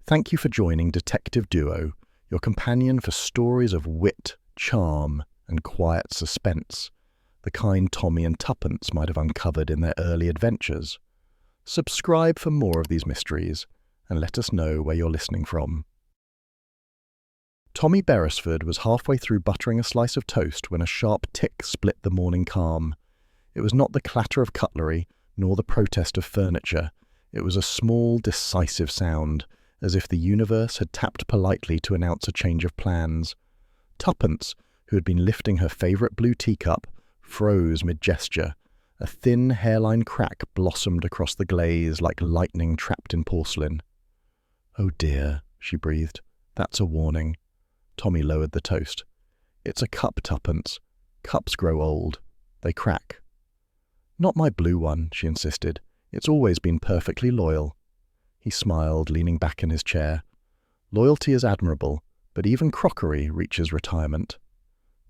Thank you for joining Detective Duo, your companion for stories of wit, charm, and quiet suspense, the kind Tommy and Tuppence might have uncovered in their early adventures. Subscribe for more of these mysteries, and let us know where you're listening from. Tommy Beresford was halfway through buttering a slice of toast when a sharp tick split the morning calm. It was not the clatter of cutlery, nor the protest of furniture. It was a small, decisive sound, as if the universe had tapped politely to announce a change of plans. Tuppence, who had been lifting her favourite blue teacup, froze mid-gesture. A thin hairline crack blossomed across the glaze like lightning trapped in porcelain. "Oh dear," she breathed. "That's a warning." Tommy lowered the toast. "It's a cup, Tuppence. Cups grow old. They crack." "Not my blue one," she insisted. "It's always been perfectly loyal." He smiled, leaning back in his chair. "Loyalty is admirable, but even crockery reaches retirement."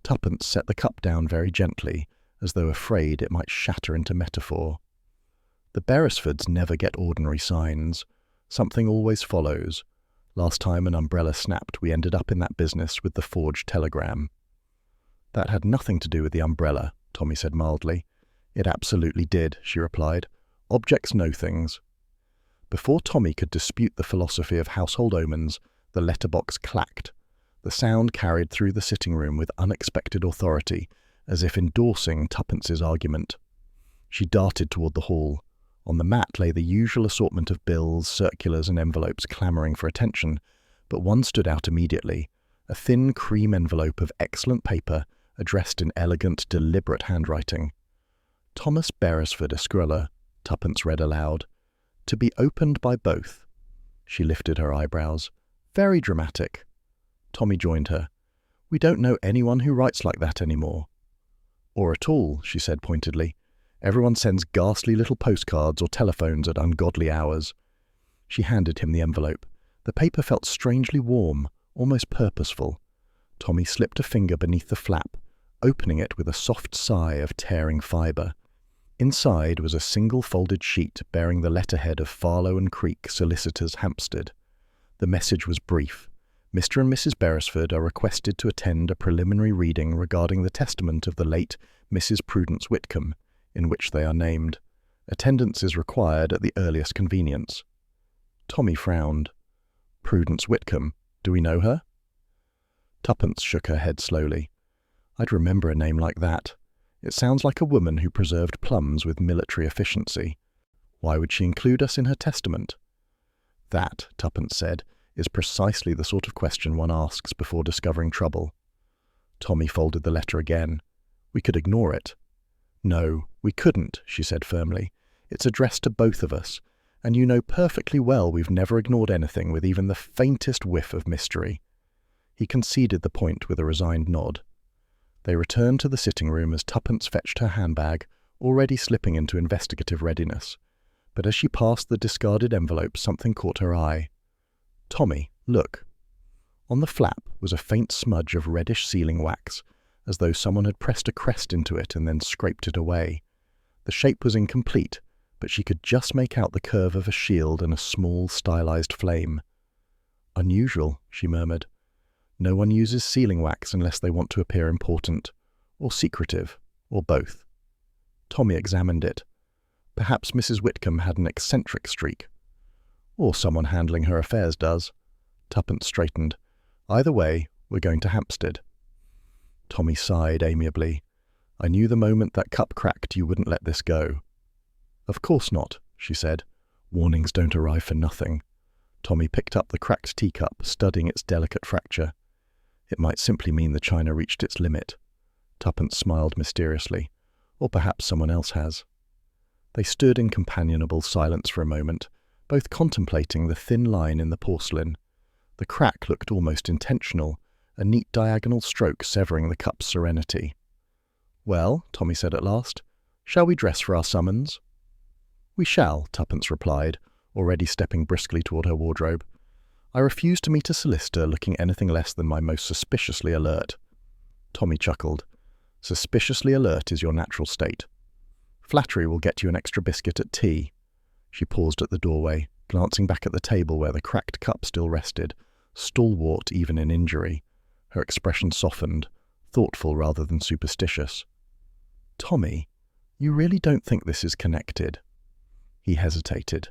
Tuppence set the cup down very gently, as though afraid it might shatter into metaphor. The Beresfords never get ordinary signs. Something always follows. Last time an umbrella snapped, we ended up in that business with the forged telegram. "That had nothing to do with the umbrella," Tommy said mildly. "It absolutely did," she replied. "Objects know things." Before Tommy could dispute the philosophy of household omens, the letterbox clacked. The sound carried through the sitting room with unexpected authority, as if endorsing Tuppence's argument. She darted toward the hall. On the mat lay the usual assortment of bills, circulars, and envelopes clamouring for attention, but one stood out immediately, a thin cream envelope of excellent paper, addressed in elegant, deliberate handwriting. "Thomas Beresford, Esquire," Tuppence read aloud. "To be opened by both." She lifted her eyebrows. "Very dramatic." Tommy joined her. "We don't know anyone who writes like that anymore." "Or at all," she said pointedly. "Everyone sends ghastly little postcards or telephones at ungodly hours." She handed him the envelope. The paper felt strangely warm, almost purposeful. Tommy slipped a finger beneath the flap, opening it with a soft sigh of tearing fibre. Inside was a single folded sheet bearing the letterhead of Farlow and Creek, Solicitors, Hampstead. The message was brief. "Mr. and Mrs. Beresford are requested to attend a preliminary reading regarding the testament of the late Mrs. Prudence Whitcomb, in which they are named. Attendance is required at the earliest convenience." Tommy frowned. "Prudence Whitcomb. Do we know her?" Tuppence shook her head slowly. "I'd remember a name like that. It sounds like a woman who preserved plums with military efficiency. Why would she include us in her testament?" "That," Tuppence said, "is precisely the sort of question one asks before discovering trouble." Tommy folded the letter again. "We could ignore it." "No, we couldn't," she said firmly. "It's addressed to both of us, and you know perfectly well we've never ignored anything with even the faintest whiff of mystery." He conceded the point with a resigned nod. They returned to the sitting room as Tuppence fetched her handbag, already slipping into investigative readiness. But as she passed the discarded envelope, something caught her eye. "Tommy, look." On the flap was a faint smudge of reddish sealing wax, as though someone had pressed a crest into it and then scraped it away. The shape was incomplete, but she could just make out the curve of a shield and a small, stylized flame. "Unusual," she murmured. "No one uses sealing wax unless they want to appear important, or secretive, or both." Tommy examined it. Perhaps Mrs. Whitcomb had an eccentric streak. "Or someone handling her affairs does." Tuppence straightened. "Either way, we're going to Hampstead." Tommy sighed amiably. "I knew the moment that cup cracked you wouldn't let this go." "Of course not," she said. "Warnings don't arrive for nothing." Tommy picked up the cracked teacup, studying its delicate fracture. "It might simply mean the china reached its limit." Tuppence smiled mysteriously. "Or perhaps someone else has." They stood in companionable silence for a moment, both contemplating the thin line in the porcelain. The crack looked almost intentional, a neat diagonal stroke severing the cup's serenity. "Well," Tommy said at last, "shall we dress for our summons?" "We shall," Tuppence replied, already stepping briskly toward her wardrobe. "I refuse to meet a solicitor looking anything less than my most suspiciously alert." Tommy chuckled. "Suspiciously alert is your natural state. Flattery will get you an extra biscuit at tea." She paused at the doorway. glancing back at the table where the cracked cup still rested, stalwart even in injury. Her expression softened, thoughtful rather than superstitious. "Tommy, you really don't think this is connected?" He hesitated.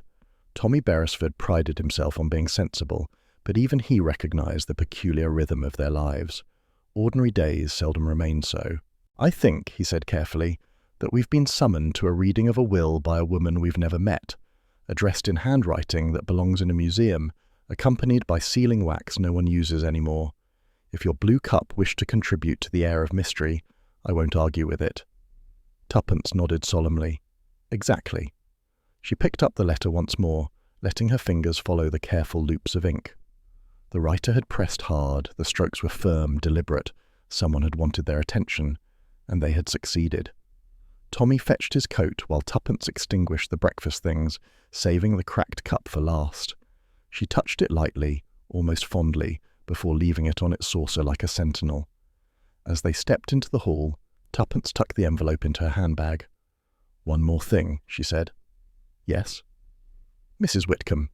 Tommy Beresford prided himself on being sensible, but even he recognized the peculiar rhythm of their lives. Ordinary days seldom remain so. "I think," he said carefully, "that we've been summoned to a reading of a will by a woman we've never met, addressed in handwriting that belongs in a museum, accompanied by sealing wax no one uses anymore. If your blue cup wished to contribute to the air of mystery, I won't argue with it." Tuppence nodded solemnly. "Exactly." She picked up the letter once more, letting her fingers follow the careful loops of ink. The writer had pressed hard, the strokes were firm, deliberate. Someone had wanted their attention, and they had succeeded. Tommy fetched his coat while Tuppence extinguished the breakfast things, saving the cracked cup for last. She touched it lightly, almost fondly, before leaving it on its saucer like a sentinel. As they stepped into the hall, Tuppence tucked the envelope into her handbag. "One more thing," she said. "Yes?" "Mrs. Whitcomb.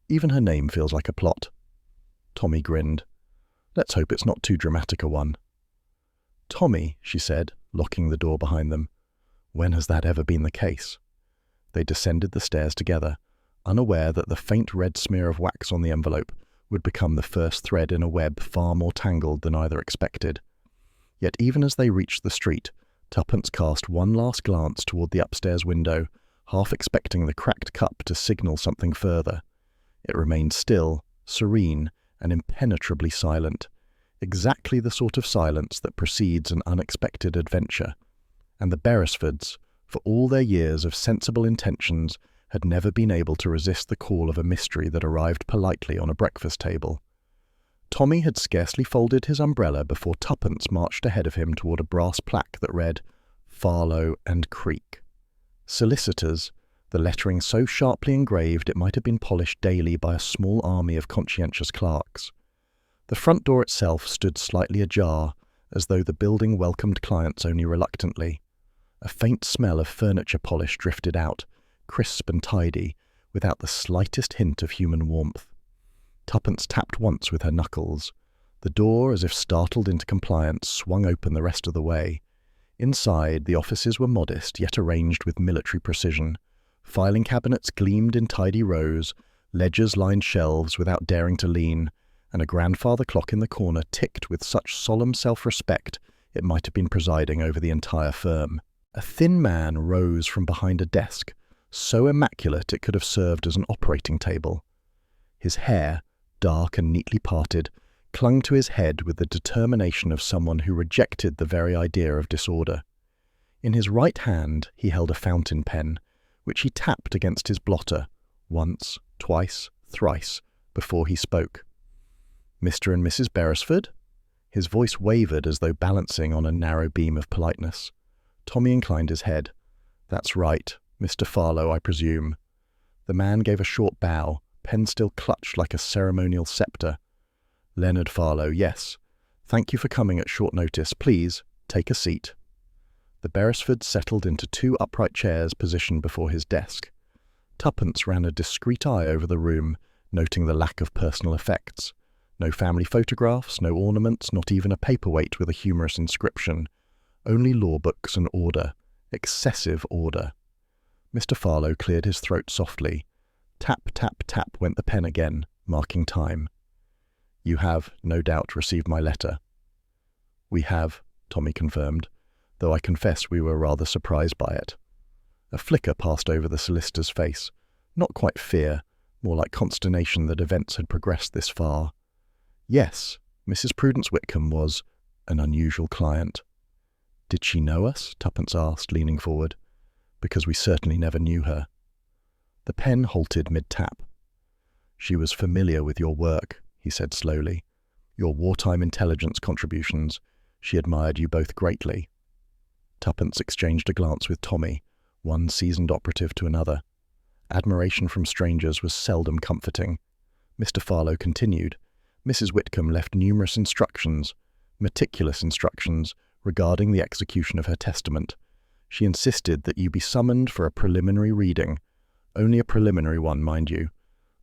Even her name feels like a plot." Tommy grinned. "Let's hope it's not too dramatic a one." "Tommy," she said, locking the door behind them. "When has that ever been the case?" They descended the stairs together, unaware that the faint red smear of wax on the envelope would become the first thread in a web far more tangled than either expected. Yet even as they reached the street, Tuppence cast one last glance toward the upstairs window, half expecting the cracked cup to signal something further. It remained still, serene, and impenetrably silent, exactly the sort of silence that precedes an unexpected adventure. And the Beresfords, for all their years of sensible intentions, had never been able to resist the call of a mystery that arrived politely on a breakfast table. Tommy had scarcely folded his umbrella before Tuppence marched ahead of him toward a brass plaque that read, "Farlow and Creek." Solicitors, the lettering so sharply engraved it might have been polished daily by a small army of conscientious clerks. The front door itself stood slightly ajar, as though the building welcomed clients only reluctantly. A faint smell of furniture polish drifted out, crisp and tidy, without the slightest hint of human warmth. Tuppence tapped once with her knuckles. The door, as if startled into compliance, swung open the rest of the way. Inside, the offices were modest, yet arranged with military precision. Filing cabinets gleamed in tidy rows, ledgers lined shelves without daring to lean, and a grandfather clock in the corner ticked with such solemn self-respect it might have been presiding over the entire firm. A thin man rose from behind a desk, so immaculate it could have served as an operating table. His hair, dark and neatly parted, clung to his head with the determination of someone who rejected the very idea of disorder. In his right hand he held a fountain pen, which he tapped against his blotter, once, twice, thrice, before he spoke. "Mr. and Mrs. Beresford?" His voice wavered as though balancing on a narrow beam of politeness. Tommy inclined his head. "That's right. Mr. Farlow, I presume." The man gave a short bow, pen still clutched like a ceremonial sceptre. "Leonard Farlow, yes. Thank you for coming at short notice. Please, take a seat." The Beresfords settled into two upright chairs positioned before his desk. Tuppence ran a discreet eye over the room, noting the lack of personal effects. No family photographs, no ornaments, not even a paperweight with a humorous inscription. Only law books and order. Excessive order. Mr. Farlow cleared his throat softly. Tap, tap, tap went the pen again, marking time. "You have, no doubt, received my letter." "We have," Tommy confirmed, though I confess we were rather surprised by it. A flicker passed over the solicitor's face. Not quite fear, more like consternation that events had progressed this far. Yes, Mrs. Prudence Whitcomb was an unusual client. "Did she know us?" Tuppence asked, leaning forward. "Because we certainly never knew her." The pen halted mid-tap. "She was familiar with your work," he said slowly. "Your wartime intelligence contributions. She admired you both greatly." Tuppence exchanged a glance with Tommy, one seasoned operative to another. Admiration from strangers was seldom comforting. Mr. Farlow continued. "Mrs. Whitcomb left numerous instructions, meticulous instructions, regarding the execution of her testament. She insisted that you be summoned for a preliminary reading. Only a preliminary one, mind you.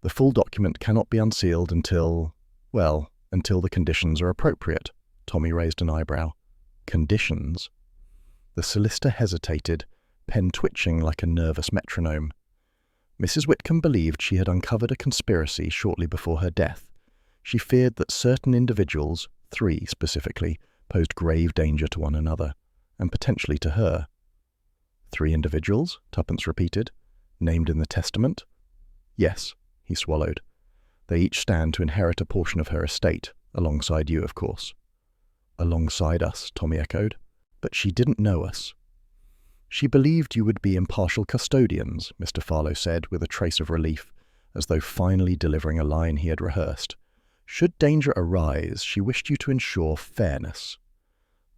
The full document cannot be unsealed until the conditions are appropriate. Tommy raised an eyebrow. Conditions? The solicitor hesitated, pen twitching like a nervous metronome. Mrs. Whitcomb believed she had uncovered a conspiracy shortly before her death. She feared that certain individuals, 3 specifically, posed grave danger to one another, and potentially to her. 3 individuals? Tuppence repeated. Named in the testament? Yes, he swallowed. They each stand to inherit a portion of her estate, alongside you, of course. Alongside us, Tommy echoed. But she didn't know us. She believed you would be impartial custodians, Mr. Farlow said with a trace of relief, as though finally delivering a line he had rehearsed. Should danger arise, she wished you to ensure fairness.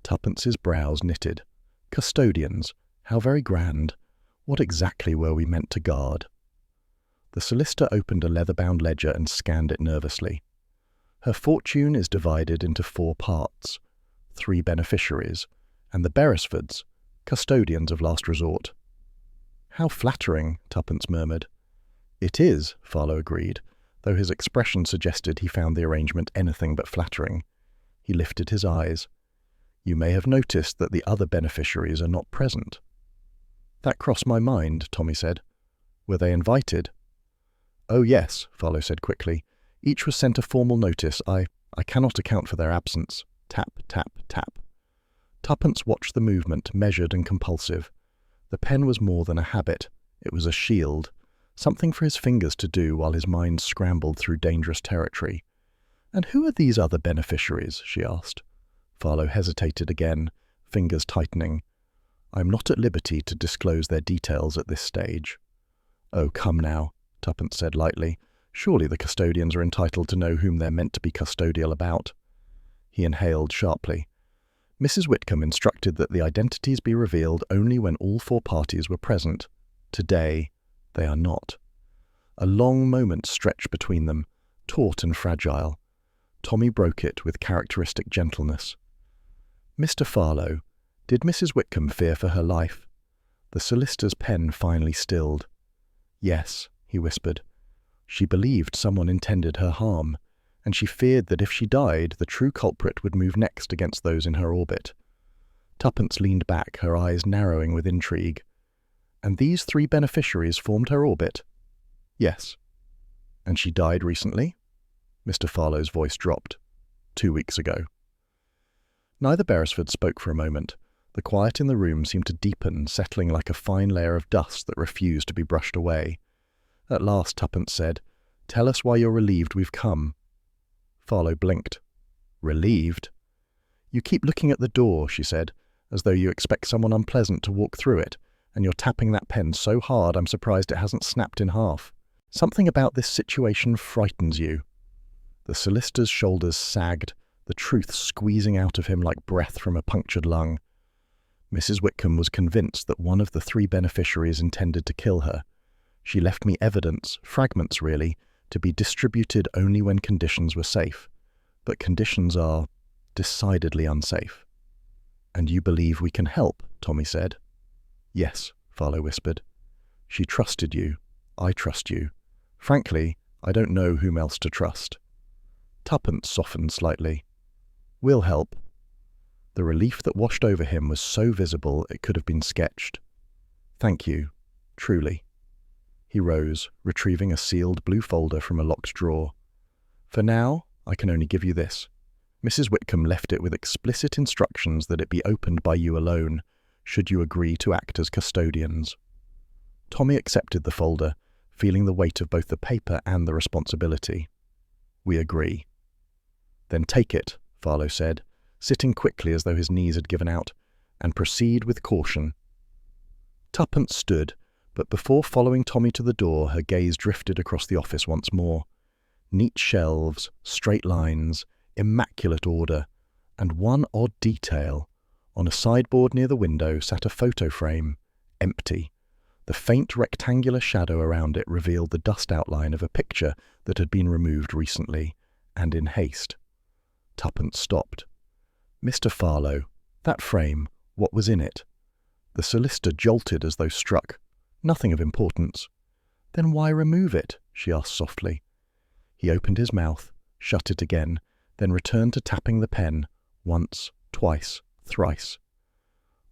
Tuppence's brows knitted. Custodians? How very grand. What exactly were we meant to guard? The solicitor opened a leather-bound ledger and scanned it nervously. Her fortune is divided into 4 parts, 3 beneficiaries, and the Beresfords, custodians of last resort. How flattering, Tuppence murmured. It is, Farlow agreed, though his expression suggested he found the arrangement anything but flattering. He lifted his eyes. You may have noticed that the other beneficiaries are not present. That crossed my mind, Tommy said. Were they invited? Oh yes, Farlow said quickly. Each was sent a formal notice. I cannot account for their absence. Tap, tap, tap. Tuppence watched the movement, measured and compulsive. The pen was more than a habit. It was a shield, something for his fingers to do while his mind scrambled through dangerous territory. And who are these other beneficiaries? She asked. Farlow hesitated again, fingers tightening. I am not at liberty to disclose their details at this stage. Oh, come now, Tuppence said lightly. Surely the custodians are entitled to know whom they're meant to be custodial about. He inhaled sharply. Mrs. Whitcomb instructed that the identities be revealed only when all 4 parties were present. Today, they are not. A long moment stretched between them, taut and fragile. Tommy broke it with characteristic gentleness. Mr. Farlow, did Mrs. Whitcomb fear for her life? The solicitor's pen finally stilled. Yes, he whispered. She believed someone intended her harm, and she feared that if she died, the true culprit would move next against those in her orbit. Tuppence leaned back, her eyes narrowing with intrigue. And these 3 beneficiaries formed her orbit? Yes. And she died recently? Mr. Farlow's voice dropped. 2 weeks ago. Neither Beresford spoke for a moment. The quiet in the room seemed to deepen, settling like a fine layer of dust that refused to be brushed away. At last Tuppence said, Tell us why you're relieved we've come. Farlow blinked. Relieved? You keep looking at the door, she said, as though you expect someone unpleasant to walk through it, and you're tapping that pen so hard I'm surprised it hasn't snapped in half. Something about this situation frightens you. The solicitor's shoulders sagged, the truth squeezing out of him like breath from a punctured lung. Mrs. Whitcomb was convinced that one of the 3 beneficiaries intended to kill her. She left me evidence, fragments really, to be distributed only when conditions were safe. But conditions are decidedly unsafe. And you believe we can help, Tommy said. Yes, Farlow whispered. She trusted you. I trust you. Frankly, I don't know whom else to trust. Tuppence softened slightly. We'll help. The relief that washed over him was so visible it could have been sketched. Thank you, truly. He rose, retrieving a sealed blue folder from a locked drawer. For now, I can only give you this. Mrs. Whitcomb left it with explicit instructions that it be opened by you alone, should you agree to act as custodians. Tommy accepted the folder, feeling the weight of both the paper and the responsibility. We agree. Then take it, Farlow said, sitting quickly as though his knees had given out, and proceed with caution. Tuppence stood, but before following Tommy to the door, her gaze drifted across the office once more. Neat shelves, straight lines, immaculate order, and one odd detail. On a sideboard near the window sat a photo frame, empty. The faint rectangular shadow around it revealed the dust outline of a picture that had been removed recently, and in haste. Tuppence stopped. Mr. Farlow, that frame, what was in it? The solicitor jolted as though struck. Nothing of importance. Then why remove it? she asked softly. He opened his mouth, shut it again, then returned to tapping the pen, once, twice, thrice.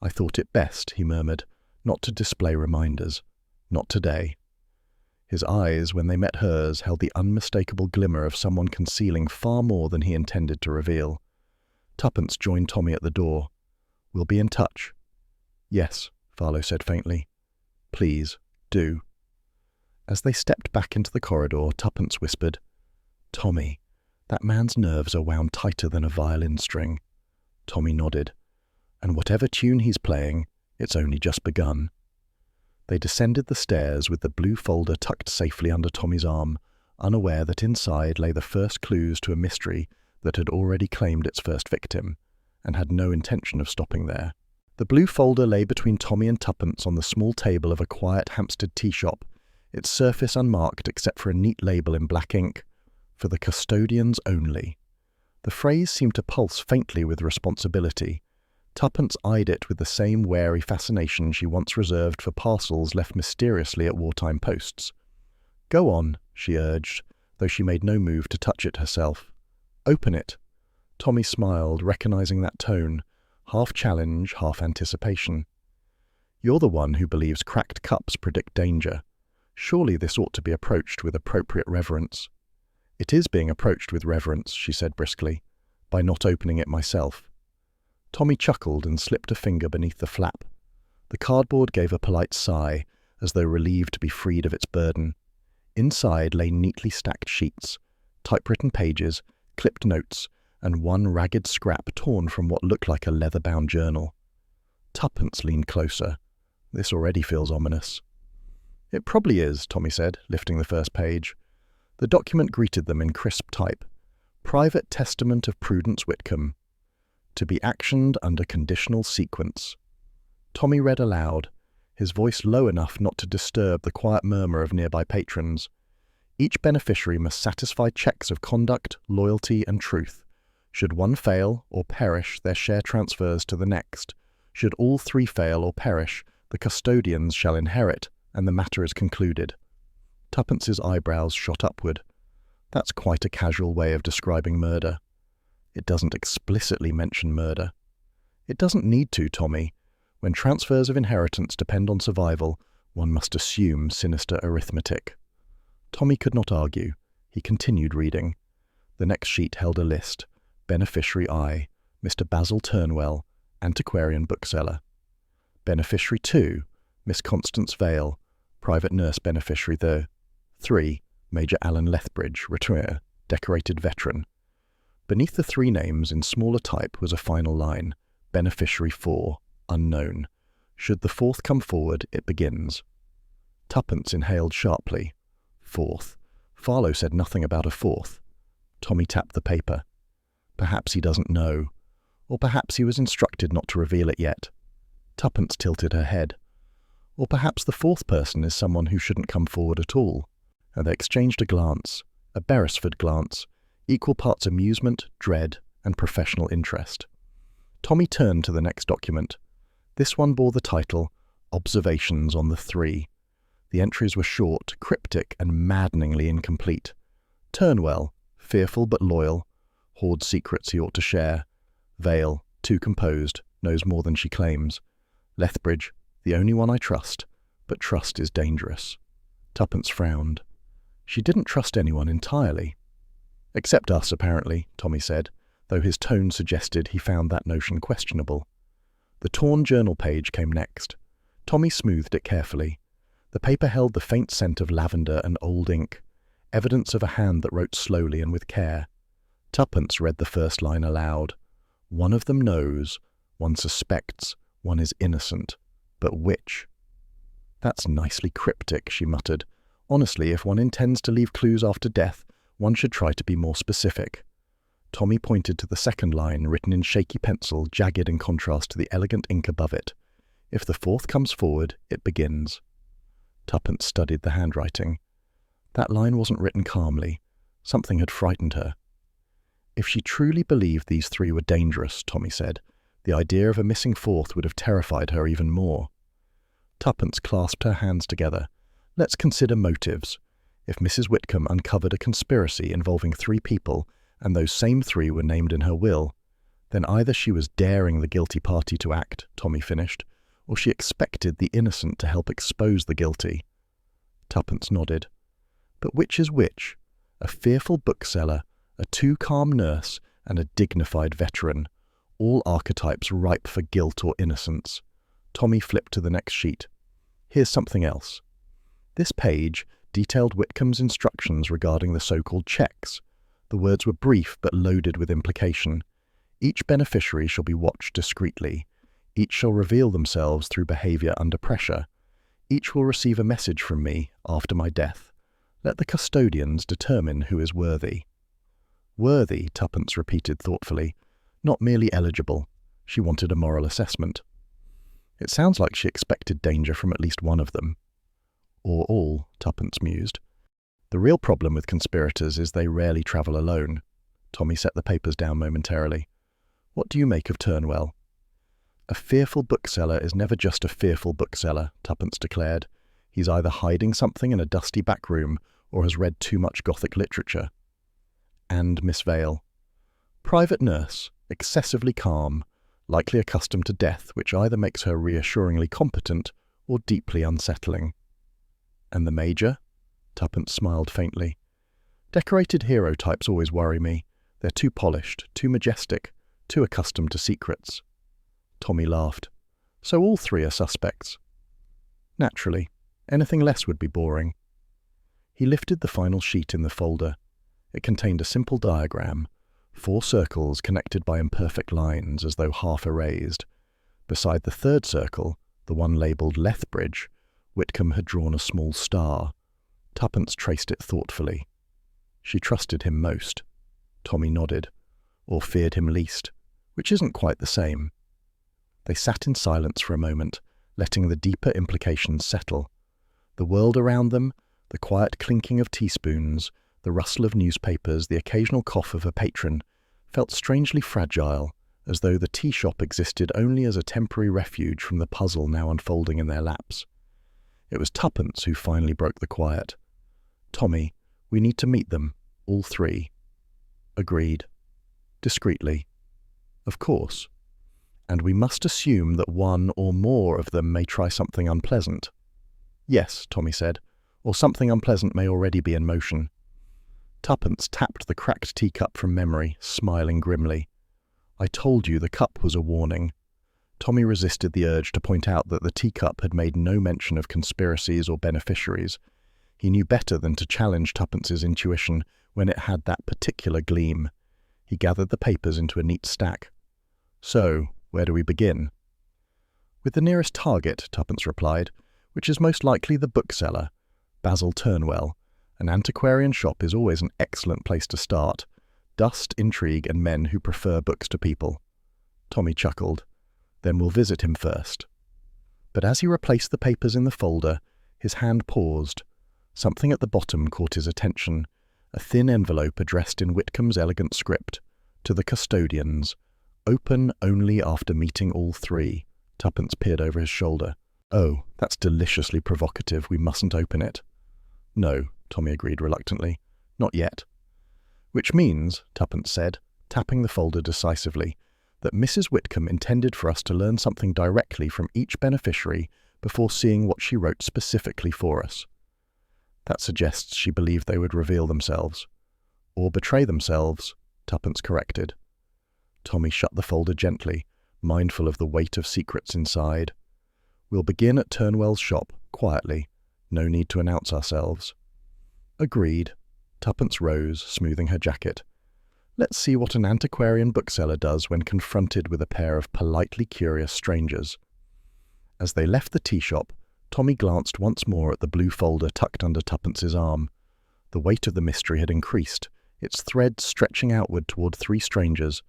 I thought it best, he murmured, not to display reminders. Not today. His eyes, when they met hers, held the unmistakable glimmer of someone concealing far more than he intended to reveal. Tuppence joined Tommy at the door. We'll be in touch. Yes, Farlow said faintly. Please, do. As they stepped back into the corridor, Tuppence whispered, Tommy, that man's nerves are wound tighter than a violin string. Tommy nodded. And whatever tune he's playing, it's only just begun. They descended the stairs with the blue folder tucked safely under Tommy's arm, unaware that inside lay the first clues to a mystery that had already claimed its first victim, and had no intention of stopping there. The blue folder lay between Tommy and Tuppence on the small table of a quiet Hampstead tea shop, its surface unmarked except for a neat label in black ink, for the custodians only. The phrase seemed to pulse faintly with responsibility. Tuppence eyed it with the same wary fascination she once reserved for parcels left mysteriously at wartime posts. Go on, she urged, though she made no move to touch it herself. Open it. Tommy smiled, recognizing that tone, half challenge, half anticipation. You're the one who believes cracked cups predict danger. Surely this ought to be approached with appropriate reverence. It is being approached with reverence, she said briskly, by not opening it myself. Tommy chuckled and slipped a finger beneath the flap. The cardboard gave a polite sigh, as though relieved to be freed of its burden. Inside lay neatly stacked sheets, typewritten pages, clipped notes, and one ragged scrap torn from what looked like a leather-bound journal. Tuppence leaned closer. This already feels ominous. It probably is, Tommy said, lifting the first page. The document greeted them in crisp type. Private Testament of Prudence Whitcomb. To be actioned under conditional sequence. Tommy read aloud, his voice low enough not to disturb the quiet murmur of nearby patrons. Each beneficiary must satisfy checks of conduct, loyalty, and truth. Should one fail or perish, their share transfers to the next. Should all three fail or perish, the custodians shall inherit, and the matter is concluded. Tuppence's eyebrows shot upward. That's quite a casual way of describing murder. It doesn't explicitly mention murder. It doesn't need to, Tommy. When transfers of inheritance depend on survival, one must assume sinister arithmetic. Tommy could not argue. He continued reading. The next sheet held a list. Beneficiary I, Mr. Basil Turnwell, antiquarian bookseller. Beneficiary 2, Miss Constance Vale, private nurse beneficiary 3, Major Alan Lethbridge, retired, decorated veteran. Beneath the three names, in smaller type, was a final line. Beneficiary 4, unknown. Should the fourth come forward, it begins. Tuppence inhaled sharply. Fourth. Farlow said nothing about a fourth. Tommy tapped the paper. Perhaps he doesn't know. Or perhaps he was instructed not to reveal it yet. Tuppence tilted her head. Or perhaps the fourth person is someone who shouldn't come forward at all. And they exchanged a glance, a Beresford glance, equal parts amusement, dread, and professional interest. Tommy turned to the next document. This one bore the title, Observations on the Three. The entries were short, cryptic, and maddeningly incomplete. Turnwell, fearful but loyal, hoards secrets he ought to share. Vale, too composed, knows more than she claims. Lethbridge, the only one I trust, but trust is dangerous. Tuppence frowned. She didn't trust anyone entirely. Except us, apparently, Tommy said, though his tone suggested he found that notion questionable. The torn journal page came next. Tommy smoothed it carefully. The paper held the faint scent of lavender and old ink, evidence of a hand that wrote slowly and with care. Tuppence read the first line aloud. One of them knows, one suspects, one is innocent. But which? That's nicely cryptic, she muttered. Honestly, if one intends to leave clues after death, one should try to be more specific. Tommy pointed to the second line, written in shaky pencil, jagged in contrast to the elegant ink above it. If the fourth comes forward, it begins. Tuppence studied the handwriting. That line wasn't written calmly. Something had frightened her. If she truly believed these three were dangerous, Tommy said, the idea of a missing fourth would have terrified her even more. Tuppence clasped her hands together. Let's consider motives. If Mrs. Whitcomb uncovered a conspiracy involving 3 people, and those same 3 were named in her will, then either she was daring the guilty party to act, Tommy finished, or she expected the innocent to help expose the guilty. Tuppence nodded. But which is which? A fearful bookseller, a too-calm nurse, and a dignified veteran, all archetypes ripe for guilt or innocence. Tommy flipped to the next sheet. Here's something else. This page detailed Whitcomb's instructions regarding the so-called checks. The words were brief but loaded with implication. Each beneficiary shall be watched discreetly. Each shall reveal themselves through behavior under pressure. Each will receive a message from me after my death. Let the custodians determine who is worthy. Worthy, Tuppence repeated thoughtfully. Not merely eligible. She wanted a moral assessment. It sounds like she expected danger from at least one of them. Or all, Tuppence mused. The real problem with conspirators is they rarely travel alone. Tommy set the papers down momentarily. What do you make of Turnwell? A fearful bookseller is never just a fearful bookseller, Tuppence declared. He's either hiding something in a dusty back room or has read too much Gothic literature. And Miss Vale. Private nurse, excessively calm, likely accustomed to death, which either makes her reassuringly competent or deeply unsettling. And the Major? Tuppence smiled faintly. Decorated hero types always worry me. They're too polished, too majestic, too accustomed to secrets. Tommy laughed. So all 3 are suspects? Naturally. Anything less would be boring. He lifted the final sheet in the folder. It contained a simple diagram, 4 circles connected by imperfect lines as though half erased. Beside the 3rd circle, the one labelled Lethbridge, Whitcomb had drawn a small star. Tuppence traced it thoughtfully. She trusted him most. Tommy nodded. Or feared him least, which isn't quite the same. They sat in silence for a moment, letting the deeper implications settle. The world around them, the quiet clinking of teaspoons, the rustle of newspapers, the occasional cough of a patron, felt strangely fragile, as though the tea shop existed only as a temporary refuge from the puzzle now unfolding in their laps. It was Tuppence who finally broke the quiet. Tommy, we need to meet them, all 3. Agreed. Discreetly. Of course. And we must assume that one or more of them may try something unpleasant. Yes, Tommy said, or something unpleasant may already be in motion. Tuppence tapped the cracked teacup from memory, smiling grimly. I told you the cup was a warning. Tommy resisted the urge to point out that the teacup had made no mention of conspiracies or beneficiaries. He knew better than to challenge Tuppence's intuition when it had that particular gleam. He gathered the papers into a neat stack. So, where do we begin? With the nearest target, Tuppence replied, which is most likely the bookseller, Basil Turnwell. An antiquarian shop is always an excellent place to start. Dust, intrigue, and men who prefer books to people. Tommy chuckled. Then we'll visit him first. But as he replaced the papers in the folder, his hand paused. Something at the bottom caught his attention. A thin envelope addressed in Whitcomb's elegant script. To the custodians. Open only after meeting all 3. Tuppence peered over his shoulder. Oh, that's deliciously provocative. We mustn't open it. No, Tommy agreed reluctantly. Not yet. Which means, Tuppence said, tapping the folder decisively, that Mrs. Whitcomb intended for us to learn something directly from each beneficiary before seeing what she wrote specifically for us. That suggests she believed they would reveal themselves. Or betray themselves, Tuppence corrected. Tommy shut the folder gently, mindful of the weight of secrets inside. We'll begin at Turnwell's shop, quietly. No need to announce ourselves. Agreed. Tuppence rose, smoothing her jacket. Let's see what an antiquarian bookseller does when confronted with a pair of politely curious strangers. As they left the tea shop, Tommy glanced once more at the blue folder tucked under Tuppence's arm. The weight of the mystery had increased, its thread stretching outward toward 3 strangers,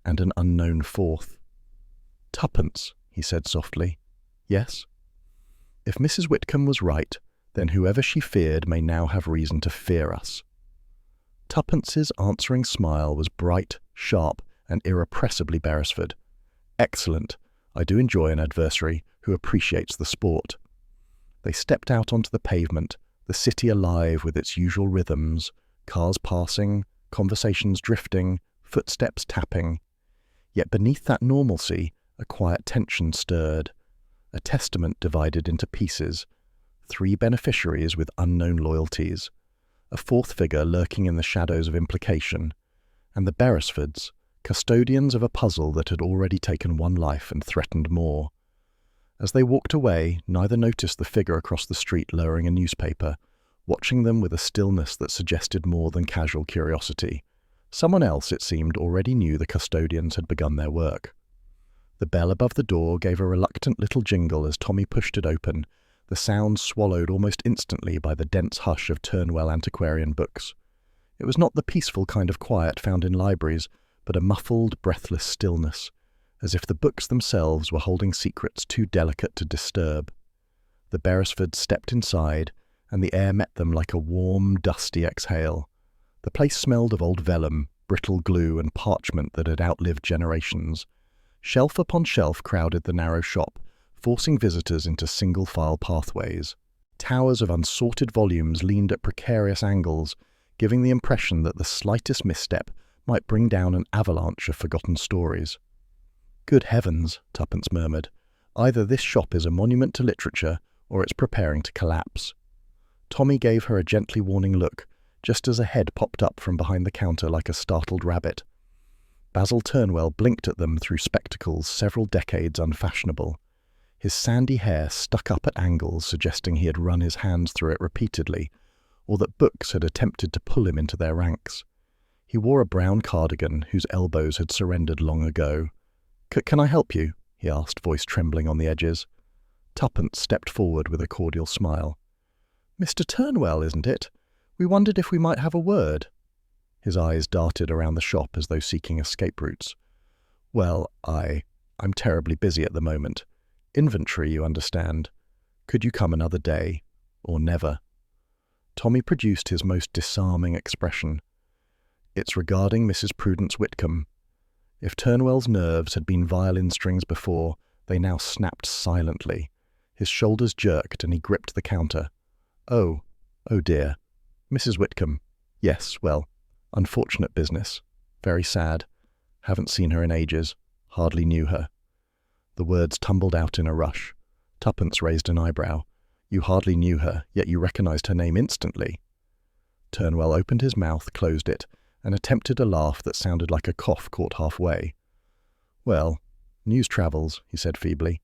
and an unknown 4th. Tuppence, he said softly. Yes? If Mrs. Whitcomb was right, then whoever she feared may now have reason to fear us. Tuppence's answering smile was bright, sharp, and irrepressibly Beresford. Excellent. I do enjoy an adversary who appreciates the sport. They stepped out onto the pavement, the city alive with its usual rhythms, cars passing, conversations drifting, footsteps tapping. Yet beneath that normalcy, a quiet tension stirred, a testament divided into pieces, 3 beneficiaries with unknown loyalties, a 4th figure lurking in the shadows of implication, and the Beresfords, custodians of a puzzle that had already taken 1 life and threatened more. As they walked away, neither noticed the figure across the street lowering a newspaper, watching them with a stillness that suggested more than casual curiosity. Someone else, it seemed, already knew the custodians had begun their work. The bell above the door gave a reluctant little jingle as Tommy pushed it open, the sound swallowed almost instantly by the dense hush of Turnwell antiquarian books. It was not the peaceful kind of quiet found in libraries, but a muffled, breathless stillness, as if the books themselves were holding secrets too delicate to disturb. The Beresfords stepped inside, and the air met them like a warm, dusty exhale. The place smelled of old vellum, brittle glue, and parchment that had outlived generations. Shelf upon shelf crowded the narrow shop, forcing visitors into single-file pathways. Towers of unsorted volumes leaned at precarious angles, giving the impression that the slightest misstep might bring down an avalanche of forgotten stories. "Good heavens," Tuppence murmured. "Either this shop is a monument to literature, or it's preparing to collapse." Tommy gave her a gently warning look, just as a head popped up from behind the counter like a startled rabbit. Basil Turnwell blinked at them through spectacles several decades unfashionable. His sandy hair stuck up at angles, suggesting he had run his hands through it repeatedly, or that books had attempted to pull him into their ranks. He wore a brown cardigan whose elbows had surrendered long ago. "Can I help you?" he asked, voice trembling on the edges. Tuppence stepped forward with a cordial smile. "Mr. Turnwell, isn't it? We wondered if we might have a word." His eyes darted around the shop as though seeking escape routes. "Well, I'm terribly busy at the moment. Inventory, you understand. Could you come another day? Or never?" Tommy produced his most disarming expression. "It's regarding Mrs. Prudence Whitcomb." If Turnwell's nerves had been violin strings before, they now snapped silently. His shoulders jerked and he gripped the counter. Oh dear. Mrs. Whitcomb. Yes, well, unfortunate business. Very sad. Haven't seen her in ages. Hardly knew her." The words tumbled out in a rush. Tuppence raised an eyebrow. "You hardly knew her, yet you recognized her name instantly." Turnwell opened his mouth, closed it, and attempted a laugh that sounded like a cough caught halfway. "Well, news travels," he said feebly.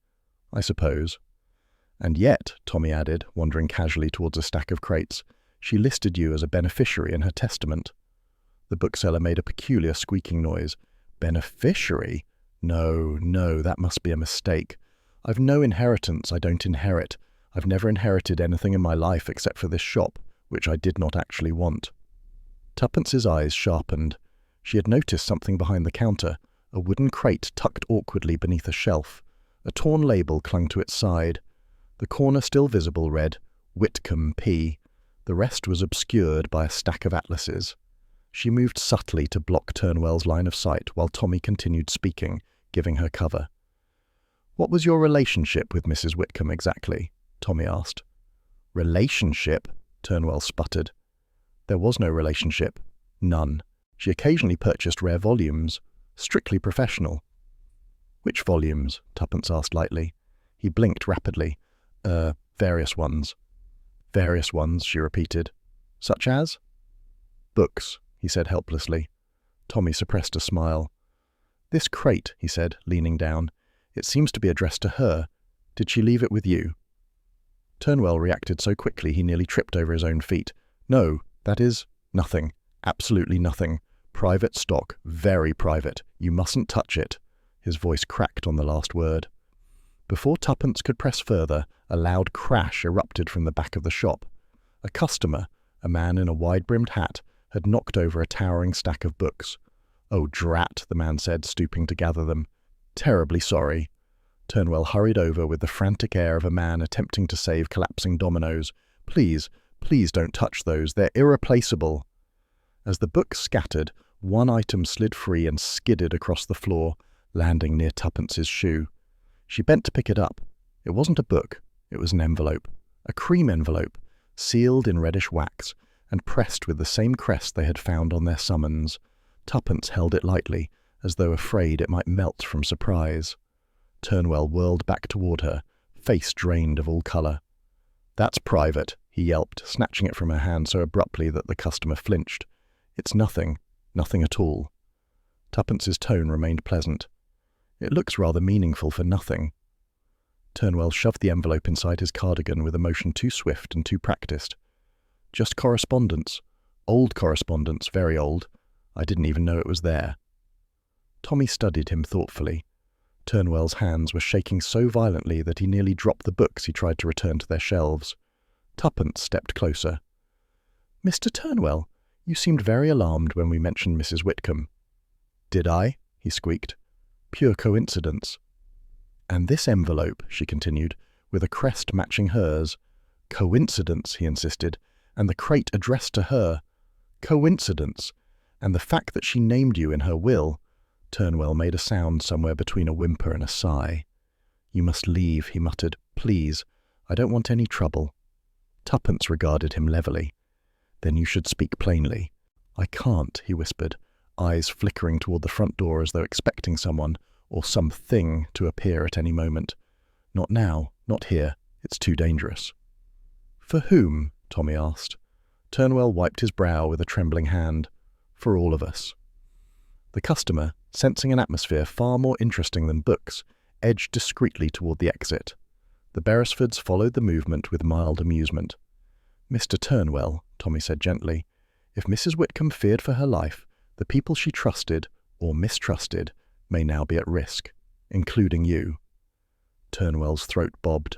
"I suppose." "And yet," Tommy added, wandering casually towards a stack of crates, "she listed you as a beneficiary in her testament." The bookseller made a peculiar squeaking noise. "Beneficiary? No, that must be a mistake. I've no inheritance, I don't inherit. I've never inherited anything in my life except for this shop, which I did not actually want." Tuppence's eyes sharpened. She had noticed something behind the counter, a wooden crate tucked awkwardly beneath a shelf. A torn label clung to its side. The corner still visible read, "Whitcomb P." The rest was obscured by a stack of atlases. She moved subtly to block Turnwell's line of sight while Tommy continued speaking, giving her cover. "What was your relationship with Mrs. Whitcomb exactly?" Tommy asked. "Relationship?" Turnwell sputtered. "There was no relationship. None. She occasionally purchased rare volumes. Strictly professional." "Which volumes?" Tuppence asked lightly. He blinked rapidly. Various ones." "Various ones," she repeated. "Such as?" "Books," he said helplessly. Tommy suppressed a smile. "This crate," he said, leaning down. "It seems to be addressed to her. Did she leave it with you?" Turnwell reacted so quickly he nearly tripped over his own feet. "No, that is, nothing. Absolutely nothing. Private stock. Very private. You mustn't touch it." His voice cracked on the last word. Before Tuppence could press further, a loud crash erupted from the back of the shop. A customer, a man in a wide-brimmed hat, had knocked over a towering stack of books. "Oh, drat," the man said, stooping to gather them. "Terribly sorry." Turnwell hurried over with the frantic air of a man attempting to save collapsing dominoes. Please don't touch those. They're irreplaceable." As the books scattered, one item slid free and skidded across the floor, landing near Tuppence's shoe. She bent to pick it up. It wasn't a book. It was an envelope. A cream envelope. sealed in reddish wax, and pressed with the same crest they had found on their summons. Tuppence held it lightly, as though afraid it might melt from surprise. Turnwell whirled back toward her, face drained of all colour. "That's private," he yelped, snatching it from her hand so abruptly that the customer flinched. "It's nothing at all." Tuppence's tone remained pleasant. "It looks rather meaningful for nothing." Turnwell shoved the envelope inside his cardigan with a motion too swift and too practiced. "Just correspondence. Old correspondence, very old. I didn't even know it was there." Tommy studied him thoughtfully. Turnwell's hands were shaking so violently that he nearly dropped the books he tried to return to their shelves. Tuppence stepped closer. "Mr. Turnwell, you seemed very alarmed when we mentioned Mrs. Whitcomb." "Did I?" he squeaked. "Pure coincidence." "And this envelope," she continued, with a crest matching hers. "Coincidence," he insisted. "And the crate addressed to her. Coincidence. And the fact that she named you in her will." Turnwell made a sound somewhere between a whimper and a sigh. "You must leave," he muttered. "Please. I don't want any trouble." Tuppence regarded him levelly. "Then you should speak plainly." "I can't," he whispered, eyes flickering toward the front door as though expecting someone, or something, to appear at any moment. "Not now, not here. It's too dangerous." "For whom?" Tommy asked. Turnwell wiped his brow with a trembling hand. "For all of us." The customer, sensing an atmosphere far more interesting than books, edged discreetly toward the exit. The Beresfords followed the movement with mild amusement. "Mr. Turnwell," Tommy said gently, "if Mrs. Whitcomb feared for her life, the people she trusted, or mistrusted, may now be at risk, including you." Turnwell's throat bobbed.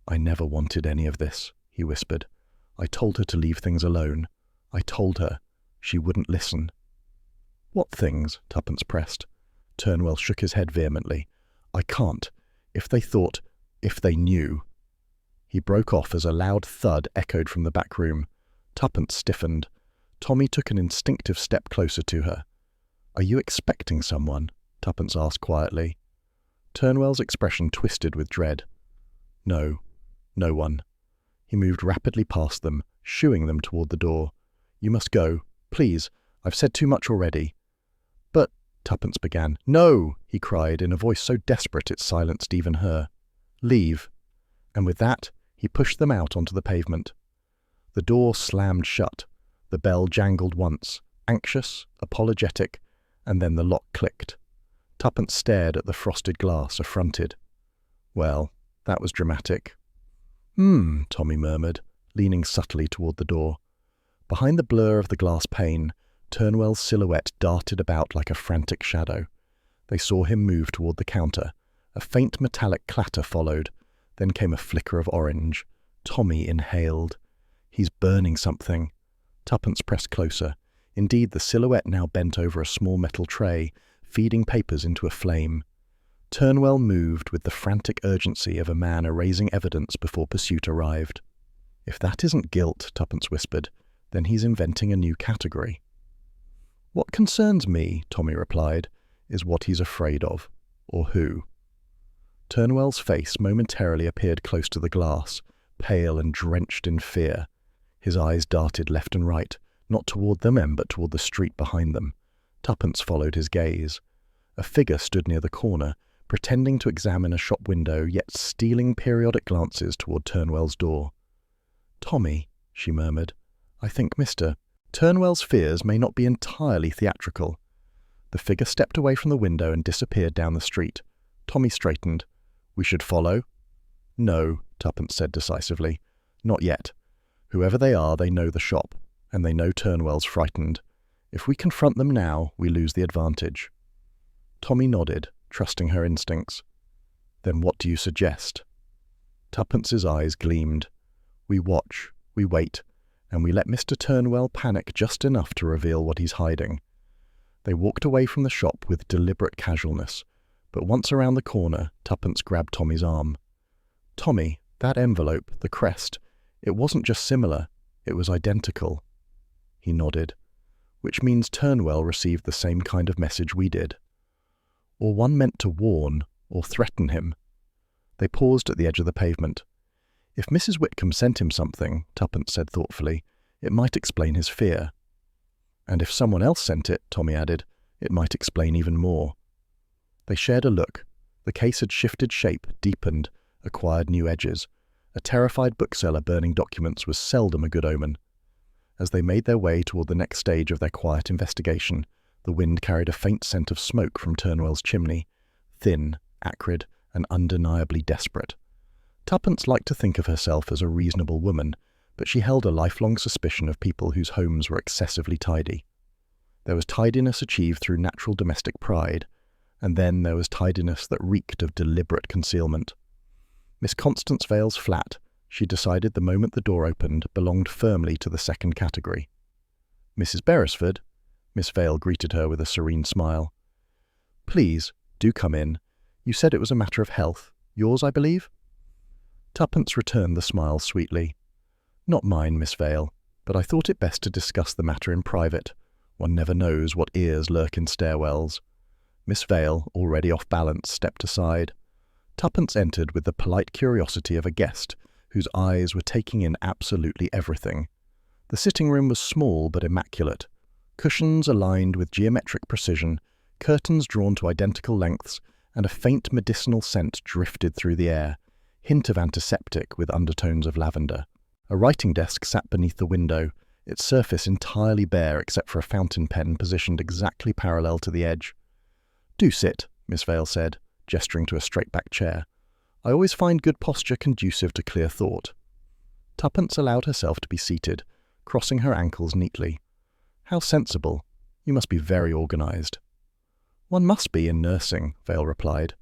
"I never wanted any of this," he whispered. "I told her to leave things alone. I told her. She wouldn't listen." "What things?" Tuppence pressed. Turnwell shook his head vehemently. "I can't. If they knew." He broke off as a loud thud echoed from the back room. Tuppence stiffened. Tommy took an instinctive step closer to her. "Are you expecting someone?" Tuppence asked quietly. Turnwell's expression twisted with dread. "No. No one." He moved rapidly past them, shooing them toward the door. "You must go. Please. I've said too much already." "But," Tuppence began. "No!" he cried in a voice so desperate it silenced even her. "Leave." And with that, he pushed them out onto the pavement. The door slammed shut. The bell jangled once, anxious, apologetic, and then the lock clicked. Tuppence stared at the frosted glass, affronted. "Well, that was dramatic." Tommy murmured, leaning subtly toward the door. Behind the blur of the glass pane, Turnwell's silhouette darted about like a frantic shadow. They saw him move toward the counter. A faint metallic clatter followed. Then came a flicker of orange. Tommy inhaled. "He's burning something." Tuppence pressed closer. Indeed, the silhouette now bent over a small metal tray, feeding papers into a flame. Turnwell moved with the frantic urgency of a man erasing evidence before pursuit arrived. "If that isn't guilt," Tuppence whispered, "then he's inventing a new category." "What concerns me," Tommy replied, "is what he's afraid of, or who." Turnwell's face momentarily appeared close to the glass, pale and drenched in fear. His eyes darted left and right, not toward the men but toward the street behind them. Tuppence followed his gaze. A figure stood near the corner, pretending to examine a shop window, yet stealing periodic glances toward Turnwell's door. "Tommy," she murmured, "I think Mr. Turnwell's fears may not be entirely theatrical." The figure stepped away from the window and disappeared down the street. Tommy straightened. "We should follow?" "No," Tuppence said decisively. "Not yet. Whoever they are, they know the shop, and they know Turnwell's frightened. If we confront them now, we lose the advantage." Tommy nodded, trusting her instincts. "Then what do you suggest?" Tuppence's eyes gleamed. "We watch, we wait, and we let Mr. Turnwell panic just enough to reveal what he's hiding." They walked away from the shop with deliberate casualness, but once around the corner, Tuppence grabbed Tommy's arm. "Tommy, that envelope, the crest, it wasn't just similar, it was identical." He nodded. "Which means Turnwell received the same kind of message we did. Or one meant to warn or threaten him." They paused at the edge of the pavement. If Mrs. Whitcomb sent him something, Tuppence said thoughtfully, it might explain his fear. And if someone else sent it, Tommy added, it might explain even more. They shared a look. The case had shifted shape, deepened, acquired new edges. A terrified bookseller burning documents was seldom a good omen. As they made their way toward the next stage of their quiet investigation, the wind carried a faint scent of smoke from Turnwell's chimney, thin, acrid, and undeniably desperate. Tuppence liked to think of herself as a reasonable woman, but she held a lifelong suspicion of people whose homes were excessively tidy. There was tidiness achieved through natural domestic pride, and then there was tidiness that reeked of deliberate concealment. Miss Constance Vale's flat, she decided the moment the door opened, belonged firmly to the second category. "Mrs. Beresford?" Miss Vale greeted her with a serene smile. "Please, do come in. You said it was a matter of health. Yours, I believe?" Tuppence returned the smile sweetly. "Not mine, Miss Vale, but I thought it best to discuss the matter in private. One never knows what ears lurk in stairwells." Miss Vale, already off balance, stepped aside. Tuppence entered with the polite curiosity of a guest whose eyes were taking in absolutely everything. The sitting room was small but immaculate. Cushions aligned with geometric precision, curtains drawn to identical lengths, and a faint medicinal scent drifted through the air, hint of antiseptic with undertones of lavender. A writing desk sat beneath the window, its surface entirely bare except for a fountain pen positioned exactly parallel to the edge. "Do sit," Miss Vale said, gesturing to a straight-back chair. "I always find good posture conducive to clear thought." Tuppence allowed herself to be seated, crossing her ankles neatly. "How sensible. You must be very organized." "One must be in nursing," Vale replied.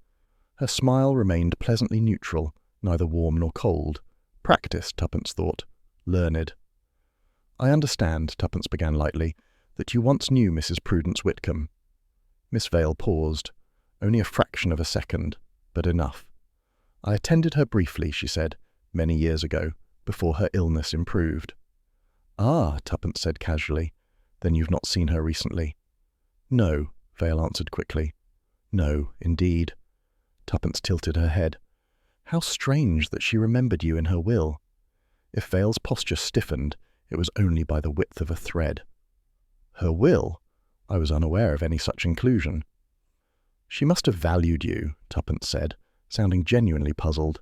Her smile remained pleasantly neutral, neither warm nor cold. Practiced, Tuppence thought. Learned. "I understand," Tuppence began lightly, "that you once knew Mrs. Prudence Whitcomb." Miss Vale paused. Only a fraction of a second, but enough. "I attended her briefly," she said, "many years ago, before her illness improved." "Ah," Tuppence said casually. "Then you've not seen her recently?" "No," Vale answered quickly. "No, indeed." Tuppence tilted her head. How strange that she remembered you in her will. If Vale's posture stiffened, it was only by the width of a thread. "Her will? I was unaware of any such inclusion." "She must have valued you," Tuppence said, sounding genuinely puzzled.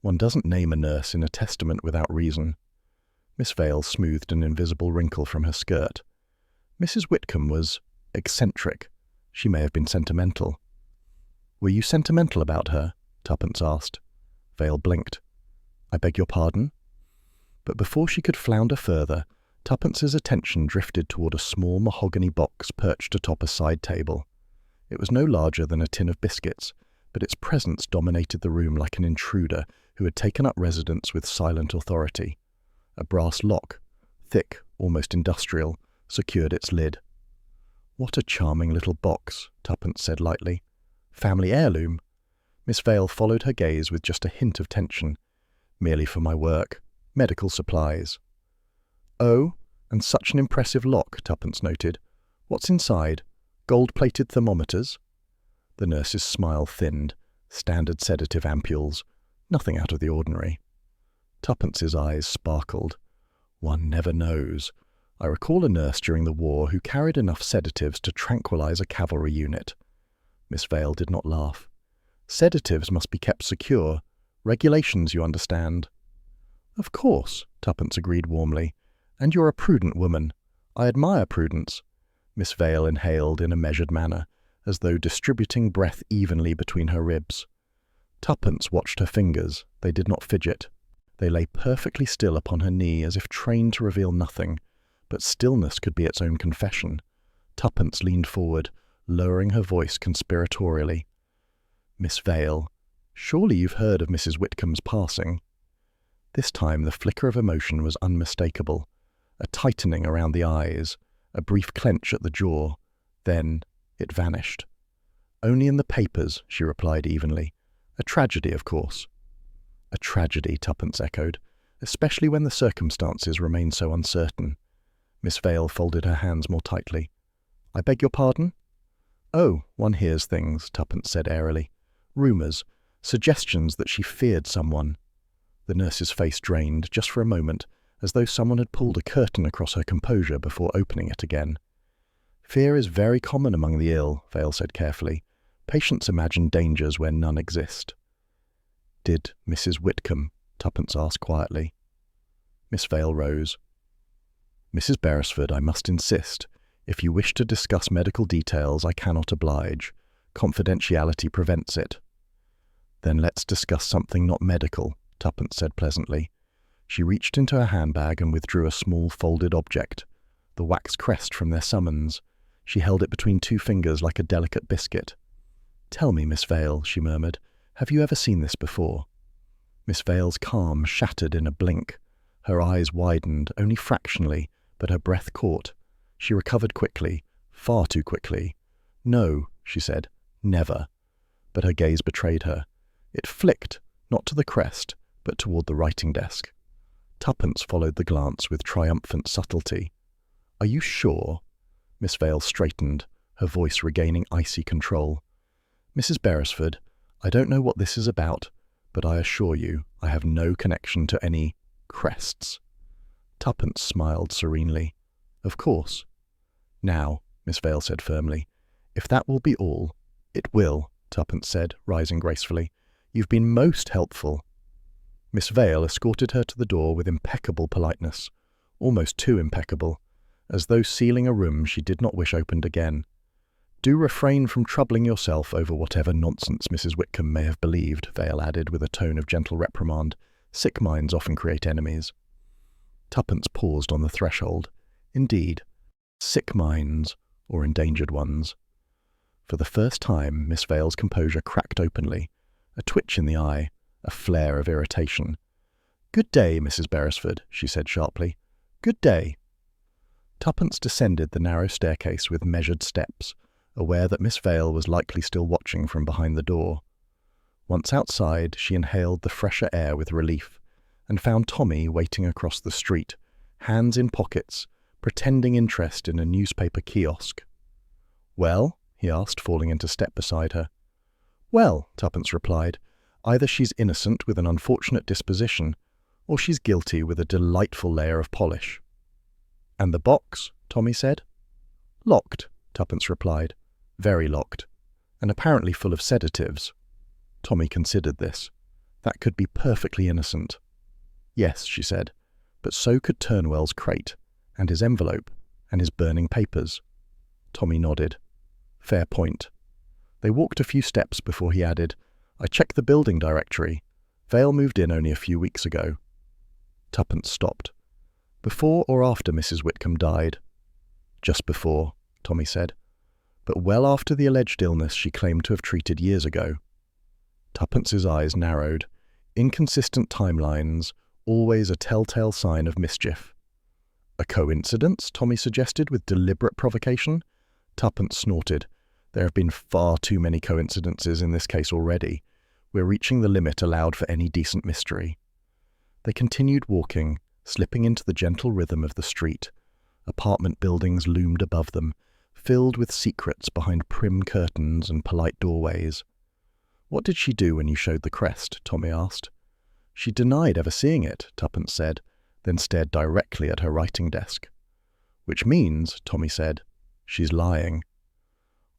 "One doesn't name a nurse in a testament without reason." Miss Vale smoothed an invisible wrinkle from her skirt. "Mrs. Whitcomb was eccentric. She may have been sentimental." "Were you sentimental about her?" Tuppence asked. Vale blinked. "I beg your pardon?" But before she could flounder further, Tuppence's attention drifted toward a small mahogany box perched atop a side table. It was no larger than a tin of biscuits, but its presence dominated the room like an intruder who had taken up residence with silent authority. A brass lock, thick, almost industrial, secured its lid. "What a charming little box," Tuppence said lightly. "Family heirloom?" Miss Vale followed her gaze with just a hint of tension. "Merely for my work. Medical supplies." "Oh, and such an impressive lock," Tuppence noted. "What's inside? Gold-plated thermometers?" The nurse's smile thinned. Standard sedative ampules. Nothing out of the ordinary. Tuppence's eyes sparkled. "One never knows. I recall a nurse during the war who carried enough sedatives to tranquilize a cavalry unit." Miss Vale did not laugh. "Sedatives must be kept secure. Regulations, you understand." "Of course," Tuppence agreed warmly. "And you're a prudent woman. I admire prudence." Miss Vale inhaled in a measured manner, as though distributing breath evenly between her ribs. Tuppence watched her fingers. They did not fidget. They lay perfectly still upon her knee as if trained to reveal nothing, but stillness could be its own confession. Tuppence leaned forward, lowering her voice conspiratorially. "Miss Vale, surely you've heard of Mrs. Whitcomb's passing?" This time the flicker of emotion was unmistakable. A tightening around the eyes, a brief clench at the jaw. Then it vanished. "Only in the papers," she replied evenly. "A tragedy, of course." "A tragedy," Tuppence echoed, "especially when the circumstances remain so uncertain." Miss Vale folded her hands more tightly. "I beg your pardon?" "Oh, one hears things," Tuppence said airily. "Rumours, suggestions that she feared someone." The nurse's face drained, just for a moment, as though someone had pulled a curtain across her composure before opening it again. "Fear is very common among the ill," Vale said carefully. "Patients imagine dangers where none exist." "Did Mrs. Whitcomb?" Tuppence asked quietly. Miss Vale rose. "Mrs. Beresford, I must insist. If you wish to discuss medical details, I cannot oblige. Confidentiality prevents it." "Then let's discuss something not medical," Tuppence said pleasantly. She reached into her handbag and withdrew a small folded object, the wax crest from their summons. She held it between two fingers like a delicate biscuit. "Tell me, Miss Vale," she murmured, "have you ever seen this before?" Miss Vale's calm shattered in a blink. Her eyes widened, only fractionally, but her breath caught. She recovered quickly, far too quickly. "No," she said, "never." But her gaze betrayed her. It flicked, not to the crest, but toward the writing desk. Tuppence followed the glance with triumphant subtlety. "Are you sure?" Miss Vale straightened, her voice regaining icy control. "Mrs. Beresford, I don't know what this is about, but I assure you I have no connection to any crests." Tuppence smiled serenely. "Of course." "Now," Miss Vale said firmly, "if that will be all—" "It will," Tuppence said, rising gracefully. "You've been most helpful." Miss Vale escorted her to the door with impeccable politeness, almost too impeccable, as though sealing a room she did not wish opened again. "Do refrain from troubling yourself over whatever nonsense Mrs. Whitcomb may have believed," Vale added with a tone of gentle reprimand. "Sick minds often create enemies." Tuppence paused on the threshold. Indeed, sick minds, or endangered ones. For the first time, Miss Vale's composure cracked openly, a twitch in the eye, a flare of irritation. "Good day, Mrs. Beresford," she said sharply. "Good day." Tuppence descended the narrow staircase with measured steps, aware that Miss Vale was likely still watching from behind the door. Once outside, she inhaled the fresher air with relief, and found Tommy waiting across the street, hands in pockets, pretending interest in a newspaper kiosk. "Well?" he asked, falling into step beside her. "Well," Tuppence replied, "either she's innocent with an unfortunate disposition, or she's guilty with a delightful layer of polish." "And the box?" Tommy said. "Locked," Tuppence replied. "Very locked. And apparently full of sedatives." Tommy considered this. "That could be perfectly innocent." "Yes," she said, "but so could Turnwell's crate, and his envelope, and his burning papers." Tommy nodded. "Fair point." They walked a few steps before he added, "I checked the building directory. Vale moved in only a few weeks ago." Tuppence stopped. "Before or after Mrs. Whitcomb died?" "Just before," Tommy said. "But well after the alleged illness she claimed to have treated years ago." Tuppence's eyes narrowed. Inconsistent timelines, always a telltale sign of mischief. "A coincidence?" Tommy suggested with deliberate provocation. Tuppence snorted. "There have been far too many coincidences in this case already. We're reaching the limit allowed for any decent mystery." They continued walking, slipping into the gentle rhythm of the street. Apartment buildings loomed above them, filled with secrets behind prim curtains and polite doorways. "What did she do when you showed the crest?" Tommy asked. "She denied ever seeing it," Tuppence said, then stared directly at her writing desk. "Which means," Tommy said, "she's lying."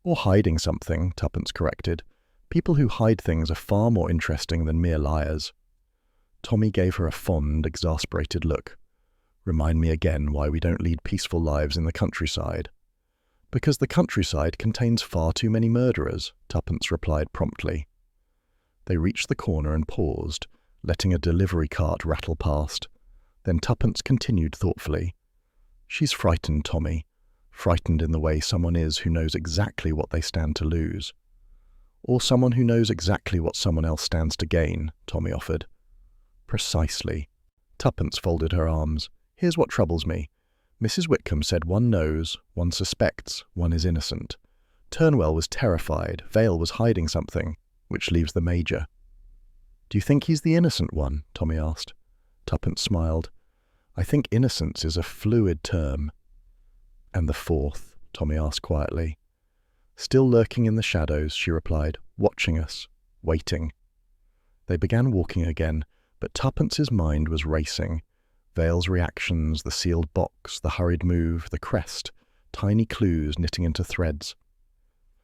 "Or hiding something," Tuppence corrected. "People who hide things are far more interesting than mere liars." Tommy gave her a fond, exasperated look. "Remind me again why we don't lead peaceful lives in the countryside." "Because the countryside contains far too many murderers," Tuppence replied promptly. They reached the corner and paused, letting a delivery cart rattle past. Then Tuppence continued thoughtfully. "She's frightened, Tommy. Frightened in the way someone is who knows exactly what they stand to lose." "Or someone who knows exactly what someone else stands to gain," Tommy offered. "Precisely." Tuppence folded her arms. "Here's what troubles me. Mrs. Whitcomb said one knows, one suspects, one is innocent. Turnwell was terrified, Vale was hiding something, which leaves the Major." "Do you think he's the innocent one?" Tommy asked. Tuppence smiled. "I think innocence is a fluid term." "And the fourth?" Tommy asked quietly. Still lurking in the shadows, she replied, "Watching us, waiting." They began walking again, But Tuppence's mind was racing. Vale's reactions, the sealed box, the hurried move, the crest, tiny clues knitting into threads.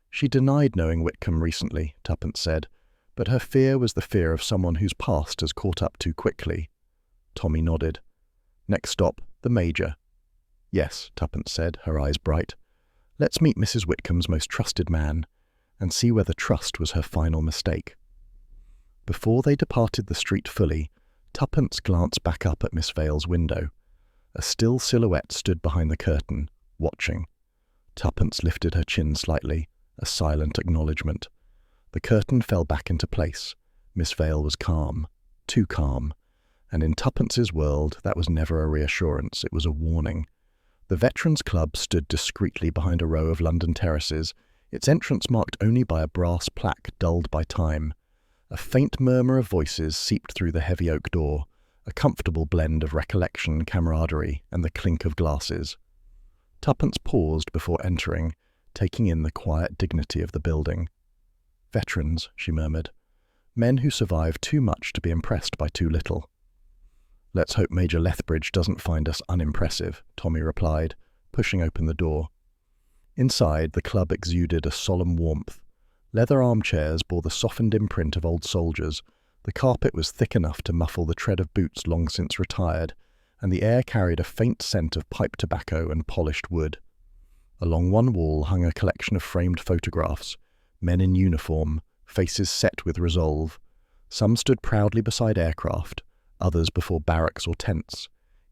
She denied knowing Whitcomb recently, Tuppence said, but her fear was the fear of someone whose past has caught up too quickly. Tommy nodded. Next stop, the Major. Yes, Tuppence said, her eyes bright. Let's meet Mrs. Whitcomb's most trusted man, and see whether trust was her final mistake. Before they departed the street fully, Tuppence glanced back up at Miss Vale's window. A still silhouette stood behind the curtain, watching. Tuppence lifted her chin slightly, a silent acknowledgement. The curtain fell back into place. Miss Vale was calm, too calm, and in Tuppence's world that was never a reassurance, it was a warning. The Veterans Club stood discreetly behind a row of London terraces, its entrance marked only by a brass plaque dulled by time. A faint murmur of voices seeped through the heavy oak door, a comfortable blend of recollection, camaraderie, and the clink of glasses. Tuppence paused before entering, taking in the quiet dignity of the building. Veterans, she murmured. Men who survived too much to be impressed by too little. Let's hope Major Lethbridge doesn't find us unimpressive, Tommy replied, pushing open the door. Inside, the club exuded a solemn warmth. Leather armchairs bore the softened imprint of old soldiers, the carpet was thick enough to muffle the tread of boots long since retired, and the air carried a faint scent of pipe tobacco and polished wood. Along one wall hung a collection of framed photographs, men in uniform, faces set with resolve. Some stood proudly beside aircraft, others before barracks or tents.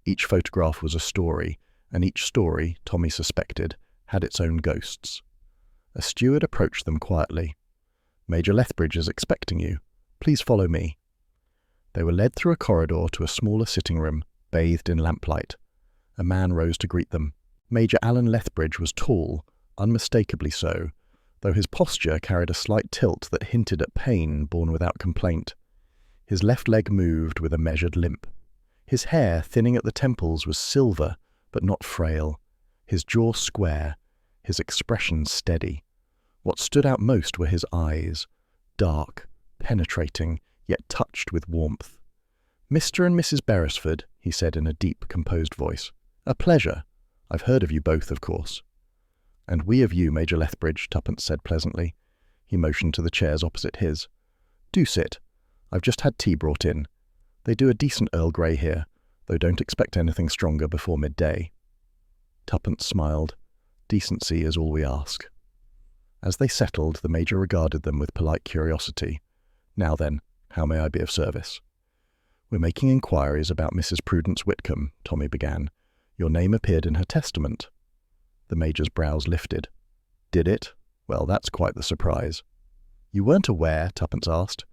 Each photograph was a story, and each story, Tommy suspected, had its own ghosts. A steward approached them quietly. Major Lethbridge is expecting you. Please follow me. They were led through a corridor to a smaller sitting room, bathed in lamplight. A man rose to greet them. Major Alan Lethbridge was tall, unmistakably so, though his posture carried a slight tilt that hinted at pain borne without complaint. His left leg moved with a measured limp. His hair, thinning at the temples, was silver, but not frail. His jaw square, his expression steady. What stood out most were his eyes, dark, penetrating, yet touched with warmth. "Mr. and Mrs. Beresford," he said in a deep, composed voice. "A pleasure. I've heard of you both, of course." "And we of you, Major Lethbridge," Tuppence said pleasantly. He motioned to the chairs opposite his. "Do sit. I've just had tea brought in. They do a decent Earl Grey here, though don't expect anything stronger before midday." Tuppence smiled. "Decency is all we ask." As they settled, the Major regarded them with polite curiosity. "Now then, how may I be of service?" "We're making inquiries about Mrs. Prudence Whitcomb," Tommy began. "Your name appeared in her testament." The Major's brows lifted. "Did it? Well, that's quite the surprise." "You weren't aware?" Tuppence asked.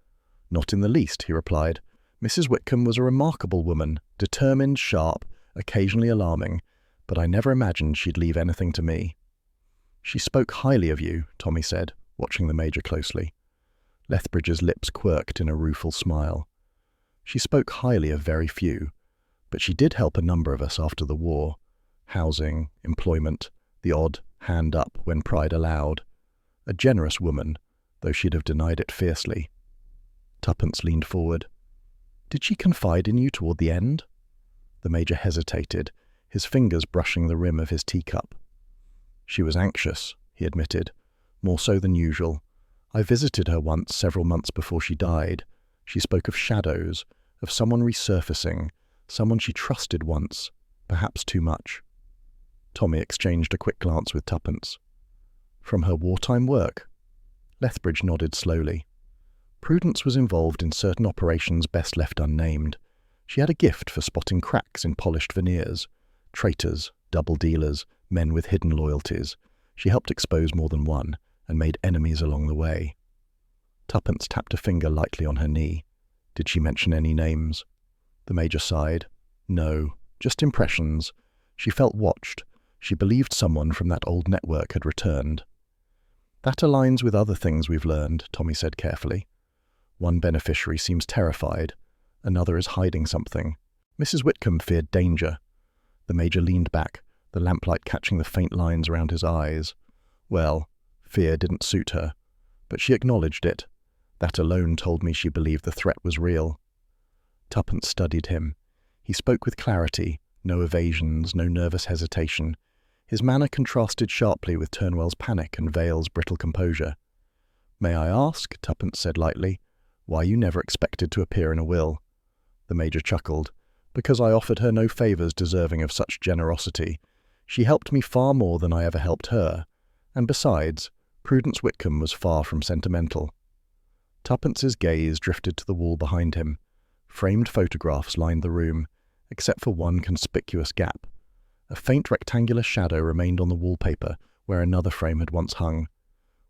"Not in the least," he replied. "Mrs. Whitcomb was a remarkable woman, determined, sharp, occasionally alarming, but I never imagined she'd leave anything to me." "She spoke highly of you," Tommy said, watching the Major closely. Lethbridge's lips quirked in a rueful smile. "She spoke highly of very few, but she did help a number of us after the war. Housing, employment, the odd hand up when pride allowed. A generous woman, though she'd have denied it fiercely." Tuppence leaned forward. "Did she confide in you toward the end?" The Major hesitated, his fingers brushing the rim of his teacup. "She was anxious," he admitted, "more so than usual. I visited her once several months before she died. She spoke of shadows, of someone resurfacing, someone she trusted once, perhaps too much." Tommy exchanged a quick glance with Tuppence. "From her wartime work?" Lethbridge nodded slowly. "Prudence was involved in certain operations best left unnamed. She had a gift for spotting cracks in polished veneers. Traitors, double dealers, men with hidden loyalties. She helped expose more than one, and made enemies along the way." Tuppence tapped a finger lightly on her knee. "Did she mention any names?" The Major sighed. "No, just impressions. She felt watched. She believed someone from that old network had returned." "That aligns with other things we've learned," Tommy said carefully. "One beneficiary seems terrified. Another is hiding something. Mrs. Whitcomb feared danger." The Major leaned back, the lamplight catching the faint lines around his eyes. "Well, fear didn't suit her, but she acknowledged it. That alone told me she believed the threat was real." Tuppence studied him. He spoke with clarity, no evasions, no nervous hesitation. His manner contrasted sharply with Turnwell's panic and Vale's brittle composure. "May I ask," Tuppence said lightly, "why you never expected to appear in a will?" The Major chuckled. "Because I offered her no favours deserving of such generosity. She helped me far more than I ever helped her. And besides, Prudence Whitcomb was far from sentimental." Tuppence's gaze drifted to the wall behind him. Framed photographs lined the room, except for one conspicuous gap. A faint rectangular shadow remained on the wallpaper where another frame had once hung.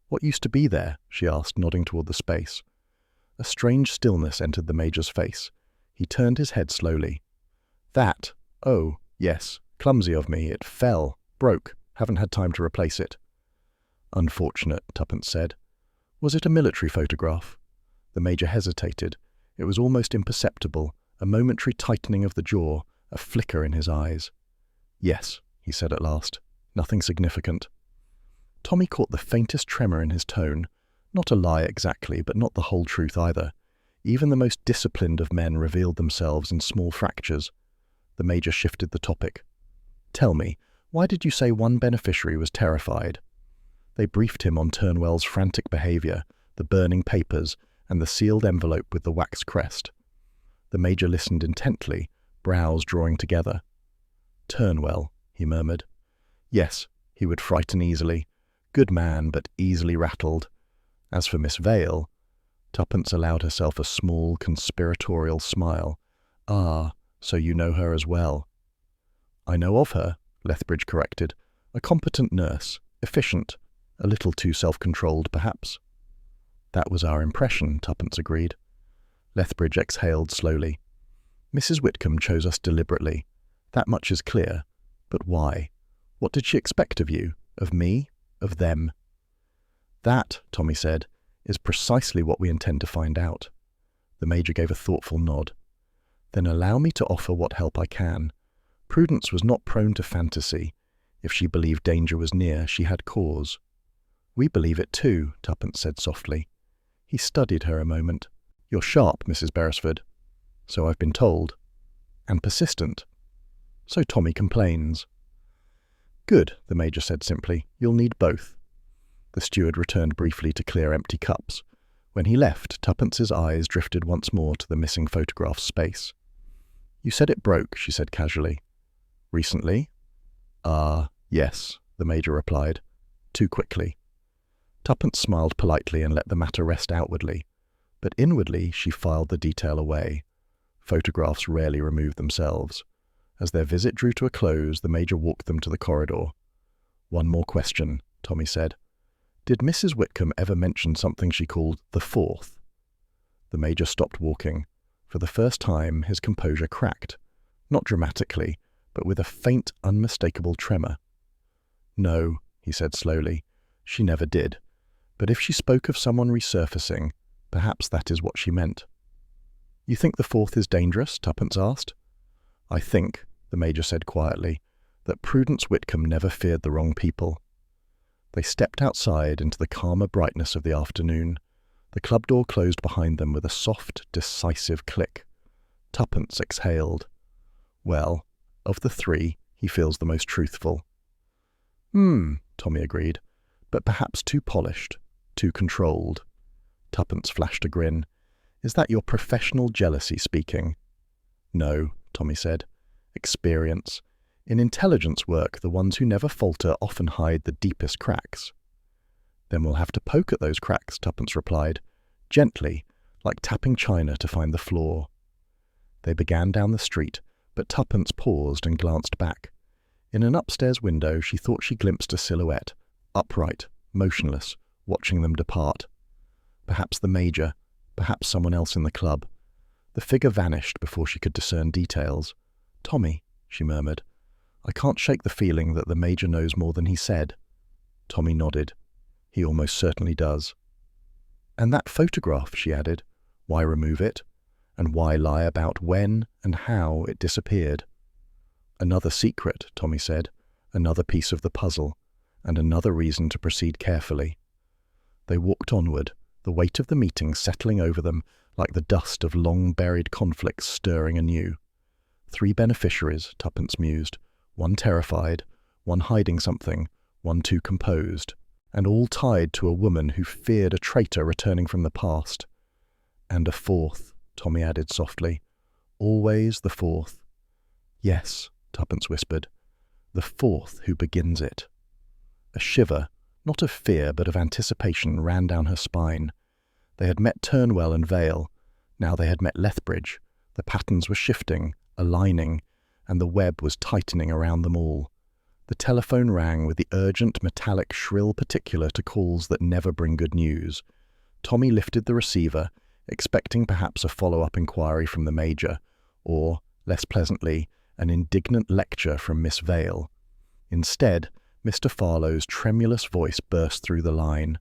"What used to be there?" she asked, nodding toward the space. A strange stillness entered the Major's face. He turned his head slowly. "That? Oh, yes. Clumsy of me. It fell. Broke. Haven't had time to replace it." "Unfortunate," Tuppence said. "Was it a military photograph?" The Major hesitated. It was almost imperceptible, a momentary tightening of the jaw, a flicker in his eyes. "Yes," he said at last. "Nothing significant." Tommy caught the faintest tremor in his tone. Not a lie exactly, but not the whole truth either. Even the most disciplined of men revealed themselves in small fractures. The Major shifted the topic. "Tell me, why did you say one beneficiary was terrified?" They briefed him on Turnwell's frantic behaviour, the burning papers, and the sealed envelope with the wax crest. The Major listened intently, brows drawing together. "Turnwell," he murmured. "Yes, he would frighten easily. Good man, but easily rattled. As for Miss Vale—" Tuppence allowed herself a small, conspiratorial smile. "Ah, so you know her as well." "I know of her," Lethbridge corrected. "A competent nurse, efficient, a little too self-controlled, perhaps." "That was our impression," Tuppence agreed. Lethbridge exhaled slowly. "Mrs. Whitcomb chose us deliberately. That much is clear. But why? What did she expect of you? Of me? Of them?" "That," Tommy said, "is precisely what we intend to find out." The Major gave a thoughtful nod. "Then allow me to offer what help I can. Prudence was not prone to fantasy. If she believed danger was near, she had cause." "We believe it too," Tuppence said softly. He studied her a moment. "You're sharp, Mrs. Beresford." "So I've been told." "And persistent." "So Tommy complains." "Good," the Major said simply. "You'll need both." The steward returned briefly to clear empty cups. When he left, Tuppence's eyes drifted once more to the missing photograph's space. "You said it broke," she said casually. "Recently?" Yes," the Major replied. "Too quickly." Tuppence smiled politely and let the matter rest outwardly. But inwardly she filed the detail away. Photographs rarely remove themselves. As their visit drew to a close, the Major walked them to the corridor. "One more question," Tommy said. "Did Mrs. Whitcomb ever mention something she called the fourth?" The Major stopped walking. For the first time, his composure cracked. Not dramatically, but with a faint, unmistakable tremor. "No," he said slowly. "She never did. But if she spoke of someone resurfacing, perhaps that is what she meant." "You think the fourth is dangerous?" Tuppence asked. "I think," the Major said quietly, "that Prudence Whitcomb never feared the wrong people." They stepped outside into the calmer brightness of the afternoon. The club door closed behind them with a soft, decisive click. Tuppence exhaled. "Well, of the three, he feels the most truthful." Tommy agreed, "but perhaps too polished, too controlled." Tuppence flashed a grin. "Is that your professional jealousy speaking?" "No," Tommy said. "Experience. In intelligence work, the ones who never falter often hide the deepest cracks." "Then we'll have to poke at those cracks," Tuppence replied. "Gently, like tapping china to find the flaw." They began down the street, but Tuppence paused and glanced back. In an upstairs window she thought she glimpsed a silhouette, upright, motionless, watching them depart. Perhaps the Major, perhaps someone else in the club. The figure vanished before she could discern details. "Tommy," she murmured, "I can't shake the feeling that the Major knows more than he said." Tommy nodded. "He almost certainly does." "And that photograph," she added. "Why remove it? And why lie about when and how it disappeared?" "Another secret," Tommy said. "Another piece of the puzzle. And another reason to proceed carefully." They walked onward, the weight of the meeting settling over them, like the dust of long-buried conflicts stirring anew. 3 beneficiaries, Tuppence mused, one terrified, one hiding something, one too composed, and all tied to a woman who feared a traitor returning from the past. And a 4th, Tommy added softly. Always the 4th. Yes, Tuppence whispered. The 4th who begins it. A shiver, not of fear but of anticipation, ran down her spine. They had met Turnwell and Vale. Now they had met Lethbridge. The patterns were shifting, aligning, and the web was tightening around them all. The telephone rang with the urgent, metallic, shrill particular to calls that never bring good news. Tommy lifted the receiver, expecting perhaps a follow-up inquiry from the Major, or, less pleasantly, an indignant lecture from Miss Vale. Instead, Mr. Farlow's tremulous voice burst through the line.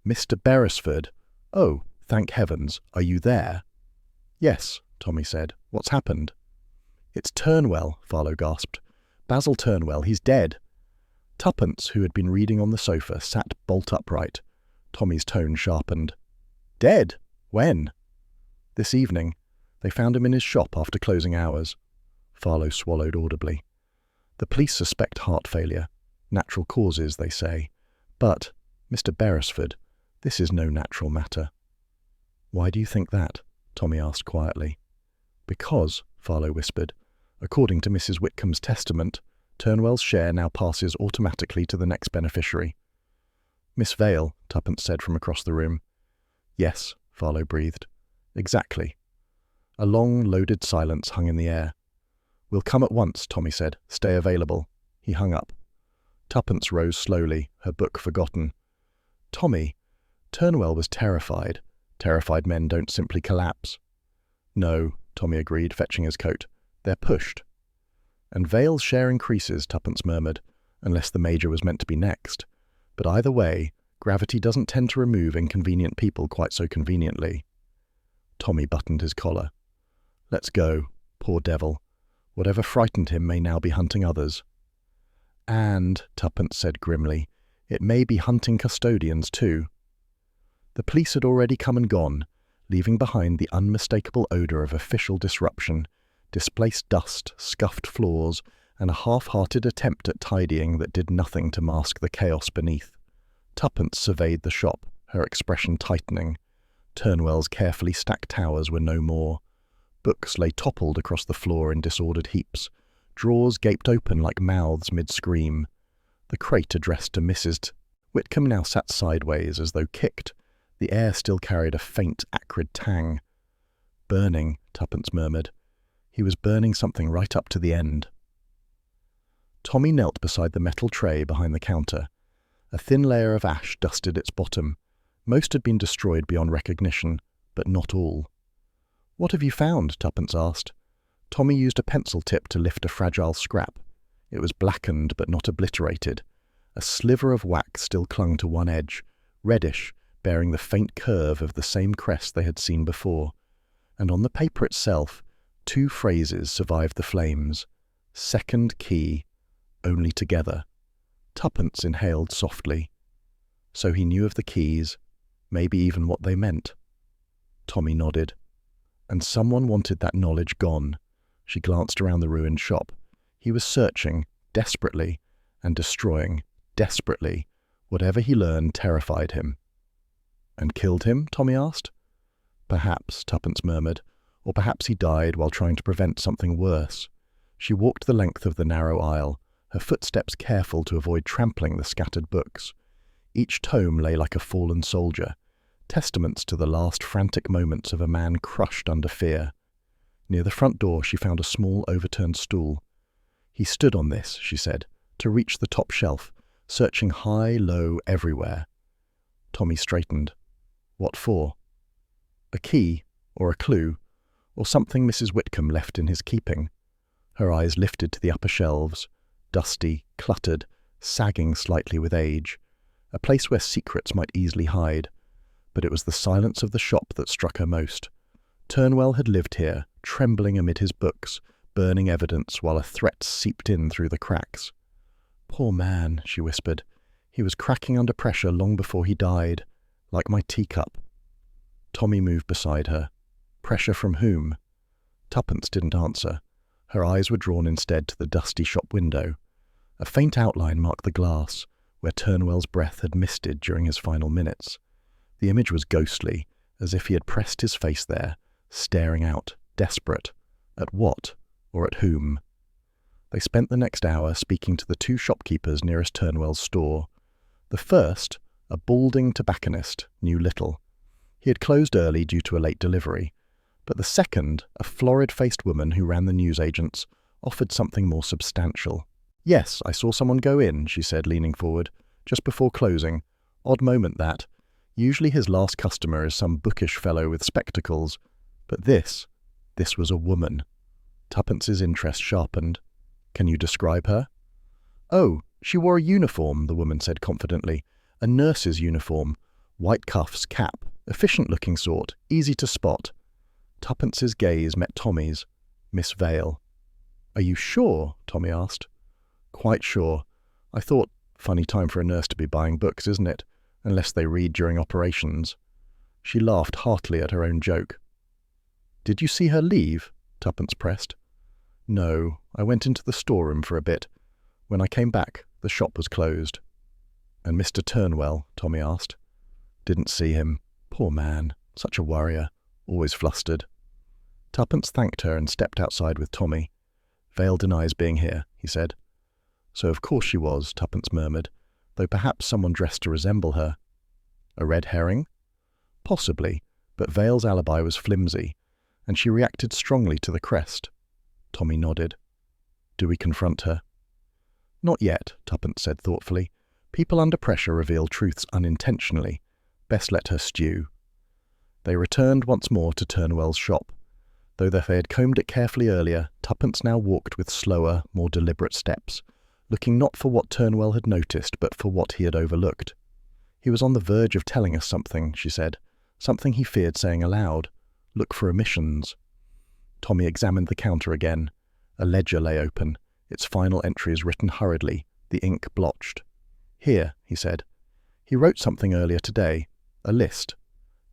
"Mr. Beresford? Oh, thank heavens, are you there?" "Yes," Tommy said. "What's happened?" "It's Turnwell," Farlow gasped. "Basil Turnwell, he's dead." Tuppence, who had been reading on the sofa, sat bolt upright. Tommy's tone sharpened. "Dead? When?" "This evening. They found him in his shop after closing hours." Farlow swallowed audibly. "The police suspect heart failure. Natural causes, they say. But, Mr. Beresford, this is no natural matter." "Why do you think that?" Tommy asked quietly. "Because," Farlow whispered, "according to Mrs. Whitcomb's testament, Turnwell's share now passes automatically to the next beneficiary." "Miss Vale," Tuppence said from across the room. "Yes," Farlow breathed. "Exactly." A long, loaded silence hung in the air. "We'll come at once," Tommy said. "Stay available." He hung up. Tuppence rose slowly, her book forgotten. "Tommy, Turnwell was terrified. Terrified men don't simply collapse." "No," Tommy agreed, fetching his coat. "They're pushed." "And Vale's share increases," Tuppence murmured, "unless the Major was meant to be next. But either way, gravity doesn't tend to remove inconvenient people quite so conveniently." Tommy buttoned his collar. "Let's go. Poor devil. Whatever frightened him may now be hunting others." "And," Tuppence said grimly, "it may be hunting custodians too." The police had already come and gone, leaving behind the unmistakable odour of official disruption, displaced dust, scuffed floors, and a half-hearted attempt at tidying that did nothing to mask the chaos beneath. Tuppence surveyed the shop, her expression tightening. Turnwell's carefully stacked towers were no more. Books lay toppled across the floor in disordered heaps. Drawers gaped open like mouths mid-scream. The crate addressed to Mrs. Whitcomb now sat sideways, as though kicked. The air still carried a faint, acrid tang. "Burning," Tuppence murmured. "He was burning something right up to the end." Tommy knelt beside the metal tray behind the counter. A thin layer of ash dusted its bottom. Most had been destroyed beyond recognition, but not all. "What have you found?" Tuppence asked. Tommy used a pencil tip to lift a fragile scrap. It was blackened but not obliterated. A sliver of wax still clung to one edge, reddish, bearing the faint curve of the same crest they had seen before. And on the paper itself, 2 phrases survived the flames. "Second key, only together." Tuppence inhaled softly. So he knew of the keys, maybe even what they meant. Tommy nodded. And someone wanted that knowledge gone. She glanced around the ruined shop. He was searching, desperately, and destroying, desperately. Whatever he learned terrified him. "And killed him?" Tommy asked. "Perhaps," Tuppence murmured. "Or perhaps he died while trying to prevent something worse." She walked the length of the narrow aisle, her footsteps careful to avoid trampling the scattered books. Each tome lay like a fallen soldier, testaments to the last frantic moments of a man crushed under fear. Near the front door she found a small overturned stool. "He stood on this," she said, "to reach the top shelf, searching high, low, everywhere." Tommy straightened. "What for?" "A key, or a clue, or something Mrs. Whitcomb left in his keeping." Her eyes lifted to the upper shelves, dusty, cluttered, sagging slightly with age, a place where secrets might easily hide. But it was the silence of the shop that struck her most. Turnwell had lived here, trembling amid his books, burning evidence while a threat seeped in through the cracks. "Poor man," she whispered. "He was cracking under pressure long before he died, like my teacup." Tommy moved beside her. Pressure from whom? Tuppence didn't answer. Her eyes were drawn instead to the dusty shop window. A faint outline marked the glass, where Turnwell's breath had misted during his final minutes. The image was ghostly, as if he had pressed his face there, staring out, desperate. At what, or at whom? They spent the next hour speaking to the two shopkeepers nearest Turnwell's store. The first, a balding tobacconist, knew little. He had closed early due to a late delivery. But the second, a florid-faced woman who ran the newsagents, offered something more substantial. "Yes, I saw someone go in," she said, leaning forward, "just before closing. Odd moment, that. Usually his last customer is some bookish fellow with spectacles. But this was a woman." Tuppence's interest sharpened. "Can you describe her?" "Oh, she wore a uniform," the woman said confidently. "A nurse's uniform. White cuffs, cap. Efficient-looking sort, easy to spot." Tuppence's gaze met Tommy's. "Miss Vale." "Are you sure?" Tommy asked. "Quite sure. I thought, funny time for a nurse to be buying books, isn't it? Unless they read during operations." She laughed heartily at her own joke. "Did you see her leave?" Tuppence pressed. "No, I went into the storeroom for a bit. When I came back, the shop was closed." "And Mr. Turnwell?" Tommy asked. "Didn't see him. Poor man. Such a worrier. Always flustered." Tuppence thanked her and stepped outside with Tommy. "Vale denies being here," he said. "So of course she was," Tuppence murmured, "though perhaps someone dressed to resemble her." "A red herring?" "Possibly, but Vale's alibi was flimsy, and she reacted strongly to the crest." Tommy nodded. "Do we confront her?" "Not yet," Tuppence said thoughtfully. "People under pressure reveal truths unintentionally. Best let her stew." They returned once more to Turnwell's shop. Though they had combed it carefully earlier, Tuppence now walked with slower, more deliberate steps, looking not for what Turnwell had noticed, but for what he had overlooked. "He was on the verge of telling us something," she said, "something he feared saying aloud. Look for omissions." Tommy examined the counter again. A ledger lay open, its final entries written hurriedly, the ink blotched. "Here," he said. "He wrote something earlier today. A list."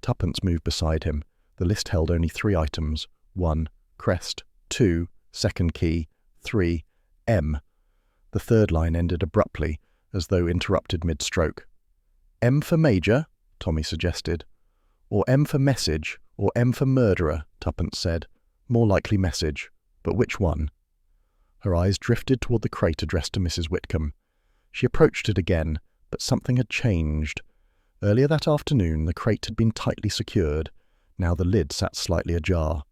Tuppence moved beside him. The list held only 3 items. 1. Crest. 2. Second key. 3. M. The third line ended abruptly, as though interrupted mid-stroke. "M for Major," Tommy suggested. "Or M for Message, or M for Murderer," Tuppence said. "More likely Message. But which one?" Her eyes drifted toward the crate addressed to Mrs. Whitcomb. She approached it again, but something had changed. Earlier that afternoon, the crate had been tightly secured. Now the lid sat slightly ajar.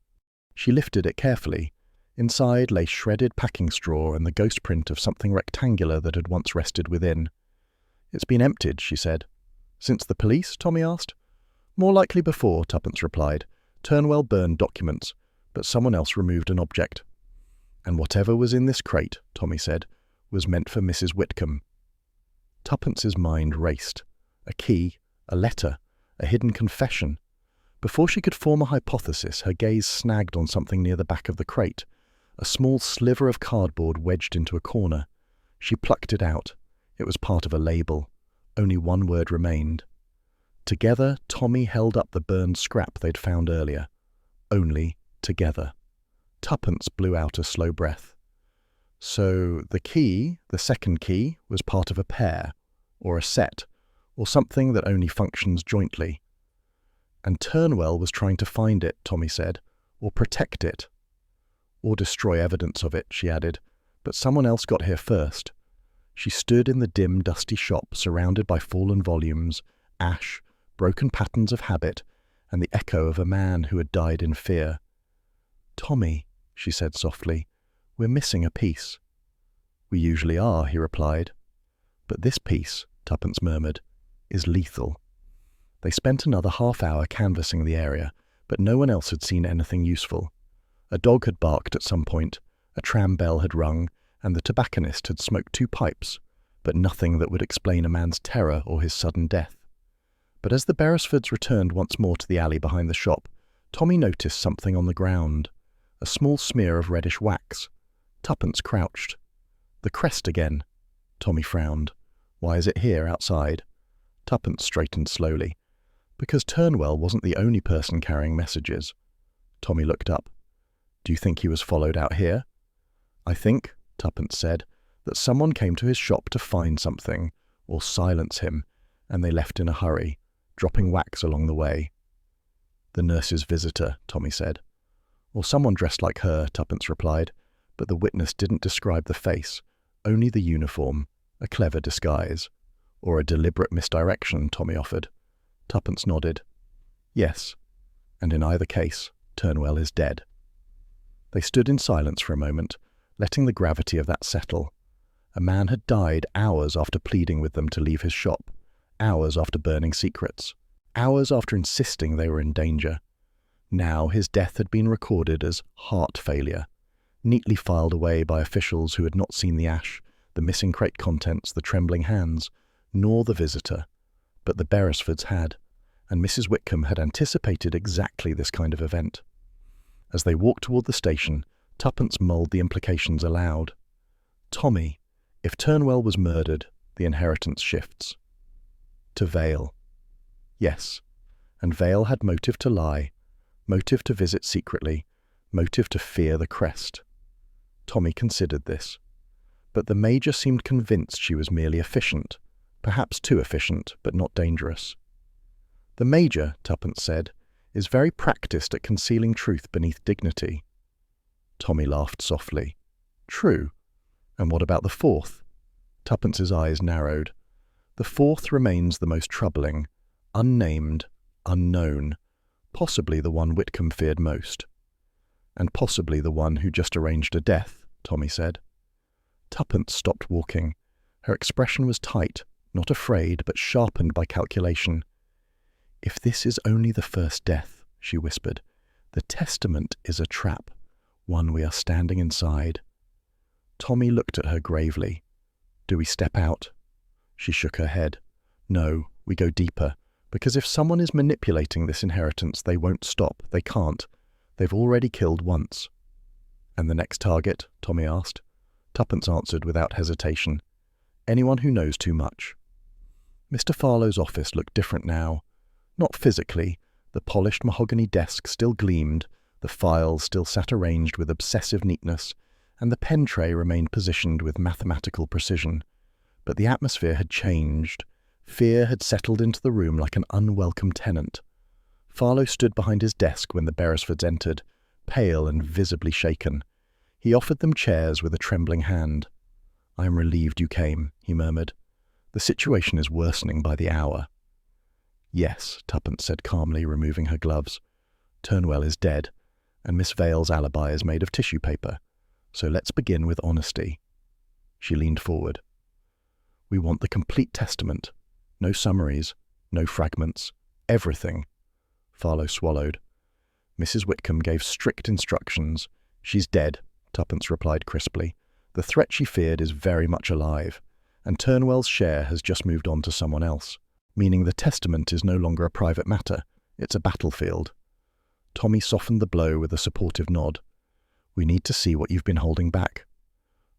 She lifted it carefully. Inside lay shredded packing straw and the ghost print of something rectangular that had once rested within. "It's been emptied," she said. "Since the police?" Tommy asked. "More likely before," Tuppence replied. "Turnwell burned documents, but someone else removed an object." "And whatever was in this crate," Tommy said, "was meant for Mrs. Whitcomb." Tuppence's mind raced. A key, a letter, a hidden confession. Before she could form a hypothesis, her gaze snagged on something near the back of the crate, a small sliver of cardboard wedged into a corner. She plucked it out. It was part of a label. Only one word remained. Together, Tommy held up the burned scrap they'd found earlier. Only together. Tuppence blew out a slow breath. So the key, the second key, was part of a pair, or a set, or something that only functions jointly. And Turnwell was trying to find it, Tommy said, or protect it. Or destroy evidence of it, she added, but someone else got here first. She stood in the dim, dusty shop, surrounded by fallen volumes, ash, broken patterns of habit, and the echo of a man who had died in fear. "Tommy," she said softly, "we're missing a piece." "We usually are," he replied. "But this piece," Tuppence murmured, "is lethal." They spent another half-hour canvassing the area, but no one else had seen anything useful. A dog had barked at some point, a tram bell had rung, and the tobacconist had smoked 2 pipes, but nothing that would explain a man's terror or his sudden death. But as the Beresfords returned once more to the alley behind the shop, Tommy noticed something on the ground, a small smear of reddish wax. Tuppence crouched. "The crest again." Tommy frowned. "Why is it here, outside?" Tuppence straightened slowly. Because Turnwell wasn't the only person carrying messages. Tommy looked up. Do you think he was followed out here? I think, Tuppence said, that someone came to his shop to find something, or silence him, and they left in a hurry, dropping wax along the way. The nurse's visitor, Tommy said. Or someone dressed like her, Tuppence replied, but the witness didn't describe the face, only the uniform, a clever disguise. Or a deliberate misdirection, Tommy offered. Tuppence nodded. Yes, and in either case, Turnwell is dead. They stood in silence for a moment, letting the gravity of that settle. A man had died hours after pleading with them to leave his shop, hours after burning secrets, hours after insisting they were in danger. Now his death had been recorded as heart failure, neatly filed away by officials who had not seen the ash, the missing crate contents, the trembling hands, nor the visitor. But the Beresfords had, and Mrs. Whitcomb had anticipated exactly this kind of event. As they walked toward the station, Tuppence mulled the implications aloud. Tommy, if Turnwell was murdered, the inheritance shifts. To Vale. Yes, and Vale had motive to lie, motive to visit secretly, motive to fear the crest. Tommy considered this. But the Major seemed convinced she was merely efficient, perhaps too efficient, but not dangerous. The Major, Tuppence said, is very practised at concealing truth beneath dignity. Tommy laughed softly. True. And what about the fourth? Tuppence's eyes narrowed. The fourth remains the most troubling, unnamed, unknown, possibly the one Whitcomb feared most. And possibly the one who just arranged a death, Tommy said. Tuppence stopped walking. Her expression was tight, not afraid, but sharpened by calculation. If this is only the first death, she whispered, the testament is a trap, one we are standing inside. Tommy looked at her gravely. Do we step out? She shook her head. No, we go deeper, because if someone is manipulating this inheritance, they won't stop. They can't. They've already killed once. And the next target? Tommy asked. Tuppence answered without hesitation. Anyone who knows too much. Mr. Farlow's office looked different now. Not physically. The polished mahogany desk still gleamed, the files still sat arranged with obsessive neatness, and the pen tray remained positioned with mathematical precision. But the atmosphere had changed. Fear had settled into the room like an unwelcome tenant. Farlow stood behind his desk when the Beresfords entered, pale and visibly shaken. He offered them chairs with a trembling hand. I am relieved you came, he murmured. The situation is worsening by the hour. Yes, Tuppence said calmly, removing her gloves. Turnwell is dead, and Miss Vale's alibi is made of tissue paper. So let's begin with honesty. She leaned forward. We want the complete testament. No summaries, no fragments, everything. Farlow swallowed. Mrs. Whitcomb gave strict instructions. She's dead, Tuppence replied crisply. The threat she feared is very much alive, and Turnwell's share has just moved on to someone else, meaning the testament is no longer a private matter. It's a battlefield. Tommy softened the blow with a supportive nod. We need to see what you've been holding back.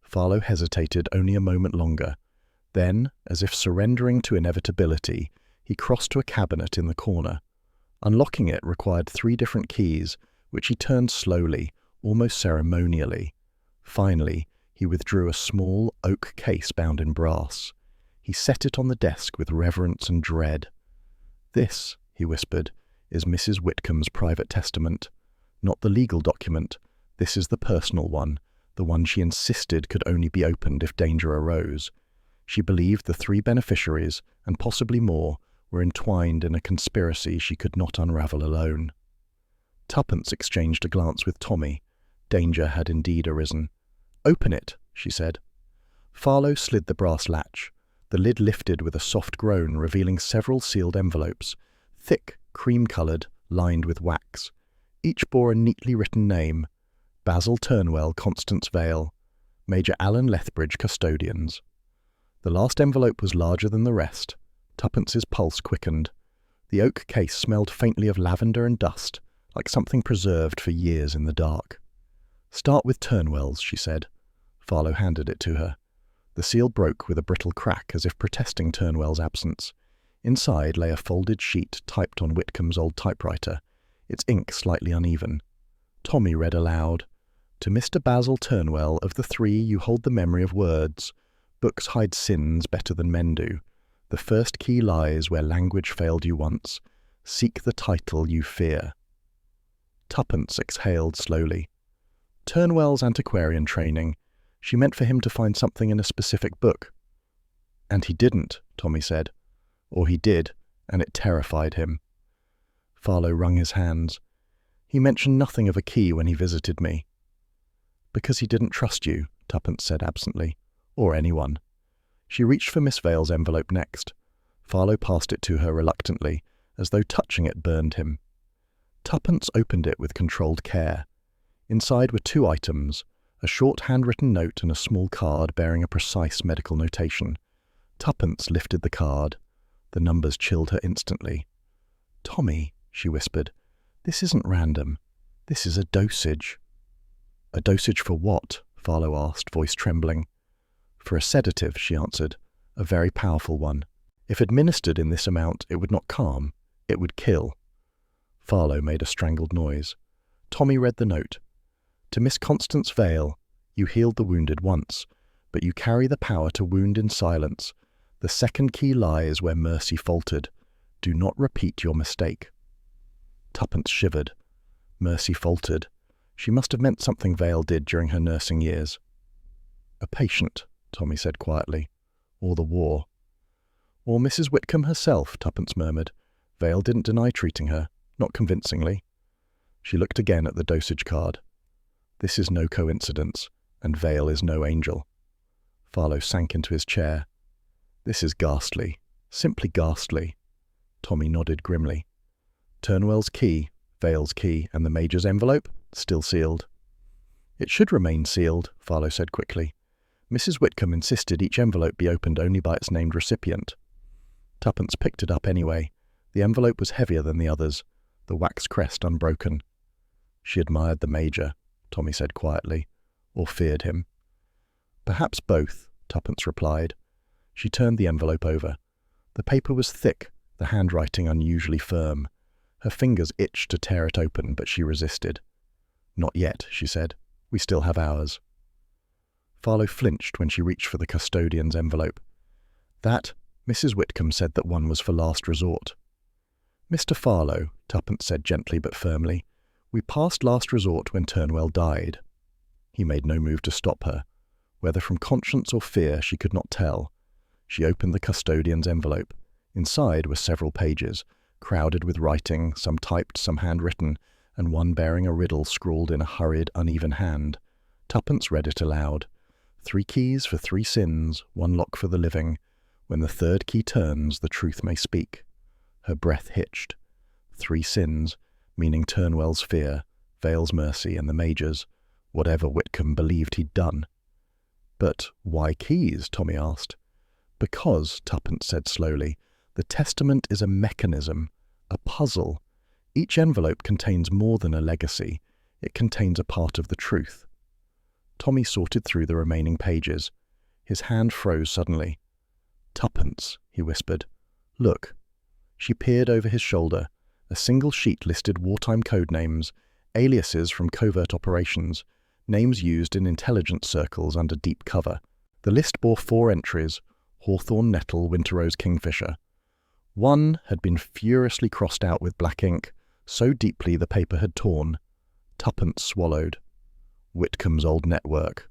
Farlow hesitated only a moment longer. Then, as if surrendering to inevitability, he crossed to a cabinet in the corner. Unlocking it required 3 different keys, which he turned slowly, almost ceremonially. Finally, he withdrew a small oak case bound in brass. He set it on the desk with reverence and dread. This, he whispered, is Mrs. Whitcomb's private testament. Not the legal document. This is the personal one, the one she insisted could only be opened if danger arose. She believed the 3 beneficiaries, and possibly more, were entwined in a conspiracy she could not unravel alone. Tuppence exchanged a glance with Tommy. Danger had indeed arisen. Open it, she said. Farlow slid the brass latch. The lid lifted with a soft groan, revealing several sealed envelopes, thick, cream-coloured, lined with wax. Each bore a neatly written name. Basil Turnwell, Constance Vale. Major Alan Lethbridge, Custodians. The last envelope was larger than the rest. Tuppence's pulse quickened. The oak case smelled faintly of lavender and dust, like something preserved for years in the dark. Start with Turnwell's, she said. Farlow handed it to her. The seal broke with a brittle crack as if protesting Turnwell's absence. Inside lay a folded sheet typed on Whitcomb's old typewriter, its ink slightly uneven. Tommy read aloud, "To Mr. Basil Turnwell, of the three you hold the memory of words. Books hide sins better than men do. The first key lies where language failed you once. Seek the title you fear." Tuppence exhaled slowly. Turnwell's antiquarian training. She meant for him to find something in a specific book. "And he didn't," Tommy said. "Or he did, and it terrified him." Farlow wrung his hands. "He mentioned nothing of a key when he visited me." "Because he didn't trust you," Tuppence said absently. "Or anyone." She reached for Miss Vale's envelope next. Farlow passed it to her reluctantly, as though touching it burned him. Tuppence opened it with controlled care. Inside were two items, a short handwritten note and a small card bearing a precise medical notation. Tuppence lifted the card. The numbers chilled her instantly. "Tommy," she whispered, "this isn't random. This is a dosage." "A dosage for what?" Farlow asked, voice trembling. "For a sedative," she answered, "a very powerful one. If administered in this amount, it would not calm. It would kill." Farlow made a strangled noise. Tommy read the note. "To Miss Constance Vale, you healed the wounded once, but you carry the power to wound in silence. The second key lies where mercy faltered. Do not repeat your mistake." Tuppence shivered. Mercy faltered. She must have meant something Vale did during her nursing years. "A patient," Tommy said quietly. "Or the war." "Or Mrs. Whitcomb herself," Tuppence murmured. "Vale didn't deny treating her, not convincingly." She looked again at the dosage card. "This is no coincidence, and Vale is no angel." Farlow sank into his chair. "This is ghastly, simply ghastly." Tommy nodded grimly. "Turnwell's key, Vale's key, and the Major's envelope? Still sealed." "It should remain sealed," Farlow said quickly. "Mrs. Whitcomb insisted each envelope be opened only by its named recipient." Tuppence picked it up anyway. The envelope was heavier than the others, the wax crest unbroken. "She admired the Major," Tommy said quietly, "or feared him." "Perhaps both," Tuppence replied. She turned the envelope over. The paper was thick, the handwriting unusually firm. Her fingers itched to tear it open, but she resisted. "Not yet," she said. "We still have hours." Farlow flinched when she reached for the custodian's envelope. "That, Mrs. Whitcomb said that one was for last resort." "Mr. Farlow," Tuppence said gently but firmly, "we passed last resort when Turnwell died." He made no move to stop her. Whether from conscience or fear, she could not tell. She opened the custodian's envelope. Inside were several pages, crowded with writing, some typed, some handwritten, and one bearing a riddle scrawled in a hurried, uneven hand. Tuppence read it aloud. 3 keys for 3 sins, 1 lock for the living. When the third key turns, the truth may speak. Her breath hitched. 3 sins, meaning Turnwell's fear, Vale's mercy, and the Major's, whatever Whitcomb believed he'd done. "But why keys?" Tommy asked. "Because," Tuppence said slowly, "the testament is a mechanism, a puzzle. Each envelope contains more than a legacy. It contains a part of the truth." Tommy sorted through the remaining pages. His hand froze suddenly. "Tuppence," he whispered. "Look." She peered over his shoulder. A single sheet listed wartime code names, aliases from covert operations, names used in intelligence circles under deep cover. The list bore 4 entries: Hawthorne, Nettle, Winterrose, Kingfisher. One had been furiously crossed out with black ink, so deeply the paper had torn. Tuppence swallowed. Whitcomb's old network.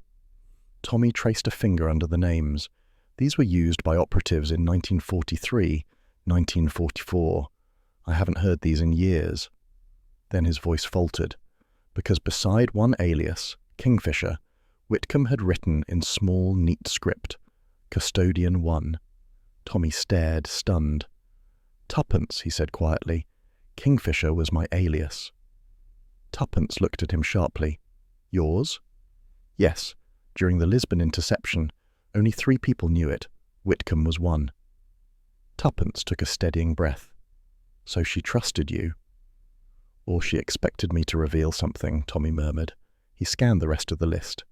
Tommy traced a finger under the names. These were used by operatives in 1943, 1944. I haven't heard these in years. Then his voice faltered, because beside one alias, Kingfisher, Whitcomb had written in small, neat script, Custodian 1. Tommy stared, stunned. "Tuppence," he said quietly. "Kingfisher was my alias." Tuppence looked at him sharply. "Yours?" "Yes. During the Lisbon interception, only 3 people knew it. Whitcomb was one." Tuppence took a steadying breath. "So she trusted you?" "Or she expected me to reveal something," Tommy murmured. He scanned the rest of the list.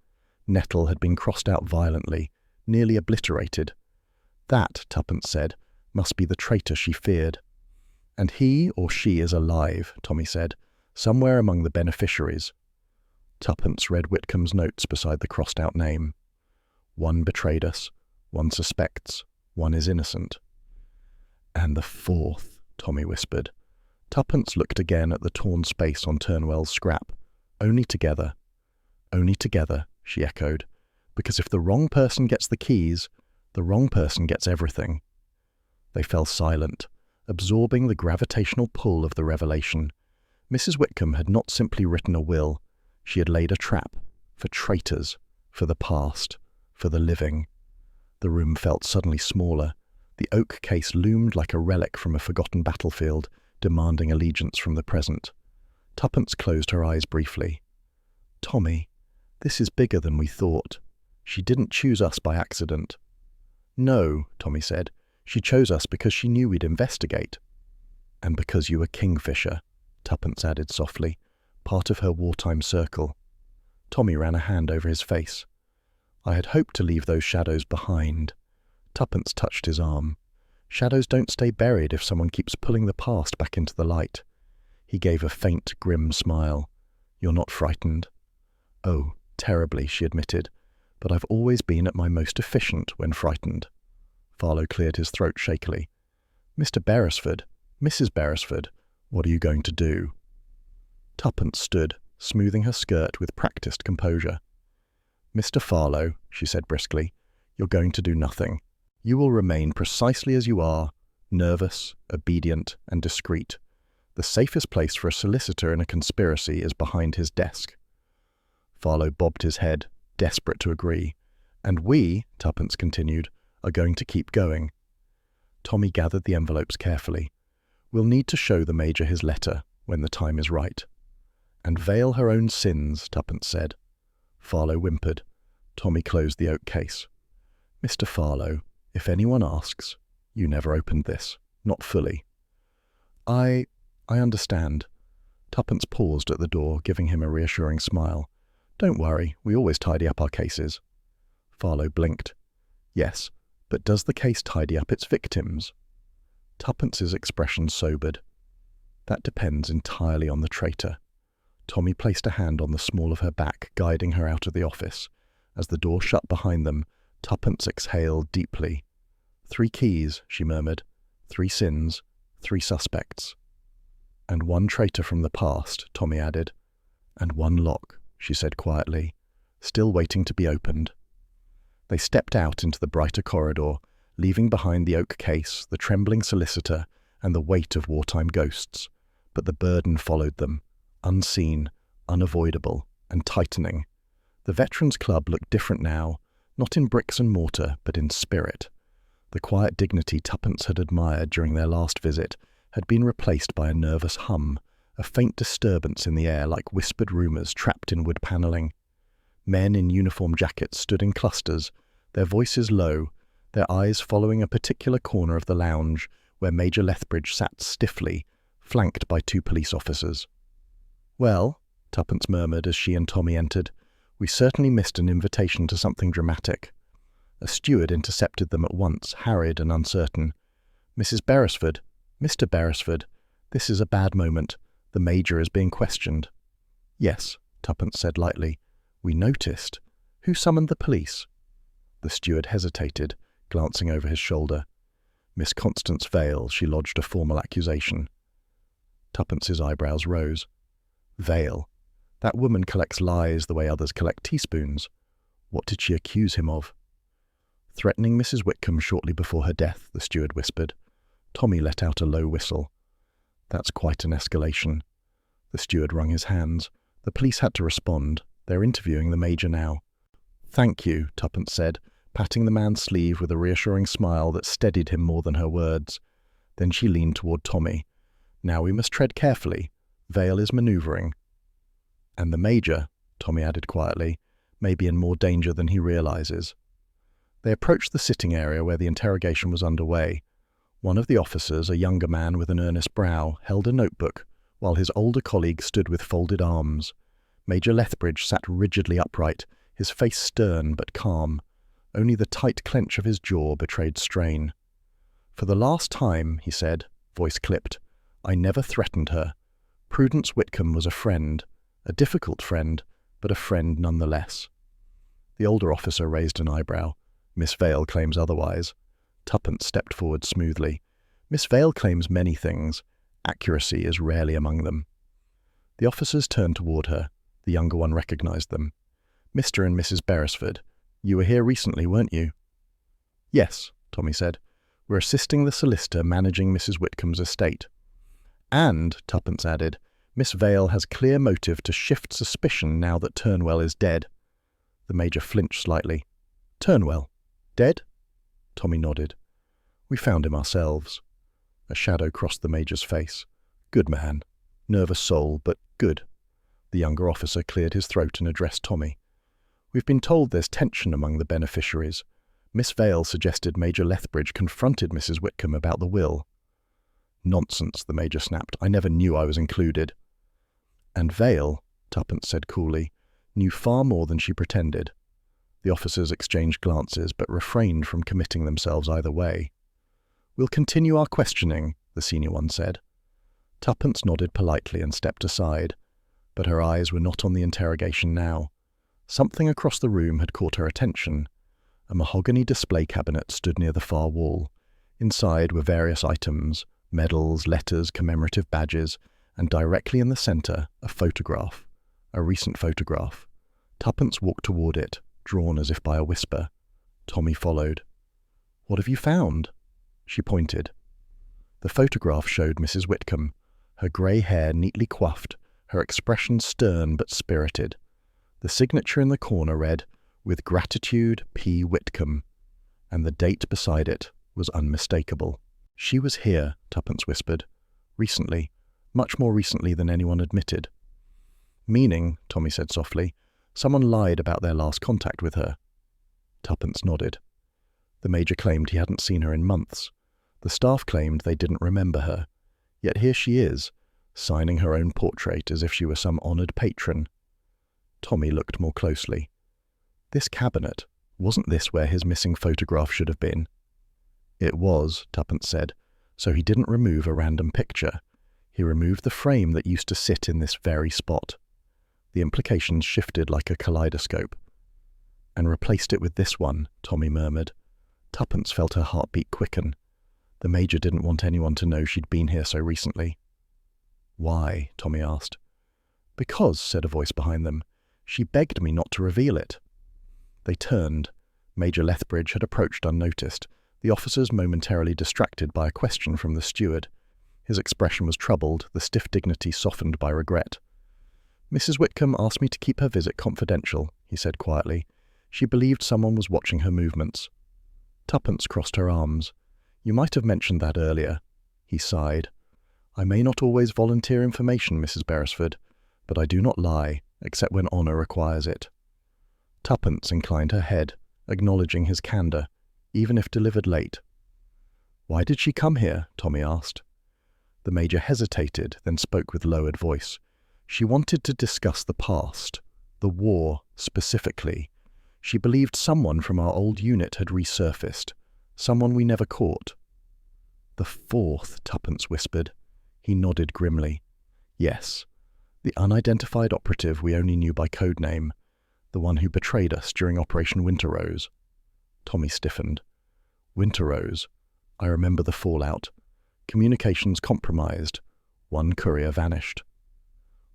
Nettle had been crossed out violently, nearly obliterated. "That," Tuppence said, Must be the traitor she feared. And he or she is alive, Tommy said, somewhere among the beneficiaries. Tuppence read Whitcomb's notes beside the crossed-out name. One betrayed us, one suspects, one is innocent. And the fourth, Tommy whispered. Tuppence looked again at the torn space on Turnwell's scrap. Only together, she echoed, because if the wrong person gets the keys, the wrong person gets everything. They fell silent, absorbing the gravitational pull of the revelation. Mrs. Whitcomb had not simply written a will, she had laid a trap, for traitors, for the past, for the living. The room felt suddenly smaller. The oak case loomed like a relic from a forgotten battlefield, demanding allegiance from the present. Tuppence closed her eyes briefly. Tommy, this is bigger than we thought. She didn't choose us by accident. No, Tommy said. She chose us because she knew we'd investigate. And because you were Kingfisher, Tuppence added softly, part of her wartime circle. Tommy ran a hand over his face. I had hoped to leave those shadows behind. Tuppence touched his arm. Shadows don't stay buried if someone keeps pulling the past back into the light. He gave a faint, grim smile. You're not frightened? Oh, terribly, she admitted, but I've always been at my most efficient when frightened. Farlow cleared his throat shakily. Mr. Beresford, Mrs. Beresford, what are you going to do? Tuppence stood, smoothing her skirt with practised composure. Mr. Farlow, she said briskly, you're going to do nothing. You will remain precisely as you are, nervous, obedient, and discreet. The safest place for a solicitor in a conspiracy is behind his desk. Farlow bobbed his head, desperate to agree. And we, Tuppence continued, are going to keep going. Tommy gathered the envelopes carefully. We'll need to show the Major his letter when the time is right. And veil her own sins, Tuppence said. Farlow whimpered. Tommy closed the oak case. Mr. Farlow, if anyone asks, you never opened this. Not fully. I understand. Tuppence paused at the door, giving him a reassuring smile. Don't worry, we always tidy up our cases. Farlow blinked. Yes, but does the case tidy up its victims? Tuppence's expression sobered. That depends entirely on the traitor. Tommy placed a hand on the small of her back, guiding her out of the office. As the door shut behind them, Tuppence exhaled deeply. 3 keys, she murmured. 3 sins, 3 suspects. And 1 traitor from the past, Tommy added. And 1 lock, she said quietly, still waiting to be opened. They stepped out into the brighter corridor, leaving behind the oak case, the trembling solicitor, and the weight of wartime ghosts. But the burden followed them, unseen, unavoidable, and tightening. The Veterans Club looked different now, not in bricks and mortar, but in spirit. The quiet dignity Tuppence had admired during their last visit had been replaced by a nervous hum, a faint disturbance in the air like whispered rumours trapped in wood panelling. Men in uniform jackets stood in clusters, their voices low, their eyes following a particular corner of the lounge where Major Lethbridge sat stiffly, flanked by 2 police officers. Well, Tuppence murmured as she and Tommy entered, we certainly missed an invitation to something dramatic. A steward intercepted them at once, harried and uncertain. Mrs. Beresford, Mr. Beresford, this is a bad moment. The Major is being questioned. Yes, Tuppence said lightly. We noticed. Who summoned the police? The steward hesitated, glancing over his shoulder. Miss Constance Vale, she lodged a formal accusation. Tuppence's eyebrows rose. Vale. That woman collects lies the way others collect teaspoons. What did she accuse him of? Threatening Mrs. Whitcomb shortly before her death, the steward whispered. Tommy let out a low whistle. That's quite an escalation. The steward wrung his hands. The police had to respond. They're interviewing the Major now. Thank you, Tuppence said, patting the man's sleeve with a reassuring smile that steadied him more than her words. Then she leaned toward Tommy. Now we must tread carefully. Vale is manoeuvring. And the Major, Tommy added quietly, may be in more danger than he realizes. They approached the sitting area where the interrogation was underway. One of the officers, a younger man with an earnest brow, held a notebook, while his older colleague stood with folded arms. Major Lethbridge sat rigidly upright, his face stern but calm. Only the tight clench of his jaw betrayed strain. "For the last time," he said, voice clipped, "I never threatened her. Prudence Whitcomb was a friend, a difficult friend, but a friend nonetheless." The older officer raised an eyebrow. "Miss Vale claims otherwise." Tuppence stepped forward smoothly. "Miss Vale claims many things. Accuracy is rarely among them." The officers turned toward her. The younger one recognized them. "Mr. and Mrs. Beresford, you were here recently, weren't you?" "Yes," Tommy said. "We're assisting the solicitor managing Mrs. Whitcomb's estate." "And," Tuppence added, "Miss Vale has clear motive to shift suspicion now that Turnwell is dead." The Major flinched slightly. "Turnwell? Dead?" Tommy nodded. "We found him ourselves." A shadow crossed the Major's face. "Good man. Nervous soul, but good." The younger officer cleared his throat and addressed Tommy. "We've been told there's tension among the beneficiaries. Miss Vale suggested Major Lethbridge confronted Mrs. Whitcomb about the will." "Nonsense," the Major snapped. "I never knew I was included." "And Vale," Tuppence said coolly, "knew far more than she pretended." The officers exchanged glances, but refrained from committing themselves either way. "We'll continue our questioning," the senior one said. Tuppence nodded politely and stepped aside, but her eyes were not on the interrogation now. Something across the room had caught her attention. A mahogany display cabinet stood near the far wall. Inside were various items, medals, letters, commemorative badges, and directly in the centre, a photograph, a recent photograph. Tuppence walked toward it, drawn as if by a whisper. Tommy followed. "What have you found?" She pointed. The photograph showed Mrs. Whitcomb, her grey hair neatly coiffed, her expression stern but spirited. The signature in the corner read, "With gratitude, P. Whitcomb," and the date beside it was unmistakable. "She was here," Tuppence whispered. "Recently. Much more recently than anyone admitted." "Meaning," Tommy said softly, "someone lied about their last contact with her." Tuppence nodded. The Major claimed he hadn't seen her in months. The staff claimed they didn't remember her. Yet here she is, signing her own portrait as if she were some honoured patron. Tommy looked more closely. This cabinet, wasn't this where his missing photograph should have been? "It was," Tuppence said, "so he didn't remove a random picture. He removed the frame that used to sit in this very spot." The implications shifted like a kaleidoscope. "And replaced it with this one," Tommy murmured. Tuppence felt her heartbeat quicken. The Major didn't want anyone to know she'd been here so recently. "Why?" Tommy asked. "Because," said a voice behind them, "she begged me not to reveal it." They turned. Major Lethbridge had approached unnoticed, the officers momentarily distracted by a question from the steward. His expression was troubled, the stiff dignity softened by regret. "Mrs. Whitcomb asked me to keep her visit confidential," he said quietly. "She believed someone was watching her movements." Tuppence crossed her arms. "You might have mentioned that earlier." He sighed. "I may not always volunteer information, Mrs. Beresford, but I do not lie, except when honour requires it." Tuppence inclined her head, acknowledging his candour, even if delivered late. "Why did she come here?" Tommy asked. The Major hesitated, then spoke with lowered voice. "She wanted to discuss the past, the war specifically. She believed someone from our old unit had resurfaced, someone we never caught." "The fourth," Tuppence whispered. He nodded grimly. "Yes, the unidentified operative we only knew by code name, the one who betrayed us during Operation Winter Rose." Tommy stiffened. "Winter Rose. I remember the fallout. Communications compromised. One courier vanished."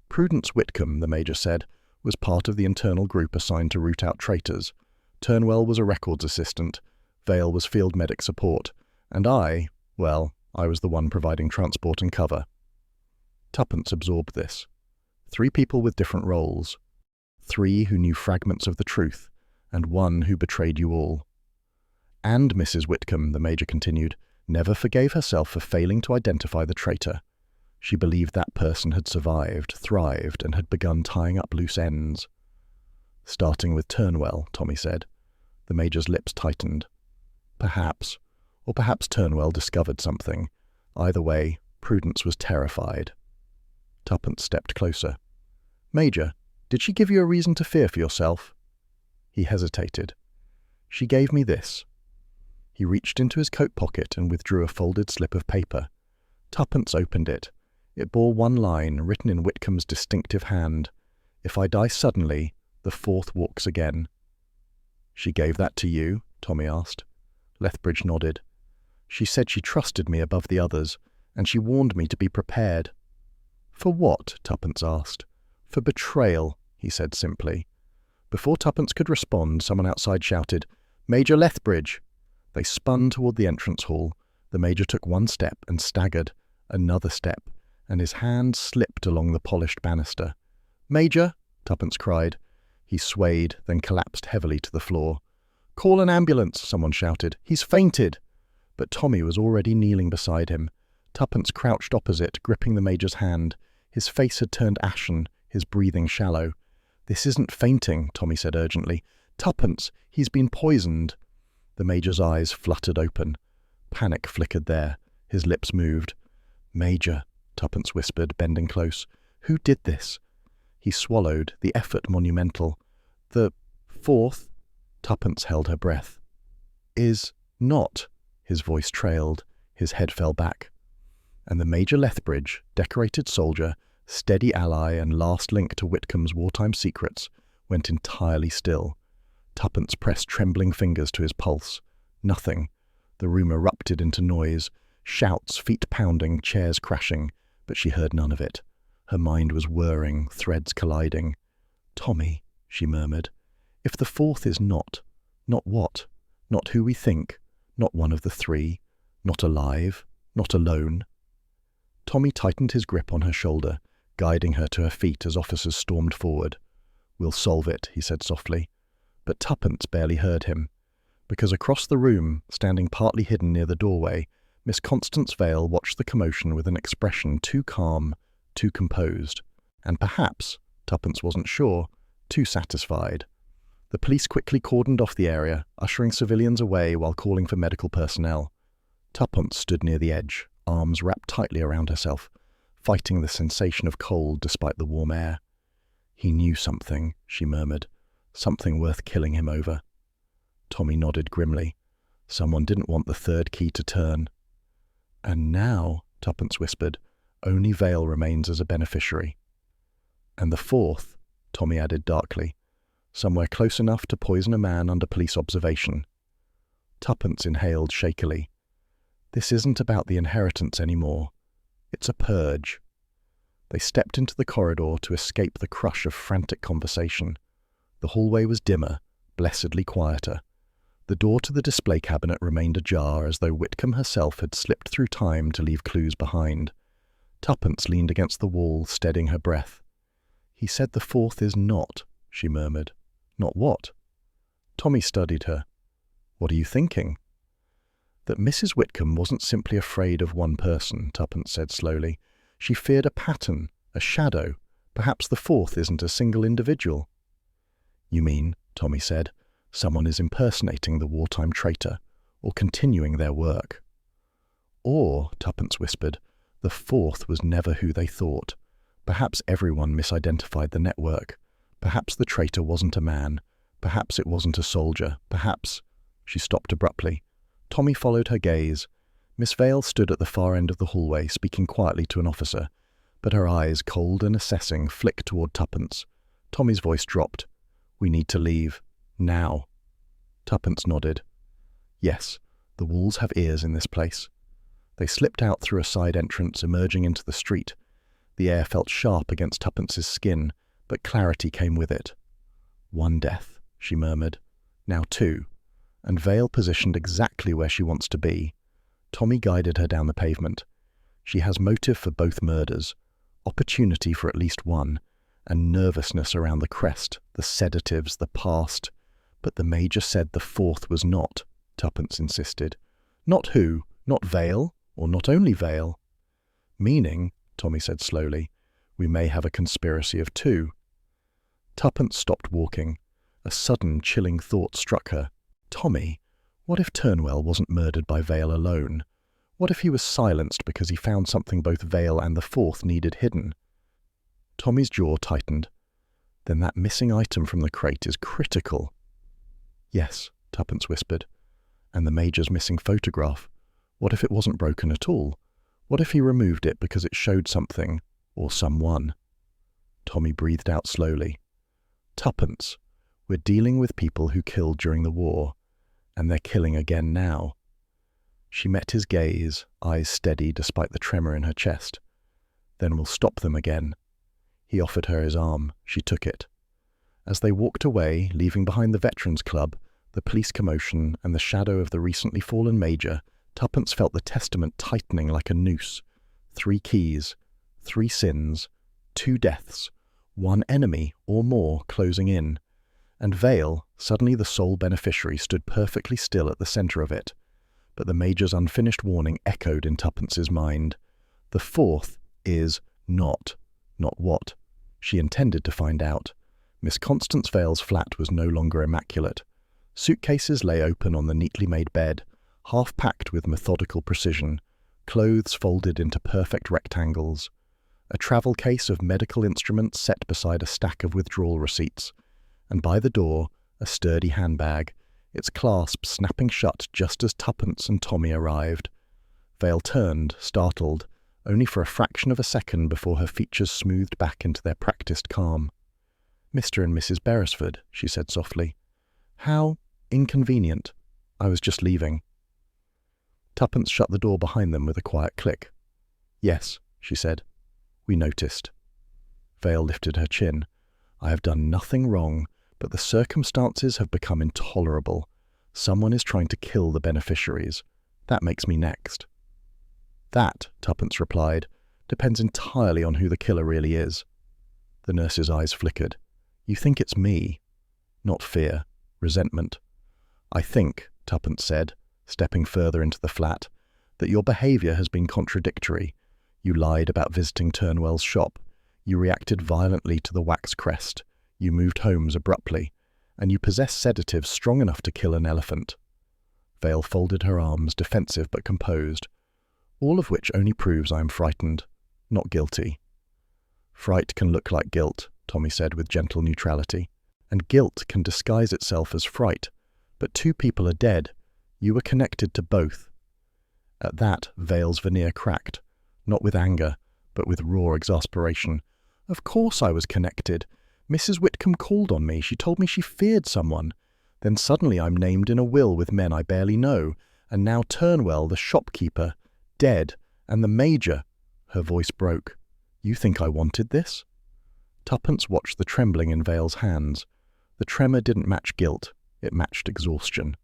"Prudence Whitcomb," the Major said, "was part of the internal group assigned to root out traitors. Turnwell was a records assistant, Vale was field medic support, and I was the one providing transport and cover." Tuppence absorbed this. 3 people with different roles. 3 who knew fragments of the truth, and 1 who betrayed you all. "And Mrs. Whitcomb," the Major continued, "never forgave herself for failing to identify the traitor. She believed that person had survived, thrived, and had begun tying up loose ends." "Starting with Turnwell," Tommy said. The Major's lips tightened. "Perhaps. Or perhaps Turnwell discovered something. Either way, Prudence was terrified." Tuppence stepped closer. "Major, did she give you a reason to fear for yourself?" He hesitated. "She gave me this." He reached into his coat pocket and withdrew a folded slip of paper. Tuppence opened it. It bore one line, written in Whitcomb's distinctive hand. "If I die suddenly, the fourth walks again." "She gave that to you?" Tommy asked. Lethbridge nodded. "She said she trusted me above the others, and she warned me to be prepared." "For what?" Tuppence asked. "For betrayal," he said simply. Before Tuppence could respond, someone outside shouted, "Major Lethbridge!" They spun toward the entrance hall. The Major took one step and staggered, another step, and his hand slipped along the polished banister. "Major!" Tuppence cried. He swayed, then collapsed heavily to the floor. "Call an ambulance!" someone shouted. "He's fainted!" But Tommy was already kneeling beside him. Tuppence crouched opposite, gripping the Major's hand. His face had turned ashen, his breathing shallow. "This isn't fainting," Tommy said urgently. "Tuppence, he's been poisoned." The Major's eyes fluttered open. Panic flickered there. His lips moved. "Major," Tuppence whispered, bending close. "Who did this?" He swallowed, the effort monumental. "The fourth," Tuppence held her breath. "Is not," his voice trailed. His head fell back. And the Major Lethbridge, decorated soldier, steady ally and last link to Whitcomb's wartime secrets, went entirely still. Tuppence pressed trembling fingers to his pulse. Nothing. The room erupted into noise. Shouts, feet pounding, chairs crashing, but she heard none of it. Her mind was whirring, threads colliding. "Tommy," she murmured, "if the fourth is not what? Not who we think, not one of the three, not alive, not alone." Tommy tightened his grip on her shoulder, guiding her to her feet as officers stormed forward. "We'll solve it," he said softly. But Tuppence barely heard him, because across the room, standing partly hidden near the doorway, Miss Constance Vale watched the commotion with an expression too calm, too composed, and perhaps, Tuppence wasn't sure, too satisfied. The police quickly cordoned off the area, ushering civilians away while calling for medical personnel. Tuppence stood near the edge, arms wrapped tightly around herself, fighting the sensation of cold despite the warm air. "He knew something," she murmured, "something worth killing him over." Tommy nodded grimly. Someone didn't want the third key to turn. "And now," Tuppence whispered, "only Vale remains as a beneficiary." "And the fourth," Tommy added darkly, "somewhere close enough to poison a man under police observation." Tuppence inhaled shakily. "This isn't about the inheritance anymore. It's a purge." They stepped into the corridor to escape the crush of frantic conversation. The hallway was dimmer, blessedly quieter. The door to the display cabinet remained ajar, as though Whitcomb herself had slipped through time to leave clues behind. Tuppence leaned against the wall, steadying her breath. "He said the fourth is not," she murmured. "Not what?" Tommy studied her. "What are you thinking?" "That Mrs. Whitcomb wasn't simply afraid of one person," Tuppence said slowly. "She feared a pattern, a shadow. Perhaps the fourth isn't a single individual." "You mean," Tommy said, "someone is impersonating the wartime traitor, or continuing their work." "Or," Tuppence whispered, "the fourth was never who they thought. Perhaps everyone misidentified the network. Perhaps the traitor wasn't a man. Perhaps it wasn't a soldier. Perhaps—" She stopped abruptly. Tommy followed her gaze. Miss Vale stood at the far end of the hallway, speaking quietly to an officer, but her eyes, cold and assessing, flicked toward Tuppence. Tommy's voice dropped. "We need to leave. Now." Tuppence nodded. "Yes, the walls have ears in this place." They slipped out through a side entrance, emerging into the street. The air felt sharp against Tuppence's skin, but clarity came with it. "One death," she murmured. "Now two. And Vale positioned exactly where she wants to be." Tommy guided her down the pavement. "She has motive for both murders, opportunity for at least one, and nervousness around the crest, the sedatives, the past. But the Major said the fourth was not," Tuppence insisted. "Not who? Not Vale? Or not only Vale?" "Meaning," Tommy said slowly, "we may have a conspiracy of two." Tuppence stopped walking. A sudden, chilling thought struck her. Tommy, what if Turnwell wasn't murdered by Vale alone? What if he was silenced because he found something both Vale and the fourth needed hidden? Tommy's jaw tightened. "Then that missing item from the crate is critical." "Yes," Tuppence whispered. And the Major's missing photograph. What if it wasn't broken at all? What if he removed it because it showed something, or someone? Tommy breathed out slowly. Tuppence, we're dealing with people who killed during the war, and they're killing again now. She met his gaze, eyes steady despite the tremor in her chest. Then we'll stop them again. He offered her his arm. She took it. As they walked away, leaving behind the Veterans Club, the police commotion, and the shadow of the recently fallen Major, Tuppence felt the testament tightening like a noose. 3 keys, 3 sins, 2 deaths, 1 enemy or more closing in. And Vale, suddenly the sole beneficiary, stood perfectly still at the centre of it. But the Major's unfinished warning echoed in Tuppence's mind. The 4th is not what. She intended to find out. Miss Constance Vale's flat was no longer immaculate. Suitcases lay open on the neatly made bed, half packed with methodical precision, clothes folded into perfect rectangles, a travel case of medical instruments set beside a stack of withdrawal receipts, and by the door, a sturdy handbag, its clasp snapping shut just as Tuppence and Tommy arrived. Vale turned, startled, only for a fraction of a second before her features smoothed back into their practiced calm. "Mr. and Mrs. Beresford," she said softly. "How inconvenient. I was just leaving." Tuppence shut the door behind them with a quiet click. "Yes," she said. "We noticed." Vale lifted her chin. "I have done nothing wrong, but the circumstances have become intolerable. Someone is trying to kill the beneficiaries. That makes me next." "That," Tuppence replied, "depends entirely on who the killer really is." The nurse's eyes flickered. "You think it's me?" "Not fear. Resentment." "I think," Tuppence said, stepping further into the flat, "that your behaviour has been contradictory. You lied about visiting Turnwell's shop. You reacted violently to the wax crest. You moved homes abruptly. And you possess sedatives strong enough to kill an elephant." Vale folded her arms, defensive but composed. "All of which only proves I am frightened, not guilty." "Fright can look like guilt," Tommy said with gentle neutrality. "And guilt can disguise itself as fright. But 2 people are dead. You were connected to both." At that, Vale's veneer cracked, not with anger, but with raw exasperation. "Of course I was connected. Mrs. Whitcomb called on me. She told me she feared someone. Then suddenly I'm named in a will with men I barely know. And now Turnwell, the shopkeeper, dead. And the Major—" Her voice broke. "You think I wanted this?" Tuppence watched the trembling in Vale's hands. The tremor didn't match guilt. It matched exhaustion.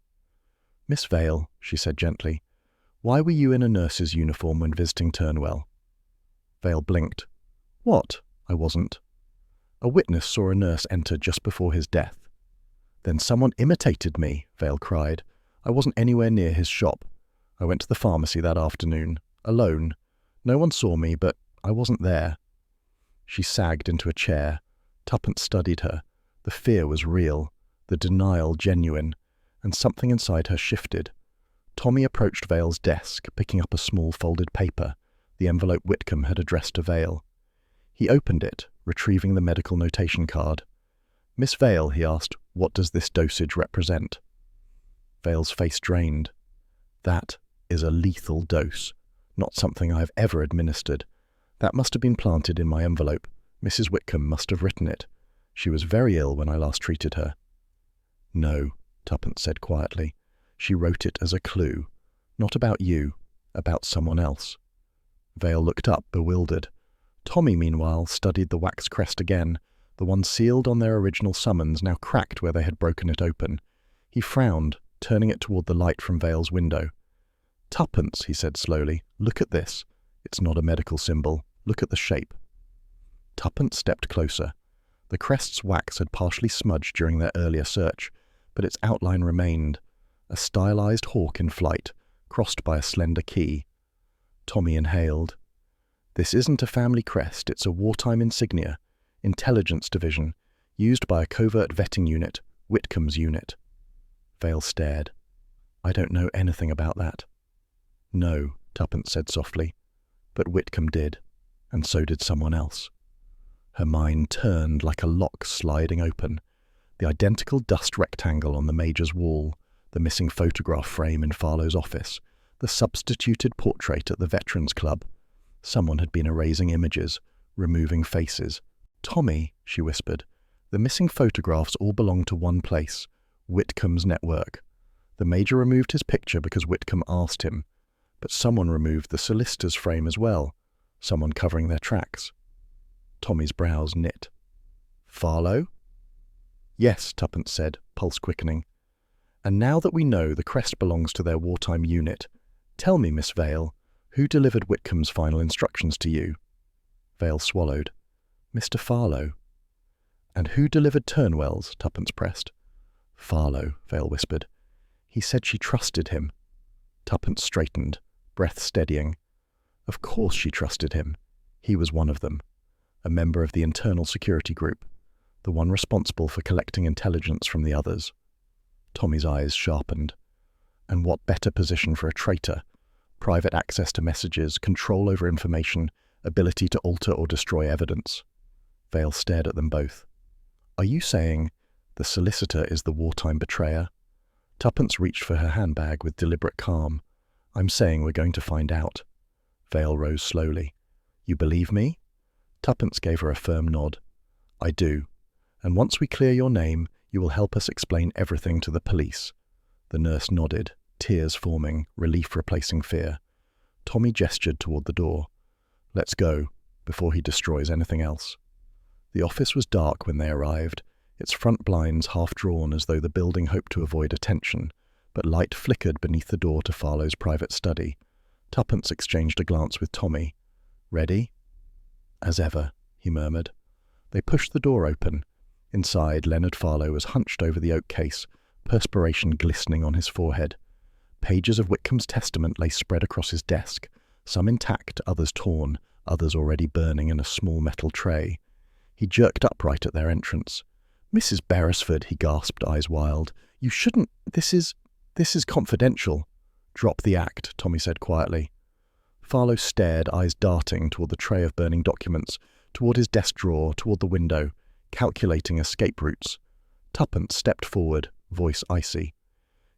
"Miss Vale," she said gently, "why were you in a nurse's uniform when visiting Turnwell?" Vale blinked. "What? I wasn't." "A witness saw a nurse enter just before his death." "Then someone imitated me," Vale cried. "I wasn't anywhere near his shop. I went to the pharmacy that afternoon, alone. No one saw me, but I wasn't there." She sagged into a chair. Tuppence studied her. The fear was real, the denial genuine, and something inside her shifted. Tommy approached Vale's desk, picking up a small folded paper, the envelope Whitcomb had addressed to Vale. He opened it, retrieving the medical notation card. "Miss Vale," he asked, "what does this dosage represent?" Vale's face drained. "That is a lethal dose, not something I have ever administered. That must have been planted in my envelope. Mrs. Whitcomb must have written it. She was very ill when I last treated her." "No," Tuppence said quietly. "She wrote it as a clue. Not about you, about someone else." Vale looked up, bewildered. Tommy, meanwhile, studied the wax crest again, the one sealed on their original summons, now cracked where they had broken it open. He frowned, turning it toward the light from Vale's window. "Tuppence," he said slowly, "look at this. It's not a medical symbol. Look at the shape." Tuppence stepped closer. The crest's wax had partially smudged during their earlier search, but its outline remained, a stylized hawk in flight, crossed by a slender key. Tommy inhaled. "This isn't a family crest, it's a wartime insignia, intelligence division, used by a covert vetting unit, Whitcomb's unit." Vale stared. "I don't know anything about that." "No," Tuppence said softly, "but Whitcomb did, and so did someone else." Her mind turned like a lock sliding open. The identical dust rectangle on the Major's wall, The missing photograph frame in Farlow's office, the substituted portrait at the Veterans Club. Someone had been erasing images, removing faces. "Tommy," she whispered, "the missing photographs all belong to one place, Whitcomb's network. The Major removed his picture because Whitcomb asked him, but someone removed the solicitor's frame as well, someone covering their tracks." Tommy's brows knit. "Farlow?" "Yes," Tuppence said, pulse quickening. "And now that we know the crest belongs to their wartime unit, tell me, Miss Vale, who delivered Whitcomb's final instructions to you?" Vale swallowed. "Mr. Farlow." "And who delivered Turnwell's?" Tuppence pressed. "Farlow," Vale whispered. "He said she trusted him." Tuppence straightened, breath steadying. Of course she trusted him. He was one of them, a member of the internal security group, the one responsible for collecting intelligence from the others. Tommy's eyes sharpened. And what better position for a traitor? Private access to messages, control over information, ability to alter or destroy evidence. Vale stared at them both. "Are you saying the solicitor is the wartime betrayer?" Tuppence reached for her handbag with deliberate calm. "I'm saying we're going to find out." Vale rose slowly. "You believe me?" Tuppence gave her a firm nod. "I do. And once we clear your name, you will help us explain everything to the police." The nurse nodded, tears forming, relief replacing fear. Tommy gestured toward the door. "Let's go, before he destroys anything else." The office was dark when they arrived, its front blinds half drawn as though the building hoped to avoid attention, but light flickered beneath the door to Farlow's private study. Tuppence exchanged a glance with Tommy. "Ready?" "As ever," he murmured. They pushed the door open. Inside, Leonard Farlow was hunched over the oak case, perspiration glistening on his forehead. Pages of Whitcomb's testament lay spread across his desk, some intact, others torn, others already burning in a small metal tray. He jerked upright at their entrance. "Mrs. Beresford," he gasped, eyes wild. "You shouldn't. This is confidential." "Drop the act," Tommy said quietly. Farlow stared, eyes darting toward the tray of burning documents, toward his desk drawer, toward the window, calculating escape routes. Tuppence stepped forward, voice icy.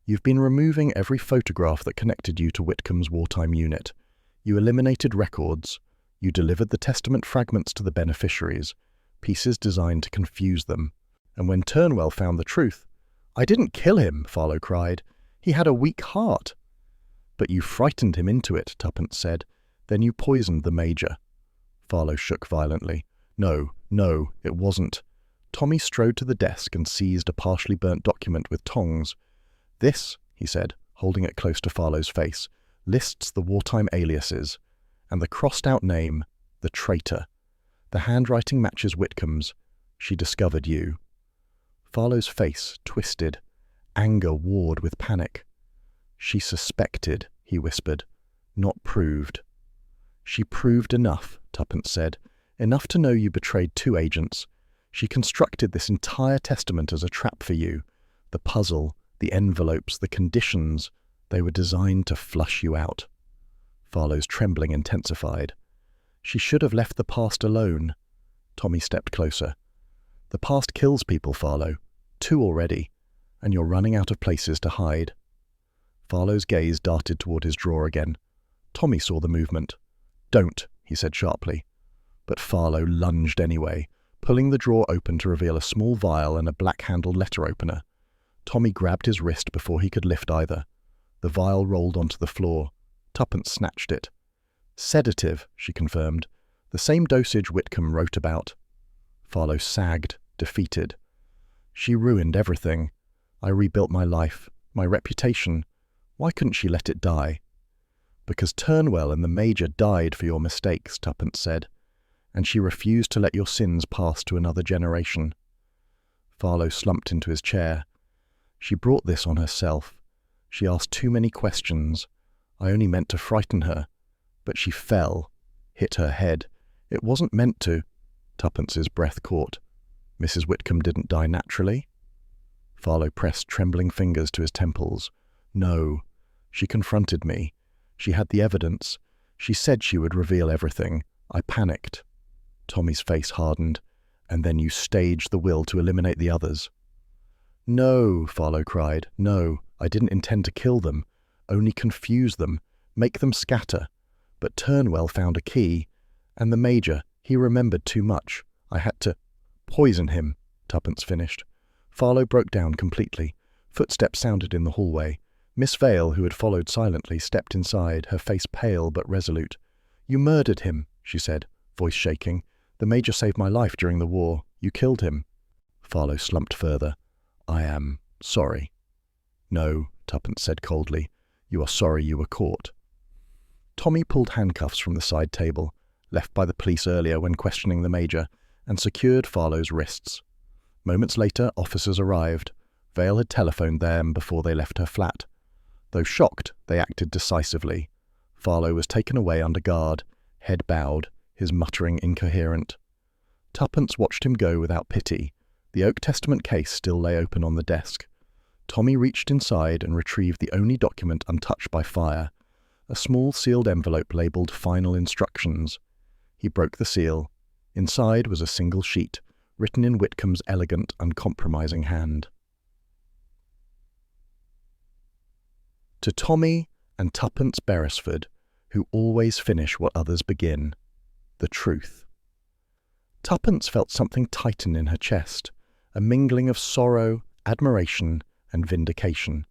"You've been removing every photograph that connected you to Whitcomb's wartime unit. You eliminated records. You delivered the testament fragments to the beneficiaries, pieces designed to confuse them. And when Turnwell found the truth—" "I didn't kill him," Farlow cried. "He had a weak heart." "But you frightened him into it," Tuppence said. "Then you poisoned the Major." Farlow shook violently. No, it wasn't." Tommy strode to the desk and seized a partially burnt document with tongs. "This," he said, holding it close to Farlow's face, "lists the wartime aliases. And the crossed-out name, the traitor. The handwriting matches Whitcomb's. She discovered you." Farlow's face twisted. Anger warred with panic. "She suspected," he whispered, "not proved." "She proved enough," Tuppence said. "Enough to know you betrayed 2 agents. She constructed this entire testament as a trap for you. The puzzle, the envelopes, the conditions, they were designed to flush you out." Farlow's trembling intensified. "She should have left the past alone." Tommy stepped closer. "The past kills people, Farlow. 2 already. And you're running out of places to hide." Farlow's gaze darted toward his drawer again. Tommy saw the movement. "Don't," he said sharply. But Farlow lunged anyway, pulling the drawer open to reveal a small vial and a black-handled letter opener. Tommy grabbed his wrist before he could lift either. The vial rolled onto the floor. Tuppence snatched it. "Sedative," she confirmed. "The same dosage Whitcomb wrote about." Farlow sagged, defeated. "She ruined everything. I rebuilt my life, my reputation. Why couldn't she let it die?" "Because Turnwell and the Major died for your mistakes," Tuppence said. "And she refused to let your sins pass to another generation." Farlow slumped into his chair. "She brought this on herself. She asked too many questions. I only meant to frighten her. But she fell, hit her head. It wasn't meant to." Tuppence's breath caught. "Mrs. Whitcomb didn't die naturally?" Farlow pressed trembling fingers to his temples. "No. She confronted me. She had the evidence. She said she would reveal everything. I panicked." Tommy's face hardened. "And then you staged the will to eliminate the others." "No," Farlow cried. "No, I didn't intend to kill them, only confuse them, make them scatter. But Turnwell found a key, and the Major, he remembered too much. I had to poison him, Tuppence finished. Farlow broke down completely. Footsteps sounded in the hallway. Miss Vale, who had followed silently, stepped inside, her face pale but resolute. "You murdered him," she said, voice shaking. "The Major saved my life during the war. You killed him." Farlow slumped further. "I am sorry." "No," Tuppence said coldly. "You are sorry you were caught." Tommy pulled handcuffs from the side table, left by the police earlier when questioning the Major, and secured Farlow's wrists. Moments later, officers arrived. Vale had telephoned them before they left her flat. Though shocked, they acted decisively. Farlow was taken away under guard, head bowed, his muttering incoherent. Tuppence watched him go without pity. The Oak Testament case still lay open on the desk. Tommy reached inside and retrieved the only document untouched by fire, a small sealed envelope labelled Final Instructions. He broke the seal. Inside was a single sheet, written in Whitcomb's elegant, uncompromising hand. To Tommy and Tuppence Beresford, who always finish what others begin, the truth. Tuppence felt something tighten in her chest, a mingling of sorrow, admiration, and vindication.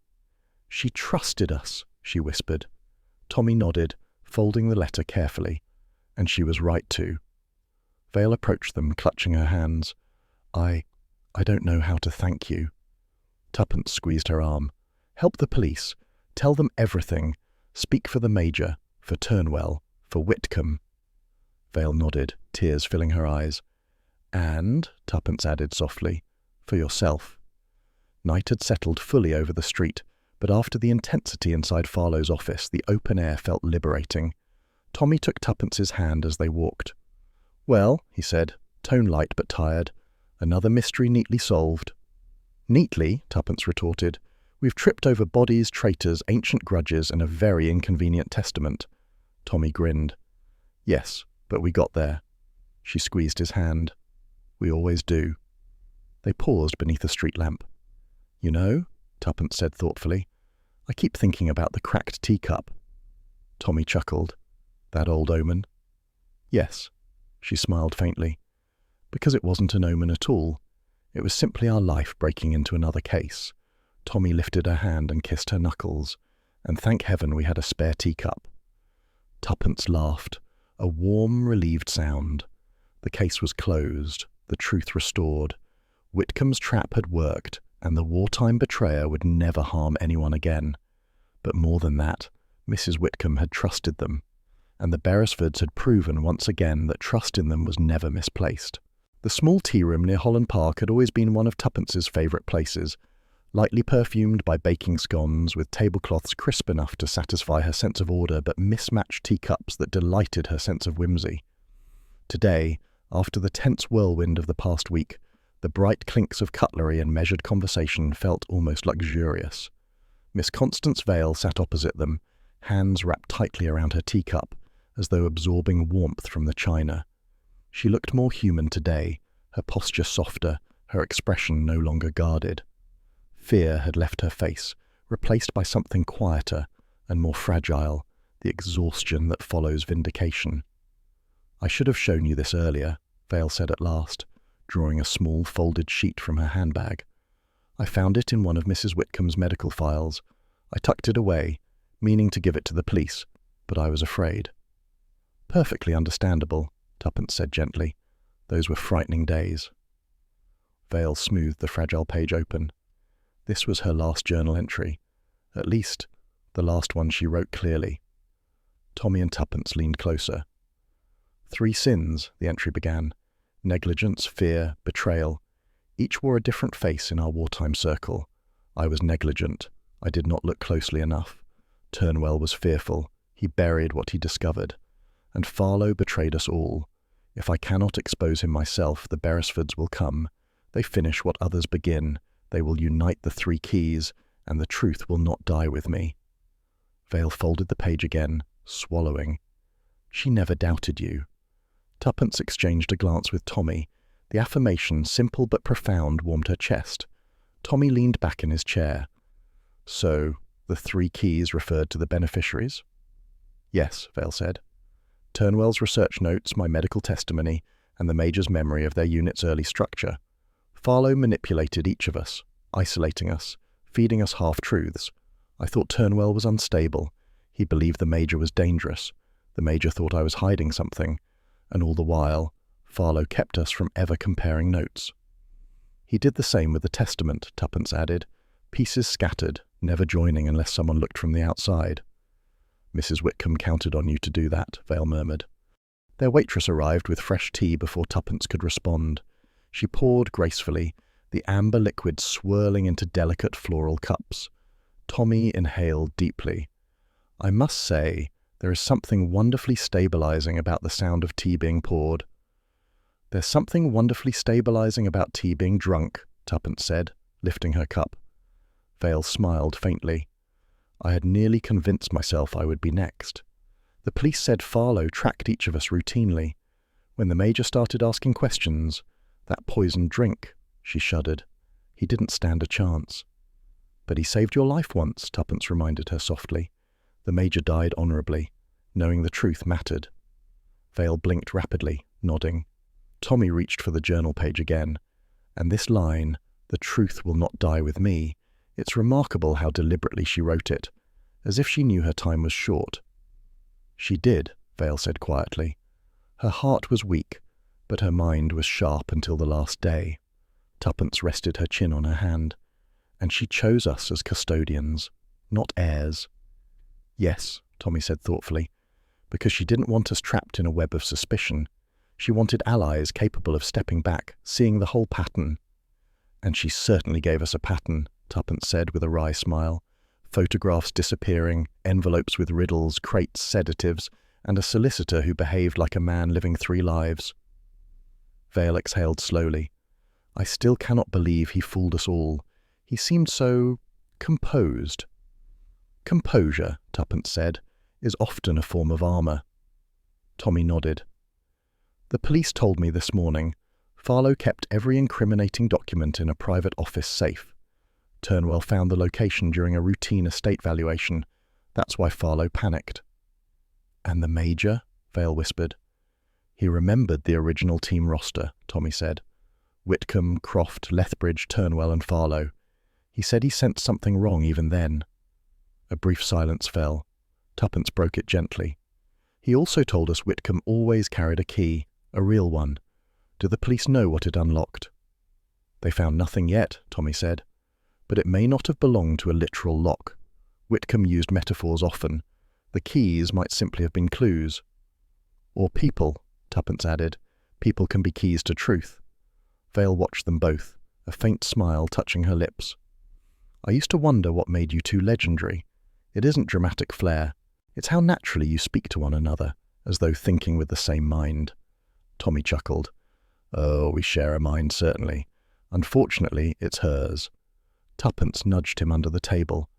"She trusted us," she whispered. Tommy nodded, folding the letter carefully. And she was right to. Vale approached them, clutching her hands. I don't know how to thank you." Tuppence squeezed her arm. "Help the police. Tell them everything. Speak for the Major, for Turnwell, for Whitcomb." Vale nodded, tears filling her eyes. "And," Tuppence added softly, "for yourself." Night had settled fully over the street, but after the intensity inside Farlow's office, the open air felt liberating. Tommy took Tuppence's hand as they walked. "Well," he said, tone light but tired, "another mystery neatly solved." "Neatly?" Tuppence retorted. "We've tripped over bodies, traitors, ancient grudges, and a very inconvenient testament." Tommy grinned. "Yes, but we got there." She squeezed his hand. "We always do." They paused beneath a street lamp. "You know," Tuppence said thoughtfully, "I keep thinking about the cracked teacup." Tommy chuckled. "That old omen?" "Yes." She smiled faintly. "Because it wasn't an omen at all. It was simply our life breaking into another case." Tommy lifted her hand and kissed her knuckles. "And thank heaven we had a spare teacup." Tuppence laughed, a warm, relieved sound. The case was closed, the truth restored. Whitcomb's trap had worked, and the wartime betrayer would never harm anyone again. But more than that, Mrs. Whitcomb had trusted them, and the Beresfords had proven once again that trust in them was never misplaced. The small tea room near Holland Park had always been one of Tuppence's favourite places, lightly perfumed by baking scones, with tablecloths crisp enough to satisfy her sense of order but mismatched teacups that delighted her sense of whimsy. Today, after the tense whirlwind of the past week, the bright clinks of cutlery and measured conversation felt almost luxurious. Miss Constance Vale sat opposite them, hands wrapped tightly around her teacup, as though absorbing warmth from the china. She looked more human today, her posture softer, her expression no longer guarded. Fear had left her face, replaced by something quieter and more fragile, the exhaustion that follows vindication. "I should have shown you this earlier," Vale said at last, drawing a small folded sheet from her handbag. "I found it in one of Mrs. Whitcomb's medical files. I tucked it away, meaning to give it to the police, but I was afraid." "Perfectly understandable," Tuppence said gently. "Those were frightening days." Vale smoothed the fragile page open. This was her last journal entry. At least, the last one she wrote clearly. Tommy and Tuppence leaned closer. "3 sins," the entry began. "Negligence, fear, betrayal. Each wore a different face in our wartime circle. I was negligent. I did not look closely enough. Turnwell was fearful. He buried what he discovered. And Farlow betrayed us all. If I cannot expose him myself, the Beresfords will come. They finish what others begin. They will unite the 3 keys, and the truth will not die with me." Vale folded the page again, swallowing. "She never doubted you." Tuppence exchanged a glance with Tommy. The affirmation, simple but profound, warmed her chest. Tommy leaned back in his chair. So, the 3 keys referred to the beneficiaries? Yes, Vale said. Turnwell's research notes, my medical testimony, and the Major's memory of their unit's early structure. Farlow manipulated each of us, isolating us, feeding us half-truths. I thought Turnwell was unstable. He believed the Major was dangerous. The Major thought I was hiding something. And all the while, Farlow kept us from ever comparing notes. He did the same with the testament, Tuppence added. Pieces scattered, never joining unless someone looked from the outside. Mrs. Whitcomb counted on you to do that, Vale murmured. Their waitress arrived with fresh tea before Tuppence could respond. She poured gracefully, the amber liquid swirling into delicate floral cups. Tommy inhaled deeply. I must say, there is something wonderfully stabilizing about the sound of tea being poured. There's something wonderfully stabilizing about tea being drunk, Tuppence said, lifting her cup. Vale smiled faintly. I had nearly convinced myself I would be next. The police said Farlow tracked each of us routinely. When the Major started asking questions, that poisoned drink, she shuddered. He didn't stand a chance. But he saved your life once, Tuppence reminded her softly. The Major died honourably, knowing the truth mattered. Vale blinked rapidly, nodding. Tommy reached for the journal page again. And this line, "The truth will not die with me," it's remarkable how deliberately she wrote it, as if she knew her time was short. She did, Vale said quietly. Her heart was weak, but her mind was sharp until the last day. Tuppence rested her chin on her hand. And she chose us as custodians, not heirs. Yes, Tommy said thoughtfully, because she didn't want us trapped in a web of suspicion. She wanted allies capable of stepping back, seeing the whole pattern. And she certainly gave us a pattern, Tuppence said with a wry smile. Photographs disappearing, envelopes with riddles, crates, sedatives, and a solicitor who behaved like a man living 3 lives. Vale exhaled slowly. I still cannot believe he fooled us all. He seemed so composed. Composure, Tuppence said, is often a form of armour. Tommy nodded. The police told me this morning. Farlow kept every incriminating document in a private office safe. Turnwell found the location during a routine estate valuation. That's why Farlow panicked. And the Major? Vale whispered. He remembered the original team roster, Tommy said. Whitcomb, Croft, Lethbridge, Turnwell and Farlow. He said he sensed something wrong even then. A brief silence fell. Tuppence broke it gently. He also told us Whitcomb always carried a key, a real one. Do the police know what it unlocked? They found nothing yet, Tommy said. But it may not have belonged to a literal lock. Whitcomb used metaphors often. The keys might simply have been clues. Or people, Tuppence added. People can be keys to truth. Vale watched them both, a faint smile touching her lips. I used to wonder what made you two legendary. It isn't dramatic flair. It's how naturally you speak to one another, as though thinking with the same mind. Tommy chuckled. Oh, we share a mind, certainly. Unfortunately, it's hers. Tuppence nudged him under the table.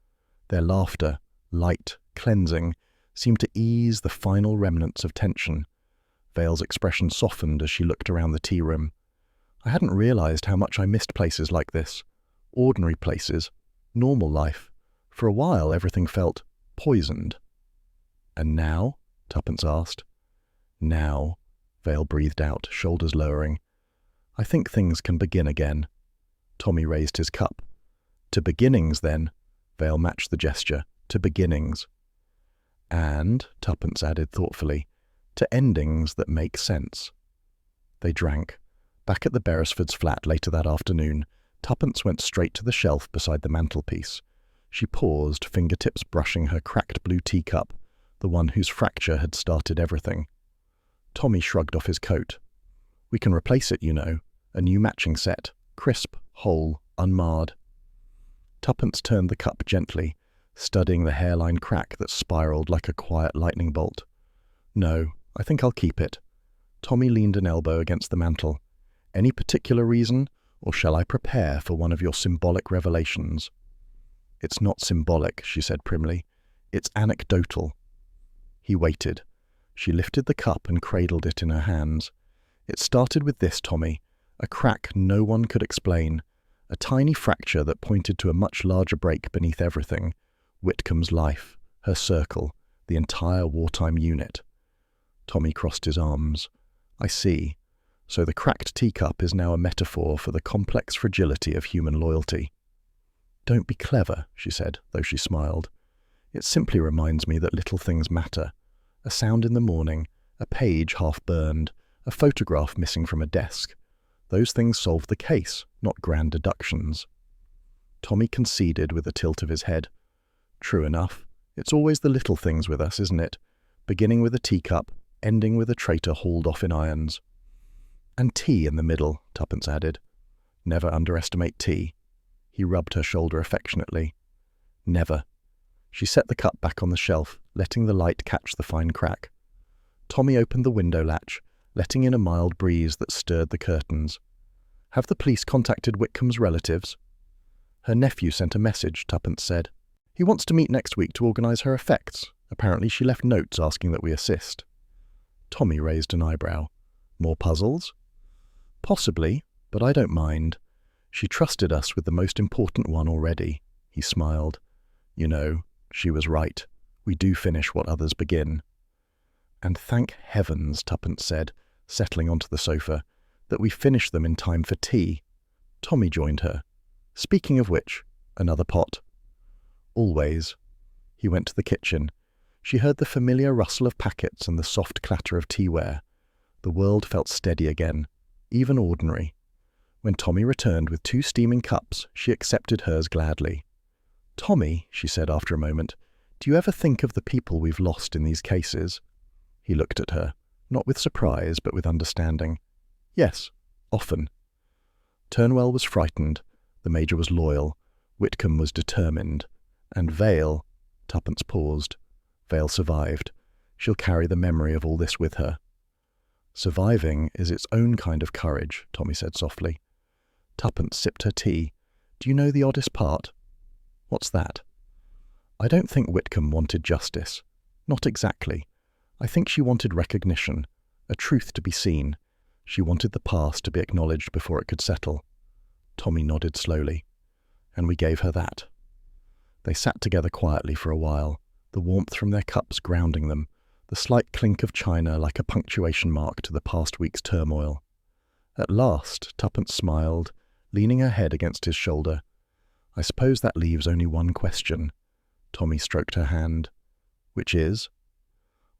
Their laughter, light, cleansing, seemed to ease the final remnants of tension. Vale's expression softened as she looked around the tea room. I hadn't realized how much I missed places like this. Ordinary places. Normal life. For a while, everything felt poisoned. And now? Tuppence asked. Now, Vale breathed out, shoulders lowering. I think things can begin again. Tommy raised his cup. To beginnings, then. Vale matched the gesture. To beginnings. And, Tuppence added thoughtfully, to endings that make sense. They drank. Back at the Beresfords' flat later that afternoon, Tuppence went straight to the shelf beside the mantelpiece. She paused, fingertips brushing her cracked blue teacup, the one whose fracture had started everything. Tommy shrugged off his coat. We can replace it, you know. A new matching set. Crisp, whole, unmarred. Tuppence turned the cup gently, studying the hairline crack that spiraled like a quiet lightning bolt. No, I think I'll keep it. Tommy leaned an elbow against the mantel. Any particular reason, or shall I prepare for one of your symbolic revelations? It's not symbolic, she said primly. It's anecdotal. He waited. She lifted the cup and cradled it in her hands. It started with this, Tommy, a crack no one could explain, a tiny fracture that pointed to a much larger break beneath everything. Whitcomb's life, her circle, the entire wartime unit. Tommy crossed his arms. I see. So the cracked teacup is now a metaphor for the complex fragility of human loyalty. Don't be clever, she said, though she smiled. It simply reminds me that little things matter. A sound in the morning, a page half burned, a photograph missing from a desk. Those things solve the case, not grand deductions. Tommy conceded with a tilt of his head. True enough. It's always the little things with us, isn't it? Beginning with a teacup, ending with a traitor hauled off in irons. And tea in the middle, Tuppence added. Never underestimate tea. He rubbed her shoulder affectionately. Never. She set the cup back on the shelf, letting the light catch the fine crack. Tommy opened the window latch, letting in a mild breeze that stirred the curtains. Have the police contacted Whitcomb's relatives? Her nephew sent a message, Tuppence said. He wants to meet next week to organise her effects. Apparently she left notes asking that we assist. Tommy raised an eyebrow. More puzzles? Possibly, but I don't mind. She trusted us with the most important one already. He smiled. You know, she was right. We do finish what others begin. And thank heavens, Tuppence said, settling onto the sofa, that we finish them in time for tea. Tommy joined her. Speaking of which, another pot. Always. He went to the kitchen. She heard the familiar rustle of packets and the soft clatter of teaware. The world felt steady again, even ordinary. When Tommy returned with 2 steaming cups, she accepted hers gladly. Tommy, she said after a moment, do you ever think of the people we've lost in these cases? He looked at her, not with surprise, but with understanding. Yes, often. Turnwell was frightened. The Major was loyal. Whitcomb was determined. And Vale, Tuppence paused. Vale survived. She'll carry the memory of all this with her. Surviving is its own kind of courage, Tommy said softly. Tuppence sipped her tea. Do you know the oddest part? What's that? I don't think Whitcomb wanted justice. Not exactly. I think she wanted recognition, a truth to be seen. She wanted the past to be acknowledged before it could settle. Tommy nodded slowly. And we gave her that. They sat together quietly for a while, the warmth from their cups grounding them, the slight clink of china like a punctuation mark to the past week's turmoil. At last, Tuppence smiled, leaning her head against his shoulder. I suppose that leaves only one question. Tommy stroked her hand. Which is?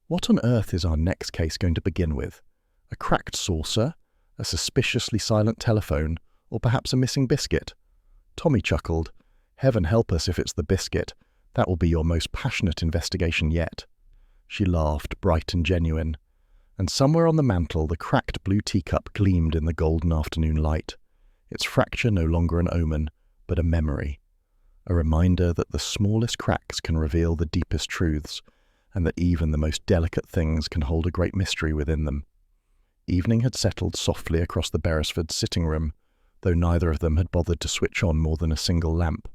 What on earth is our next case going to begin with? A cracked saucer? A suspiciously silent telephone? Or perhaps a missing biscuit? Tommy chuckled. Heaven help us if it's the biscuit. That will be your most passionate investigation yet. She laughed, bright and genuine. And somewhere on the mantel the cracked blue teacup gleamed in the golden afternoon light. Its fracture no longer an omen, but a memory. A reminder that the smallest cracks can reveal the deepest truths, and that even the most delicate things can hold a great mystery within them. Evening had settled softly across the Beresfords' sitting room, though neither of them had bothered to switch on more than a single lamp.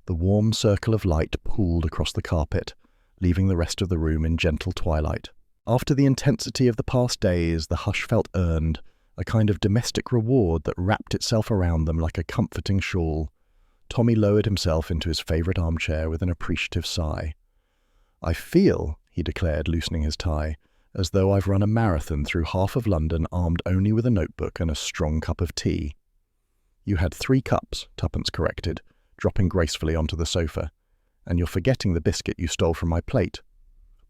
The warm circle of light pooled across the carpet, leaving the rest of the room in gentle twilight. After the intensity of the past days, the hush felt earned, a kind of domestic reward that wrapped itself around them like a comforting shawl. Tommy lowered himself into his favourite armchair with an appreciative sigh. I feel, he declared, loosening his tie, as though I've run a marathon through half of London armed only with a notebook and a strong cup of tea. You had 3 cups, Tuppence corrected, dropping gracefully onto the sofa. And you're forgetting the biscuit you stole from my plate.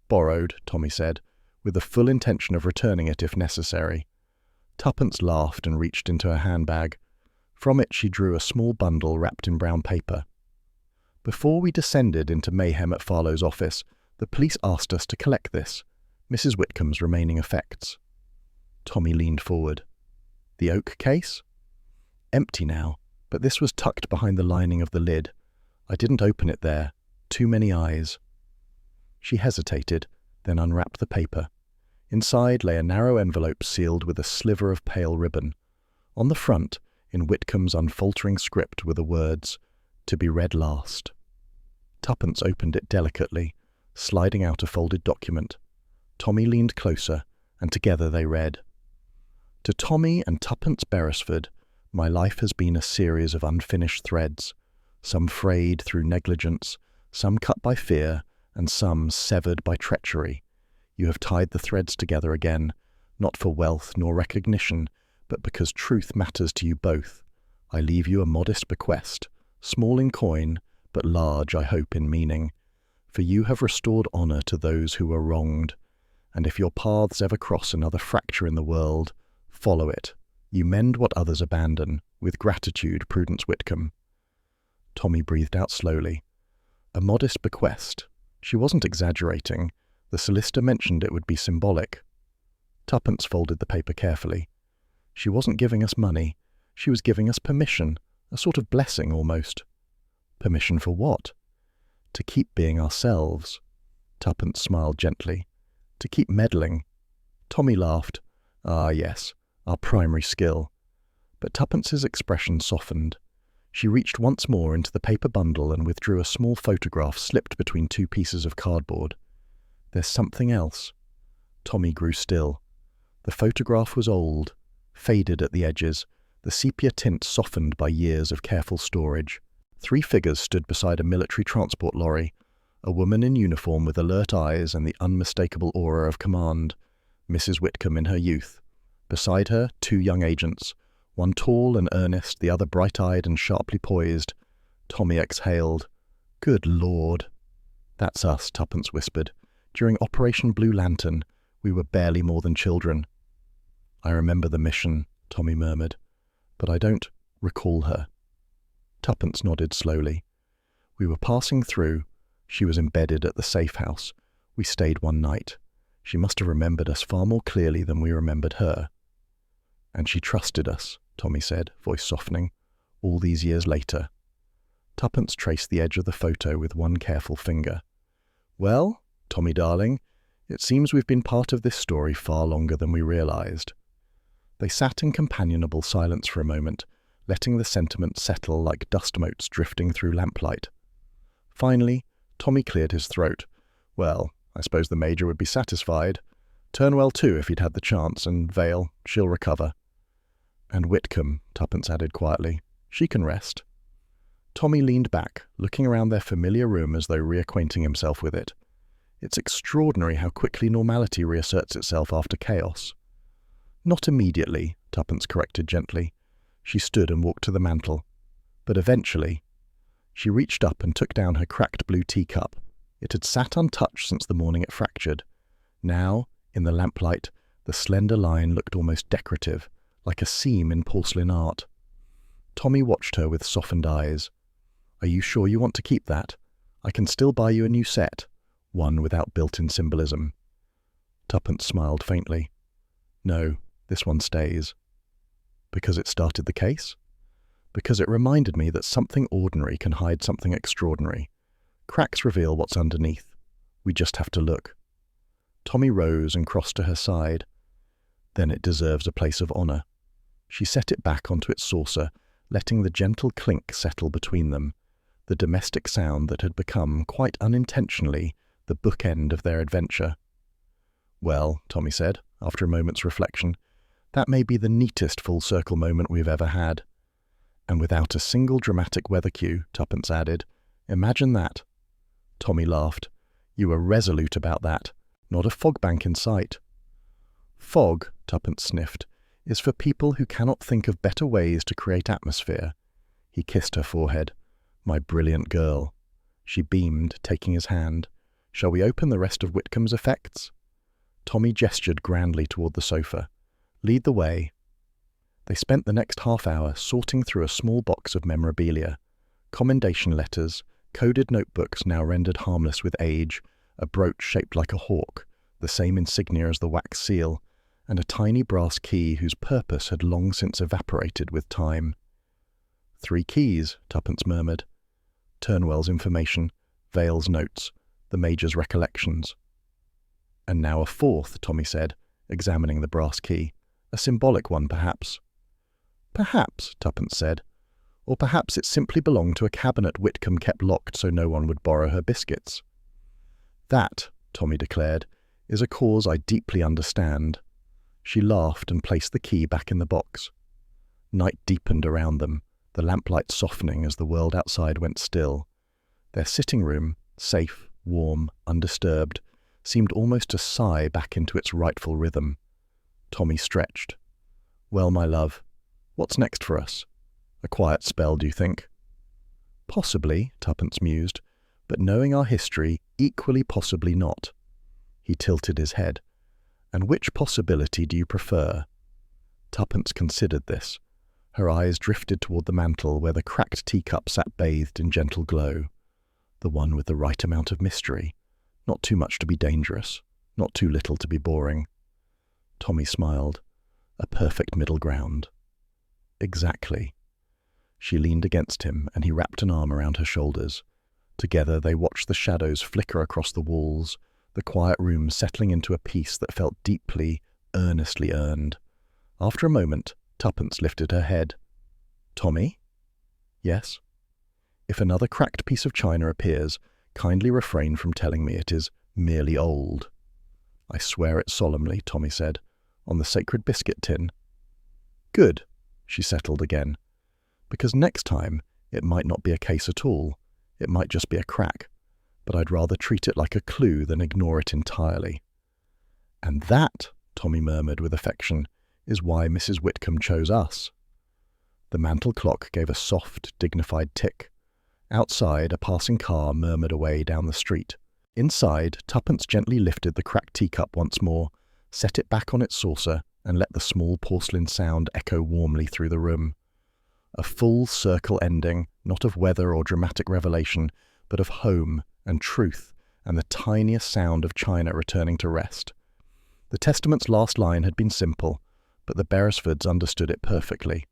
Borrowed, Tommy said, with the full intention of returning it if necessary. Tuppence laughed and reached into her handbag. From it she drew a small bundle wrapped in brown paper. Before we descended into mayhem at Farlow's office, the police asked us to collect this, Mrs. Whitcomb's remaining effects. Tommy leaned forward. The oak case? Empty now, but this was tucked behind the lining of the lid. I didn't open it there. Too many eyes. She hesitated, then unwrapped the paper. Inside lay a narrow envelope sealed with a sliver of pale ribbon. On the front, in Whitcomb's unfaltering script, were the words, "To be read last." Tuppence opened it delicately, sliding out a folded document. Tommy leaned closer, and together they read, To Tommy and Tuppence Beresford, My life has been a series of unfinished threads, some frayed through negligence, some cut by fear, and some severed by treachery. You have tied the threads together again, not for wealth nor recognition, but because truth matters to you both. I leave you a modest bequest, small in coin, but large, I hope, in meaning. For you have restored honour to those who were wronged, and if your paths ever cross another fracture in the world, follow it. You mend what others abandon. With gratitude, Prudence Whitcomb. Tommy breathed out slowly. A modest bequest. She wasn't exaggerating. The solicitor mentioned it would be symbolic. Tuppence folded the paper carefully. She wasn't giving us money. She was giving us permission, a sort of blessing almost. Permission for what? To keep being ourselves. Tuppence smiled gently. To keep meddling. Tommy laughed. Ah, yes, our primary skill. But Tuppence's expression softened. She reached once more into the paper bundle and withdrew a small photograph slipped between two pieces of cardboard. There's something else. Tommy grew still. The photograph was old, faded at the edges, the sepia tint softened by years of careful storage. 3 figures stood beside a military transport lorry, a woman in uniform with alert eyes and the unmistakable aura of command, Mrs. Whitcomb in her youth. Beside her, 2 young agents, one tall and earnest, the other bright-eyed and sharply poised. Tommy exhaled. Good Lord. That's us, Tuppence whispered. During Operation Blue Lantern, we were barely more than children. I remember the mission, Tommy murmured, but I don't recall her. Tuppence nodded slowly. We were passing through. She was embedded at the safe house. We stayed one night. She must have remembered us far more clearly than we remembered her. And she trusted us, Tommy said, voice softening, all these years later. Tuppence traced the edge of the photo with one careful finger. Well, Tommy darling, it seems we've been part of this story far longer than we realized. They sat in companionable silence for a moment, letting the sentiment settle like dust motes drifting through lamplight. Finally, Tommy cleared his throat. Well, I suppose the Major would be satisfied. Turnwell too, if he'd had the chance, and Vale, she'll recover. And Whitcomb, Tuppence added quietly. She can rest. Tommy leaned back, looking around their familiar room as though reacquainting himself with it. It's extraordinary how quickly normality reasserts itself after chaos. Not immediately, Tuppence corrected gently. She stood and walked to the mantel. But eventually. She reached up and took down her cracked blue teacup. It had sat untouched since the morning it fractured. Now, in the lamplight, the slender line looked almost decorative, like a seam in porcelain art. Tommy watched her with softened eyes. Are you sure you want to keep that? I can still buy you a new set, one without built-in symbolism. Tuppence smiled faintly. No, this one stays. Because it started the case? Because it reminded me that something ordinary can hide something extraordinary. Cracks reveal what's underneath. We just have to look. Tommy rose and crossed to her side. Then it deserves a place of honour. She set it back onto its saucer, letting the gentle clink settle between them, the domestic sound that had become, quite unintentionally, the bookend of their adventure. Well, Tommy said, after a moment's reflection, that may be the neatest full-circle moment we've ever had. And without a single dramatic weather cue, Tuppence added, imagine that. Tommy laughed. You were resolute about that. Not a fog bank in sight. Fog, Tuppence sniffed, is for people who cannot think of better ways to create atmosphere. He kissed her forehead. My brilliant girl. She beamed, taking his hand. Shall we open the rest of Whitcomb's effects? Tommy gestured grandly toward the sofa. Lead the way. They spent the next half hour sorting through a small box of memorabilia, commendation letters, coded notebooks now rendered harmless with age, a brooch shaped like a hawk, the same insignia as the wax seal, and a tiny brass key whose purpose had long since evaporated with time. 3 keys, Tuppence murmured. Turnwell's information, Vale's notes, the Major's recollections. And now a 4th, Tommy said, examining the brass key. A symbolic one, perhaps. Perhaps, Tuppence said. Or perhaps it simply belonged to a cabinet Whitcomb kept locked so no one would borrow her biscuits. That, Tommy declared, is a cause I deeply understand. She laughed and placed the key back in the box. Night deepened around them, the lamplight softening as the world outside went still. Their sitting room, safe, warm, undisturbed, seemed almost to sigh back into its rightful rhythm. Tommy stretched. "Well, my love, what's next for us? A quiet spell, do you think?" "Possibly," Tuppence mused, "but knowing our history, equally possibly not." He tilted his head. "And which possibility do you prefer?" Tuppence considered this. Her eyes drifted toward the mantel where the cracked teacup sat bathed in gentle glow. The one with the right amount of mystery. Not too much to be dangerous, not too little to be boring. Tommy smiled. A perfect middle ground. Exactly. She leaned against him, and he wrapped an arm around her shoulders. Together they watched the shadows flicker across the walls, the quiet room settling into a peace that felt deeply, earnestly earned. After a moment, Tuppence lifted her head. "Tommy?" "Yes?" "If another cracked piece of china appears, kindly refrain from telling me it is merely old." "I swear it solemnly," Tommy said, "on the sacred biscuit tin." "Good," she settled again. "Because next time it might not be a case at all. It might just be a crack. But I'd rather treat it like a clue than ignore it entirely." "And that," Tommy murmured with affection, "is why Mrs. Whitcomb chose us." The mantel clock gave a soft, dignified tick. Outside, a passing car murmured away down the street. Inside, Tuppence gently lifted the cracked teacup once more, set it back on its saucer, and let the small porcelain sound echo warmly through the room. A full circle ending, not of weather or dramatic revelation, but of home and truth and the tiniest sound of china returning to rest. The Testament's last line had been simple, but the Beresfords understood it perfectly.